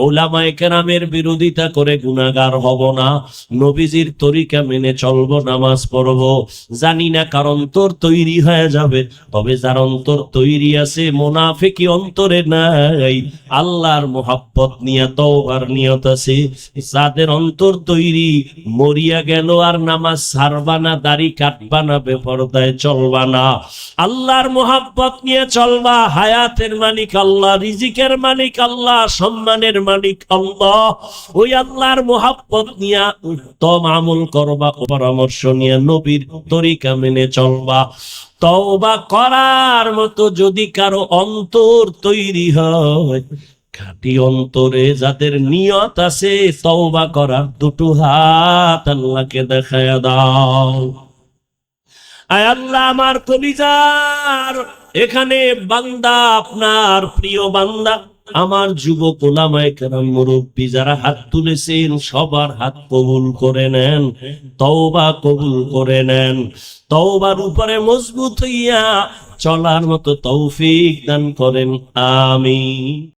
উলামায়ে কেরামের বিরোধিতা করে গুনাহগার হব না, নবীজির তরিকা মেনে চলবো, নামাজ পড়বো। জানি না কার অন্তর তৈরি হয়ে যাবে, তবে যার অন্তর তৈরি আছে, মুনাফিকি অন্তরে নাই, আল্লাহর মোহাব্বত নিয়ে তওবার নিয়ত আছে, যাদের অন্তর তৈরি, মরিয়া গেল আর নামাজ ছাড়বা না, দাড়ি কাটবা না, বেপরদায় চলবা না, আল্লাহর মোহাব্বত নিয়ে চলবা। হায়াতের মালিক আল্লাহ, রিজিকের মালিক আল্লাহ, সম্মানের মালিক আল্লাহ। ওই আল্লাহর মোহাব্বত নিয়ে উত্তম আমল করবা, পরামর্শ নিয়ে নবীর তরিকা মেনে চলবা। তওবা করার মতো যদি কারো অন্তর তৈরি হয়, খাঁটি অন্তরে যাদের নিয়ত আছে তওবা করার, দুটো হাত আল্লাহকে দেখায়া দাও। আয় আল্লাহ, আমার কলিজার এখানে বান্দা, আপনার প্রিয় বান্দা, আমার যুবক ওলামায়ে কেরাম, মুরব্বী যারা হাত তুলেছেন, সবার হাত কবুল করে নেন, তওবা কবুল করে নেন, তওবার উপরে মজবুত হইয়া চলার মতো তৌফিক দান করেন, আমিন।